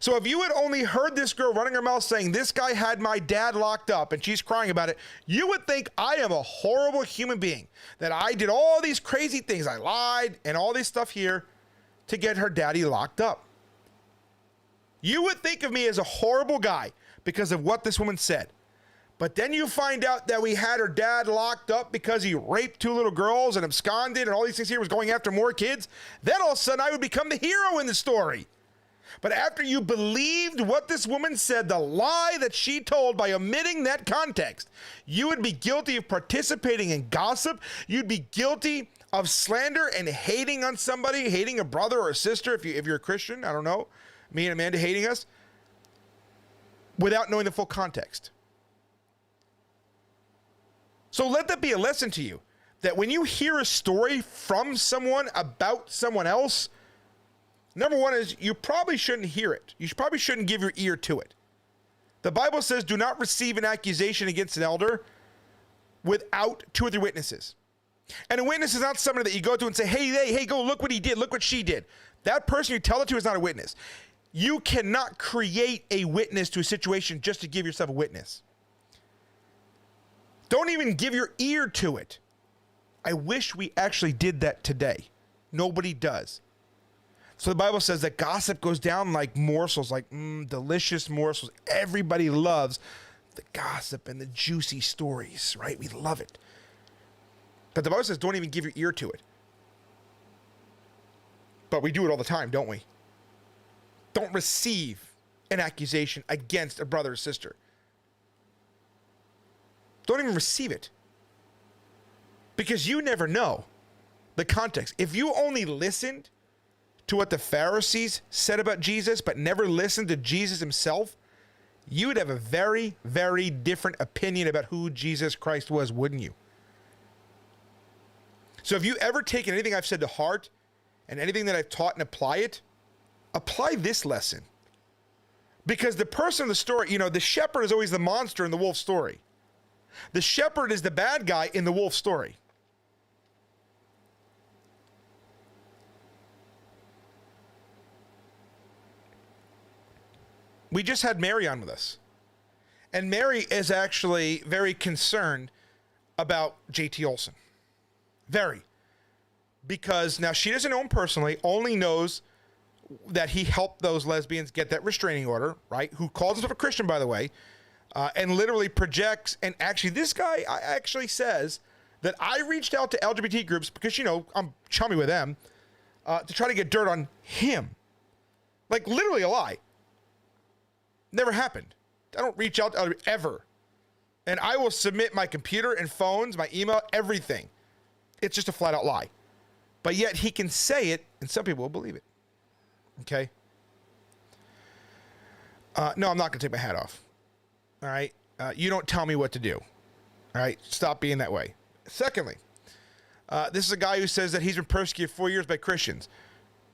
So if you had only heard this girl running her mouth saying, this guy had my dad locked up, and she's crying about it, you would think I am a horrible human being, that I did all these crazy things. I lied and all this stuff here to get her daddy locked up. You would think of me as a horrible guy because of what this woman said. But then you find out that we had her dad locked up because he raped 2 little girls and absconded and all these things here, was going after more kids. Then all of a sudden I would become the hero in the story. But after you believed what this woman said, the lie that she told by omitting that context, you would be guilty of participating in gossip. You'd be guilty of slander and hating on somebody, hating a brother or a sister if you're a Christian. I don't know. Me and Amanda hating us without knowing the full context. So let that be a lesson to you, that when you hear a story from someone about someone else, number one is you probably shouldn't hear it. You probably shouldn't give your ear to it. The Bible says, do not receive an accusation against an elder without 2 or 3 witnesses. And a witness is not somebody that you go to and say, hey, go look what he did, look what she did. That person you tell it to is not a witness. You cannot create a witness to a situation just to give yourself a witness. Don't even give your ear to it. I wish we actually did that today. Nobody does. So the Bible says that gossip goes down like morsels, like delicious morsels. Everybody loves the gossip and the juicy stories, right? We love it. But the Bible says don't even give your ear to it. But we do it all the time, don't we? Don't receive an accusation against a brother or sister. Don't even receive it. Because you never know the context. If you only listened to what the Pharisees said about Jesus, but never listened to Jesus himself, you would have a very, very different opinion about who Jesus Christ was, wouldn't you? So if you ever taken anything I've said to heart and anything that I've taught and apply this lesson. Because the person in the story, the shepherd is always the monster in the wolf story. The shepherd is the bad guy in the wolf story. We just had Mary on with us. And Mary is actually very concerned about JT Olson. Very. Because now she doesn't know him personally, only knows that he helped those lesbians get that restraining order, right? Who calls himself a Christian, by the way, and literally projects. And actually, this guy actually says that I reached out to LGBT groups because, I'm chummy with them, to try to get dirt on him. Like, literally a lie. Never happened. I don't reach out to ever. And I will submit my computer and phones, my email, everything. It's just a flat out lie. But yet he can say it, and some people will believe it. Okay? No, I'm not going to take my hat off. All right? You don't tell me what to do. All right? Stop being that way. Secondly, this is a guy who says that he's been persecuted 4 years by Christians.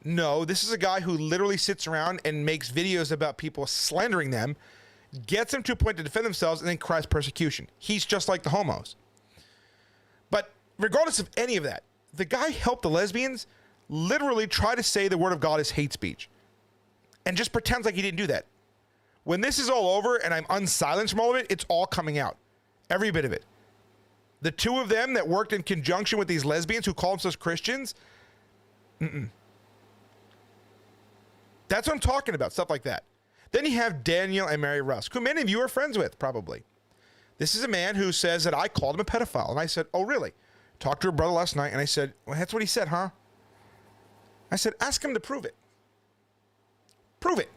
No, this is a guy who literally sits around and makes videos about people slandering them, gets them to a point to defend themselves, and then cries persecution. He's just like the homos. But regardless of any of that, the guy helped the lesbians literally try to say the word of God is hate speech and just pretends like he didn't do that. When this is all over and I'm unsilenced from all of it, it's all coming out. Every bit of it. The 2 of them that worked in conjunction with these lesbians who call themselves Christians, that's what I'm talking about, stuff like that. Then you have Daniel and Mary Rusk, who many of you are friends with, probably. This is a man who says that I called him a pedophile. And I said, oh, really? Talked to her brother last night, and I said, well, that's what he said, huh? I said, ask him to prove it. Prove it.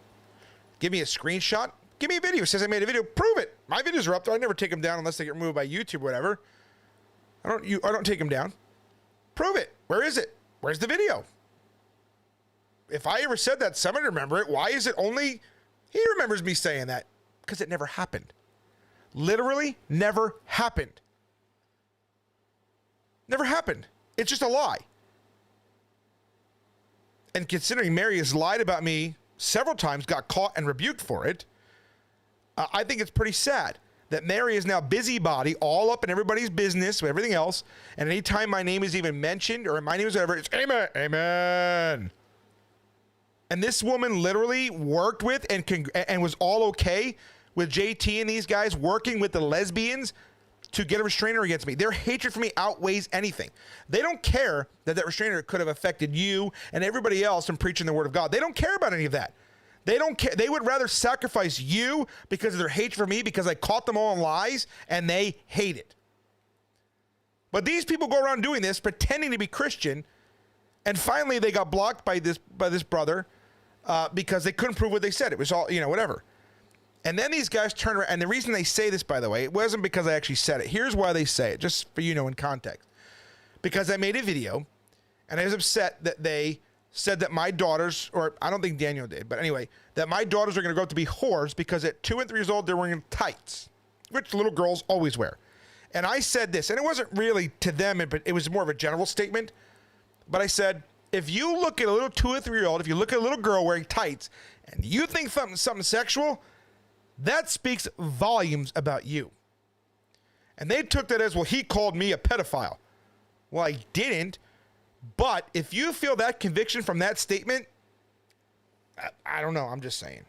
Give me a screenshot. Give me a video. It says I made a video. Prove it. My videos are up there. I never take them down unless they get removed by YouTube or whatever. I don't take him down. Prove it. Where is it? Where's the video? If I ever said that, somebody remember it. Why is it only he remembers me saying that? Because it never happened. Literally never happened. Never happened. It's just a lie. And considering Mary has lied about me several times, got caught and rebuked for it, I think it's pretty sad that Mary is now busybody, all up in everybody's business, with everything else, and anytime my name is even mentioned, or my name is whatever, it's amen, amen. And this woman literally worked with and was all okay with JT and these guys working with the lesbians to get a restrainer against me. Their hatred for me outweighs anything. They don't care that restrainer could have affected you and everybody else in preaching the word of God. They don't care about any of that. They don't care. They would rather sacrifice you because of their hate for me, because I caught them all in lies and they hate it. But these people go around doing this, pretending to be Christian, and finally they got blocked by this brother because they couldn't prove what they said. It was all, whatever. And then these guys turn around, and the reason they say this, by the way, it wasn't because I actually said it. Here's why they say it, just for in context. Because I made a video, and I was upset that they said that my daughters, or I don't think Daniel did, but anyway, that my daughters are going to grow up to be whores because at 2 and 3 years old, they're wearing tights, which little girls always wear. And I said this, and it wasn't really to them, but it was more of a general statement. But I said, if you look at a little 2 or 3 year old, if you look at a little girl wearing tights, and you think something sexual, that speaks volumes about you. And they took that as, well, he called me a pedophile. Well, I didn't. But if you feel that conviction from that statement, I don't know. I'm just saying.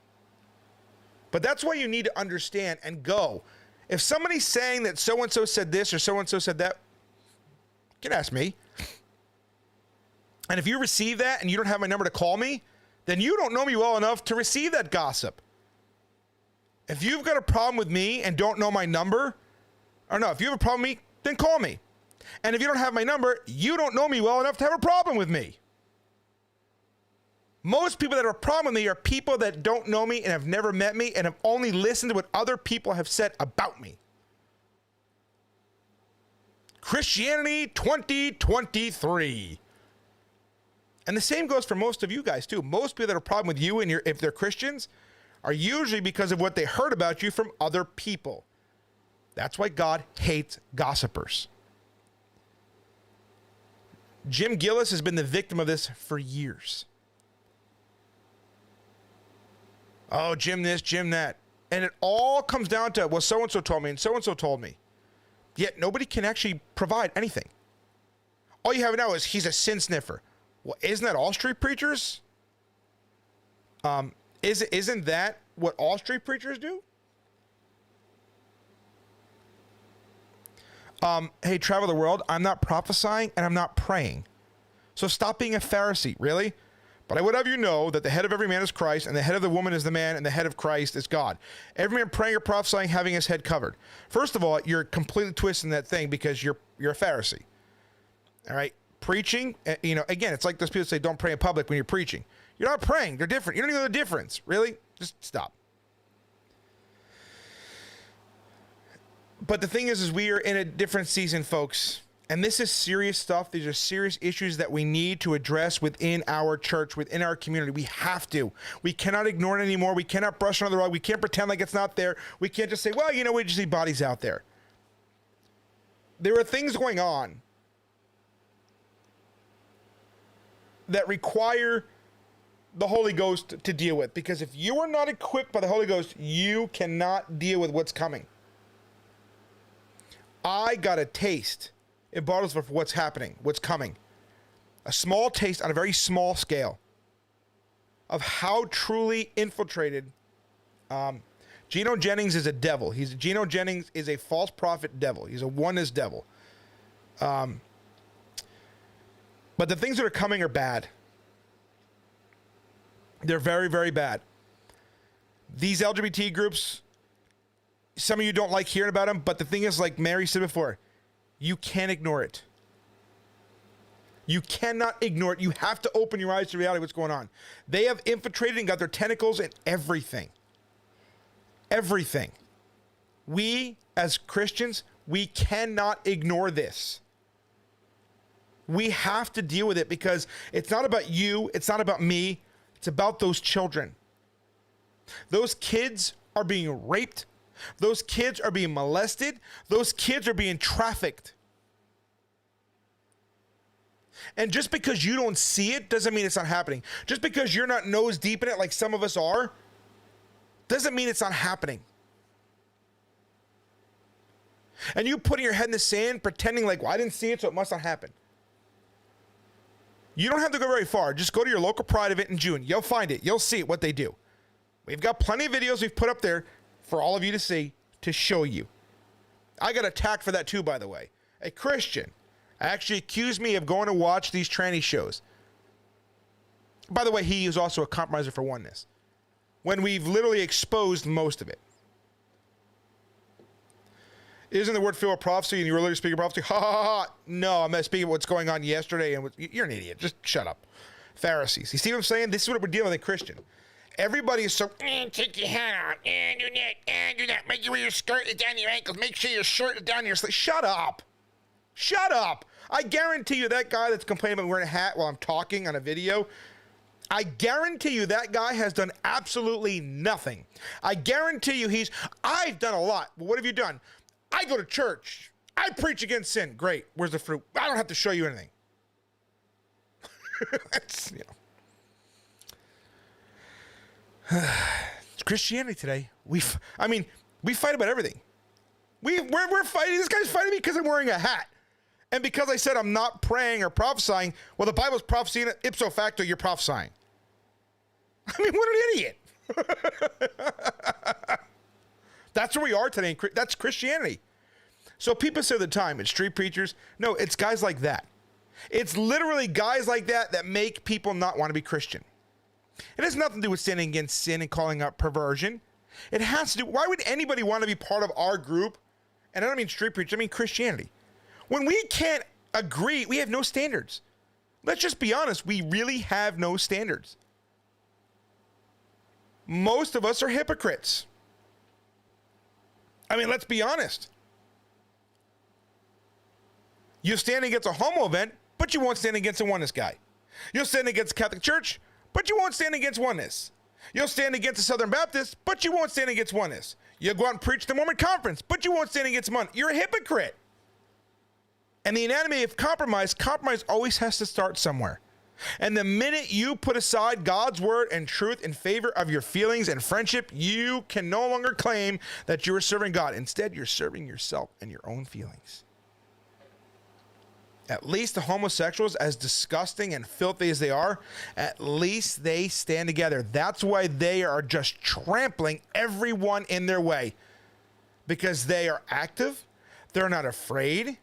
But that's why you need to understand and go. If somebody's saying that so-and-so said this or so-and-so said that, you can ask me. And if you receive that and you don't have my number to call me, then you don't know me well enough to receive that gossip. If you've got a problem with me and don't know my number, or no, if you have a problem with me, then call me. And if you don't have my number, you don't know me well enough to have a problem with me. Most people that have a problem with me are people that don't know me and have never met me and have only listened to what other people have said about me. Christianity 2023. And the same goes for most of you guys too. Most people that have a problem with you and if they're Christians are usually because of what they heard about you from other people. That's why God hates gossipers. Jim Gillis has been the victim of this for years. Oh, Jim this, Jim that. And it all comes down to, well, so-and-so told me and so-and-so told me. Yet nobody can actually provide anything. All you have now is he's a sin sniffer. Well, isn't that all street preachers? Isn't that what all street preachers do? Hey, travel the world. I'm not prophesying and I'm not praying. So stop being a Pharisee, really? But I would have you know that the head of every man is Christ, and the head of the woman is the man, and the head of Christ is God. Every man praying or prophesying having his head covered. First of all, you're completely twisting that thing because you're a Pharisee. All right? Preaching, again, it's like those people say don't pray in public when you're preaching. You're not praying. They're different. You don't even know the difference. Really? Just stop. But the thing is we are in a different season, folks. And this is serious stuff. These are serious issues that we need to address within our church, within our community. We have to. We cannot ignore it anymore. We cannot brush it under the rug. We can't pretend like it's not there. We can't just say, well, we just see bodies out there. There are things going on that require the Holy Ghost to deal with. Because if you are not equipped by the Holy Ghost, you cannot deal with what's coming. I got a taste in bottles for what's happening, what's coming. A small taste on a very small scale of how truly infiltrated. Geno Jennings is a devil. Geno Jennings is a false prophet devil. He's a oneness devil. But the things that are coming are bad. They're very, very bad. These LGBT groups, some of you don't like hearing about them, but the thing is, like Mary said before, you can't ignore it. You cannot ignore it. You have to open your eyes to reality of what's going on. They have infiltrated and got their tentacles in everything. Everything. We, as Christians, we cannot ignore this. We have to deal with it because it's not about you. It's not about me. It's about those children. Those kids are being raped. Those kids are being molested. Those kids are being trafficked. And just because you don't see it doesn't mean it's not happening. Just because you're not nose deep in it like some of us are, doesn't mean it's not happening. And you putting your head in the sand, pretending like, well, I didn't see it, so it must not happen. You don't have to go very far. Just go to your local Pride event in June. You'll find it. You'll see what they do. We've got plenty of videos we've put up there for all of you to see, to show you. I got attacked for that too, by the way. A Christian actually accused me of going to watch these tranny shows. By the way, he is also a compromiser for oneness, when we've literally exposed most of it. Isn't the word filled with prophecy and you're literally speaking prophecy? Ha ha ha. No, I'm speaking of what's going on yesterday. And you're an idiot. Just shut up. Pharisees. You see what I'm saying? This is what we're dealing with in Christian. Everybody is so, take your hat off, do that, do that. Make you wear your skirt down your ankles. Make sure your shirt is down your sleeve. Shut up. Shut up. I guarantee you that guy that's complaining about wearing a hat while I'm talking on a video, I guarantee you that guy has done absolutely nothing. I guarantee you I've done a lot. Well, what have you done? I go to church. I preach against sin. Great. Where's the fruit? I don't have to show you anything. It's Christianity today. We fight about everything. We're fighting. This guy's fighting me because I'm wearing a hat. And because I said I'm not praying or prophesying, well, the Bible's prophesying it, ipso facto, you're prophesying. I mean, what an idiot. That's where we are today. That's Christianity. So people say all the time, it's street preachers. No, it's guys like that. It's literally guys like that that make people not want to be Christian. It has nothing to do with standing against sin and calling out perversion. It has to do, why would anybody want to be part of our group? And I don't mean street preachers, I mean Christianity. When we can't agree, we have no standards. Let's just be honest, we really have no standards. Most of us are hypocrites. I mean, let's be honest. You stand against a homo event, but you won't stand against a oneness guy. You'll stand against the Catholic Church, but you won't stand against oneness. You'll stand against the Southern Baptists, but you won't stand against oneness. You'll go out and preach the Mormon Conference, but you won't stand against one. You're a hypocrite. And the anatomy of compromise always has to start somewhere. And the minute you put aside God's word and truth in favor of your feelings and friendship, you can no longer claim that you are serving God. Instead, you're serving yourself and your own feelings. At least the homosexuals, as disgusting and filthy as they are, at least they stand together. That's why they are just trampling everyone in their way. Because they are active. They're not afraid.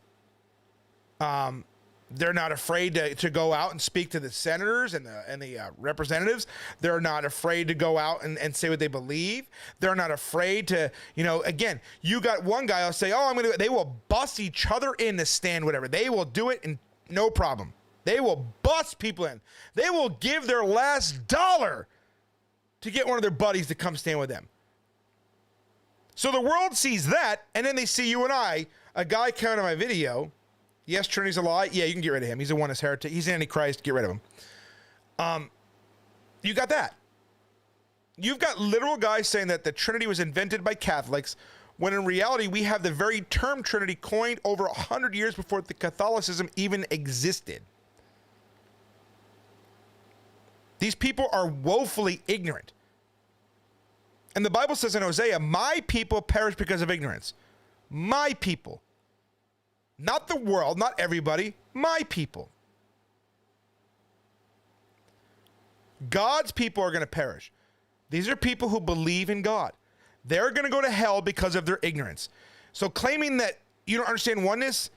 They're not afraid to go out and speak to the senators and the representatives. They're not afraid to go out and say what they believe. They're not afraid to, again, you got one guy, I'll say, they will bust each other in to stand whatever. They will do it and no problem. They will bust people in. They will give their last dollar to get one of their buddies to come stand with them. So the world sees that, and then they see you and I, a guy coming on my video. Yes, Trinity's a lie. Yeah, you can get rid of him. He's a oneness heretic. He's an antichrist. Get rid of him. You got that. You've got literal guys saying that the Trinity was invented by Catholics, when in reality, we have the very term Trinity coined over 100 years before the Catholicism even existed. These people are woefully ignorant. And the Bible says in Hosea, my people perish because of ignorance. My people. Not the world, not everybody, my people. God's people are going to perish. These are people who believe in God. They're going to go to hell because of their ignorance. So claiming that you don't understand oneness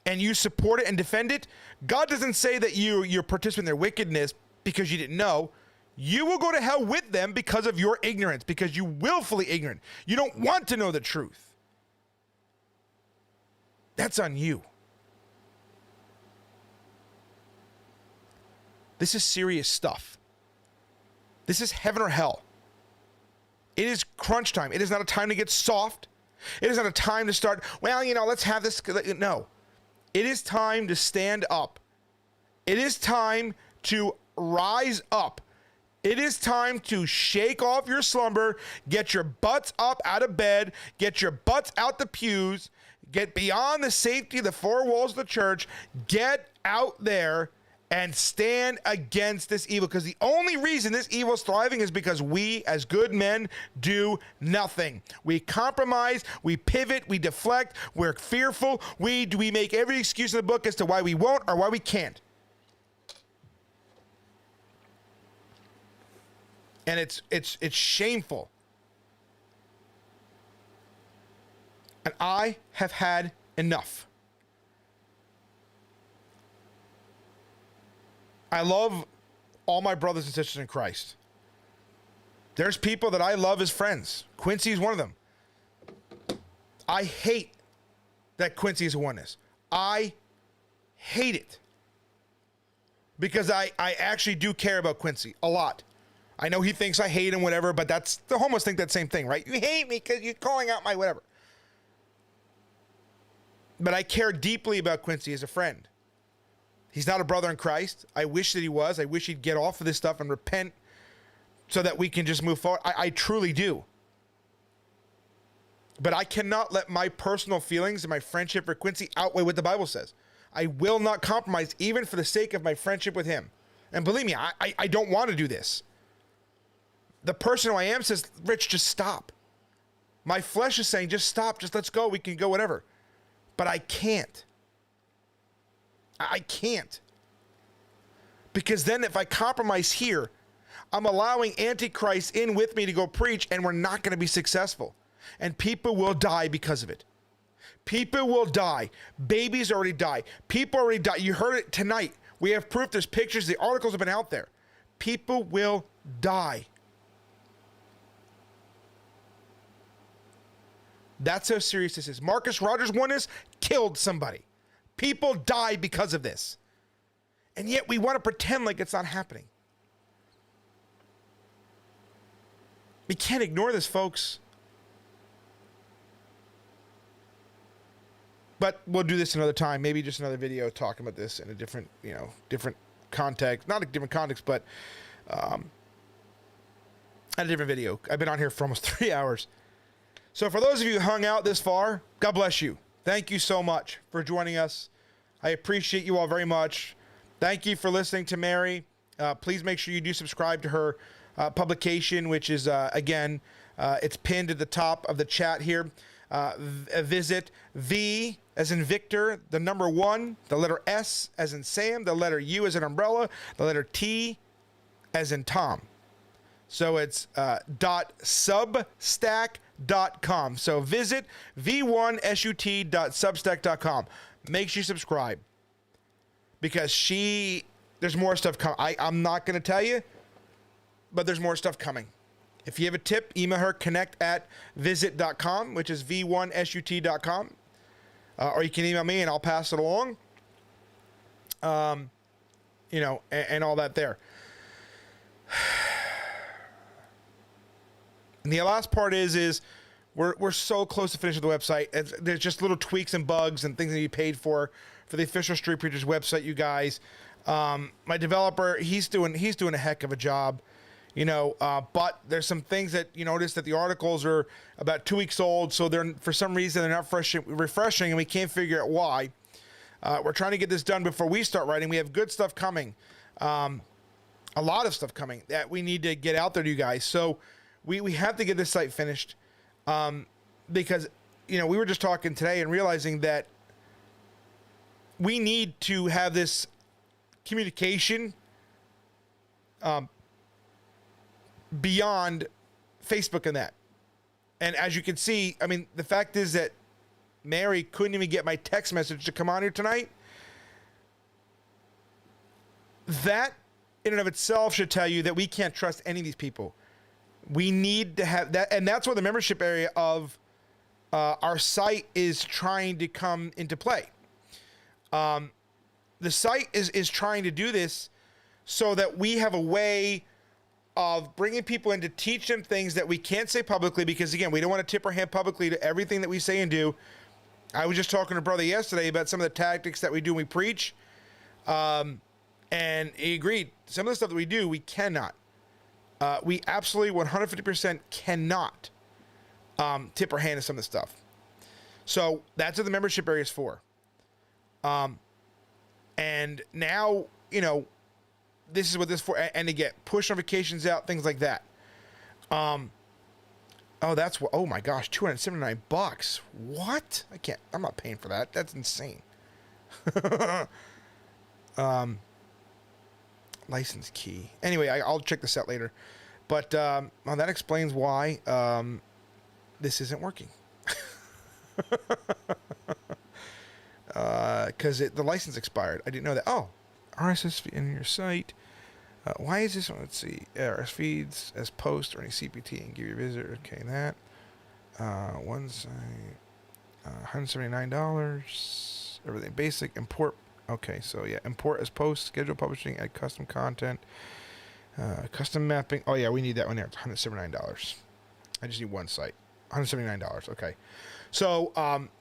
and you support it and defend it, God doesn't say that you're participating in their wickedness because you didn't know. You will go to hell with them because of your ignorance, because you willfully ignorant. You don't want to know the truth. That's on you. This is serious stuff. This is heaven or hell. It is crunch time. It is not a time to get soft. It is not a time to start, let's have this. No. It is time to stand up It is time to rise up. It is time to shake off your slumber, get your butts up out of bed, get your butts out the pews, get beyond the safety of the four walls of the church, get out there and stand against this evil. Because the only reason this evil is thriving is because we, as good men, do nothing. We compromise, we pivot, we deflect, we're fearful, we make every excuse in the book as to why we won't or why we can't. And it's shameful. And I have had enough. I love all my brothers and sisters in Christ. There's people that I love as friends. Quincy is one of them. I hate that Quincy is a oneness. I hate it. Because I actually do care about Quincy a lot. I know he thinks I hate him, whatever, but that's the homos think that same thing, right? You hate me because you're calling out my whatever. But I care deeply about Quincy as a friend. He's not a brother in Christ. I wish that he was. I wish he'd get off of this stuff and repent so that we can just move forward. I truly do. But I cannot let my personal feelings and my friendship for Quincy outweigh what the Bible says. I will not compromise even for the sake of my friendship with him. And believe me, I don't want to do this. The person who I am says, Rich, just stop. My flesh is saying, just stop, just let's go, we can go, whatever. But I can't. I can't. Because then if I compromise here, I'm allowing Antichrist in with me to go preach, and we're not going to be successful. And people will die because of it. People will die. Babies already die. People already die. You heard it tonight. We have proof. There's pictures. The articles have been out there. People will die. That's how serious this is. Marcus Rogers' oneness killed somebody. People die because of this. And yet we want to pretend like it's not happening. We can't ignore this, folks. But we'll do this another time. Maybe just another video talking about this in a different, different context. Not a different context, but a different video. I've been on here for almost 3 hours. So for those of you who hung out this far, God bless you. Thank you so much for joining us. I appreciate you all very much. Thank you for listening to Mary. Please make sure you do subscribe to her publication, which is, again, it's pinned at the top of the chat here. Visit V as in Victor, the number 1, the letter S as in Sam, the letter U as in umbrella, the letter T as in Tom. So it's .substack.com. So visit v1sut.substack.com. Make sure you subscribe, because there's more stuff coming. I'm not going to tell you, but there's more stuff coming. If you have a tip, email her, connect@visit.com, which is v1sut.com. Or you can email me and I'll pass it along. And all that there. And the last part is we're so close to finishing the website. There's just little tweaks and bugs and things that you paid for the official Street Preachers website, you guys. My developer, he's doing a heck of a job, but there's some things that you notice that the articles are about 2 weeks old, so for some reason they're not refreshing, and we can't figure out why. We're trying to get this done before we start writing. We have good stuff coming, a lot of stuff coming that we need to get out there to you guys. So we have to get this site finished, because we were just talking today and realizing that we need to have this communication beyond Facebook and that. And as you can see, the fact is that Mary couldn't even get my text message to come on here tonight. That in and of itself should tell you that we can't trust any of these people. We need to have that, and that's where the membership area of our site is trying to come into play. The site is trying to do this so that we have a way of bringing people in to teach them things that we can't say publicly, because again, we don't want to tip our hand publicly to everything that we say and do. I was just talking to a brother yesterday about some of the tactics that we do when we preach. And he agreed. Some of the stuff that we do, we cannot. We absolutely 150% cannot tip our hand to some of the stuff. So that's what the membership area is for. And now, you know, this is what this is for. And to get push notifications out, things like that. Oh, that's what, oh my gosh, $279. What? I'm not paying for that. That's insane. License key. Anyway, I'll check this out later. But well, that explains why this isn't working. Because the license expired. I didn't know that. Oh, RSS feed in your site. Why is this one? Let's see. RSS feeds as post or any CPT and give your visitor. Okay, that. One site. $179. Everything basic. Import. Okay, so yeah. Import as post. Schedule publishing. Add custom content. Custom mapping. Oh yeah, we need that one there. It's $179. I just need one site. $179. Okay. So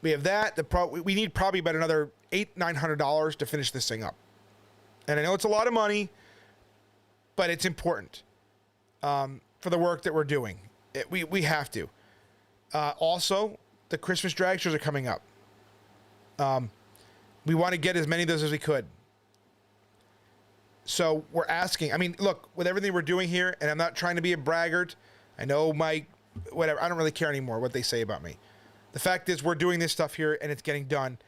we have that. We need probably about another $800-900 to finish this thing up. And I know it's a lot of money, but it's important for the work that we're doing. We have to. Also, the Christmas drag shows are coming up. We want to get as many of those as we could. So we're asking. I mean, look, with everything we're doing here, and I'm not trying to be a braggart. I know whatever. I don't really care anymore what they say about me. The fact is, we're doing this stuff here, and it's getting done.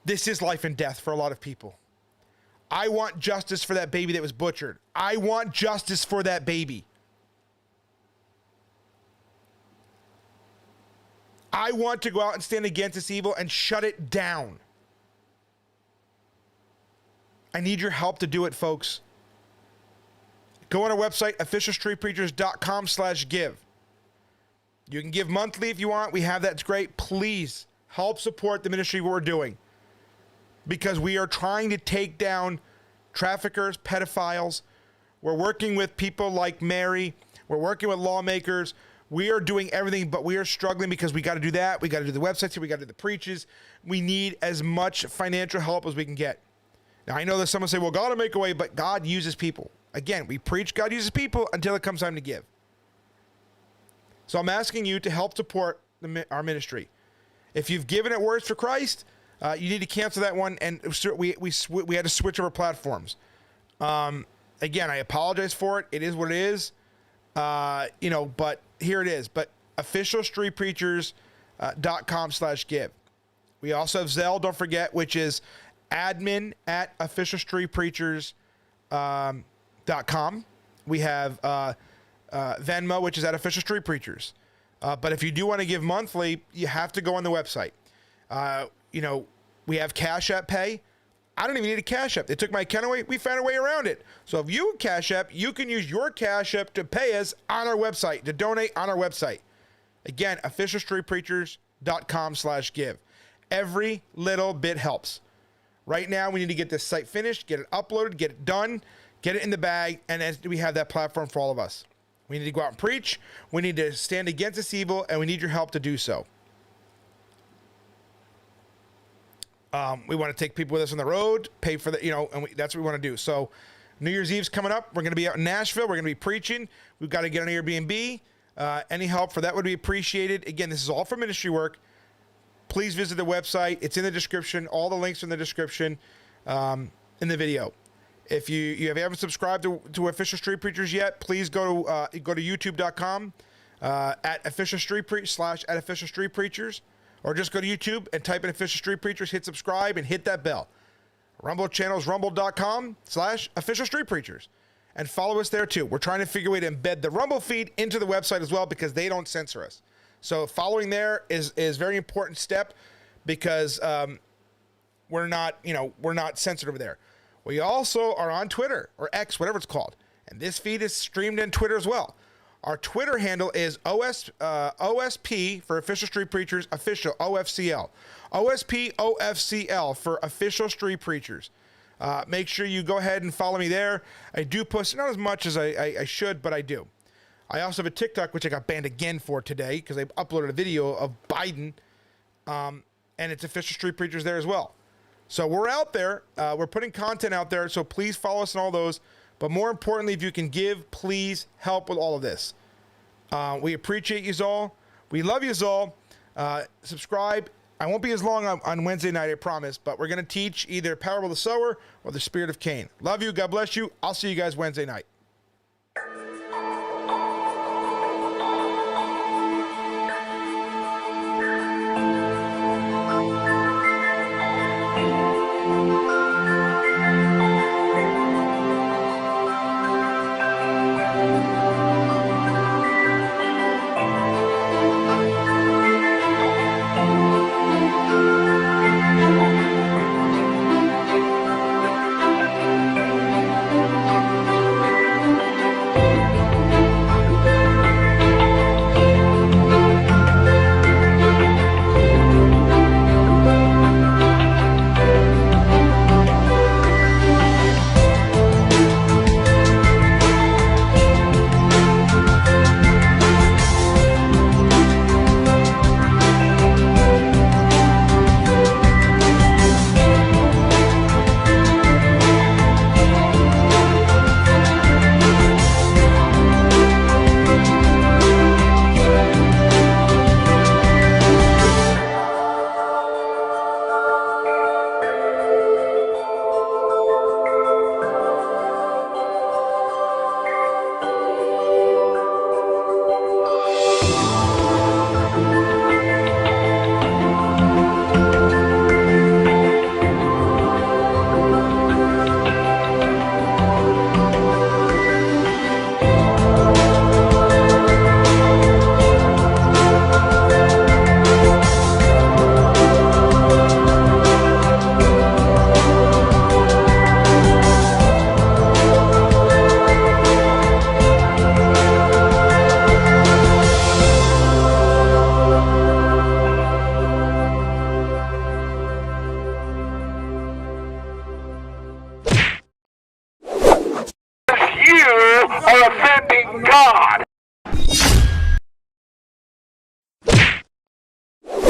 This is life and death for a lot of people. I want justice for that baby that was butchered. I want justice for that baby. I want to go out and stand against this evil and shut it down. I need your help to do it, folks. Go on our website, officialstreetpreachers.com/give. You can give monthly if you want. We have that. It's great. Please help support the ministry what we're doing, because we are trying to take down traffickers, pedophiles. We're working with people like Mary. We're working with lawmakers. We are doing everything, but we are struggling because we got to do that. We got to do the websites here. We got to do the preaches. We need as much financial help as we can get. Now, I know that someone say, well, God will make a way, but God uses people. Again, we preach God uses people until it comes time to give. So I'm asking you to help support our ministry. If you've given at Words for Christ, you need to cancel that one, and we had to switch over platforms. Again, I apologize for it. It is what it is. You know, but here it is. But officialstreetpreachers.com/give. We also have Zelle, don't forget, which is admin@officialstreetpreachers.com. We have Venmo, which is at Official Street Preachers. But if you do want to give monthly, you have to go on the website. You know, we have Cash App Pay. I don't even need a Cash App. They took my account away. We found a way around it. So if you Cash App, you can use your Cash App to pay us on our website, to donate on our website. Again, officialstreetpreachers.com/give. Every little bit helps. Right now, we need to get this site finished, get it uploaded, get it done, get it in the bag, and as we have that platform for all of us. We need to go out and preach. We need to stand against this evil, and we need your help to do so. We want to take people with us on the road, pay for the, you know, and that's what we want to do. So New Year's Eve's coming up. We're going to be out in Nashville. We're going to be preaching. We've got to get an Airbnb. Any help for that would be appreciated. Again, this is all for ministry work. Please visit the website. It's in the description. All the links are in the description in the video. If you haven't subscribed to Official Street Preachers yet, please go to youtube.com at Official Street Preachers, or just go to YouTube and type in Official Street Preachers, hit subscribe, and hit that bell. Rumble channels, rumble.com/Official Street Preachers. And follow us there too. We're trying to figure a way to embed the Rumble feed into the website as well, because they don't censor us. So following there is a very important step, because we're not censored over there. We also are on Twitter, or X, whatever it's called. And this feed is streamed in Twitter as well. Our Twitter handle is OSP for Official Street Preachers, official, OFCL. OSP-OFCL for Official Street Preachers. Make sure you go ahead and follow me there. I do post, not as much as I should, but I do. I also have a TikTok, which I got banned again for today, because I uploaded a video of Biden, and it's Official Street Preachers there as well. So we're out there. We're putting content out there. So please follow us on all those. But more importantly, if you can give, please help with all of this. We appreciate you all. We love you all. Subscribe. I won't be as long on Wednesday night, I promise. But we're going to teach either Parable of the Sower or the Spirit of Cain. Love you. God bless you. I'll see you guys Wednesday night. You are offending God.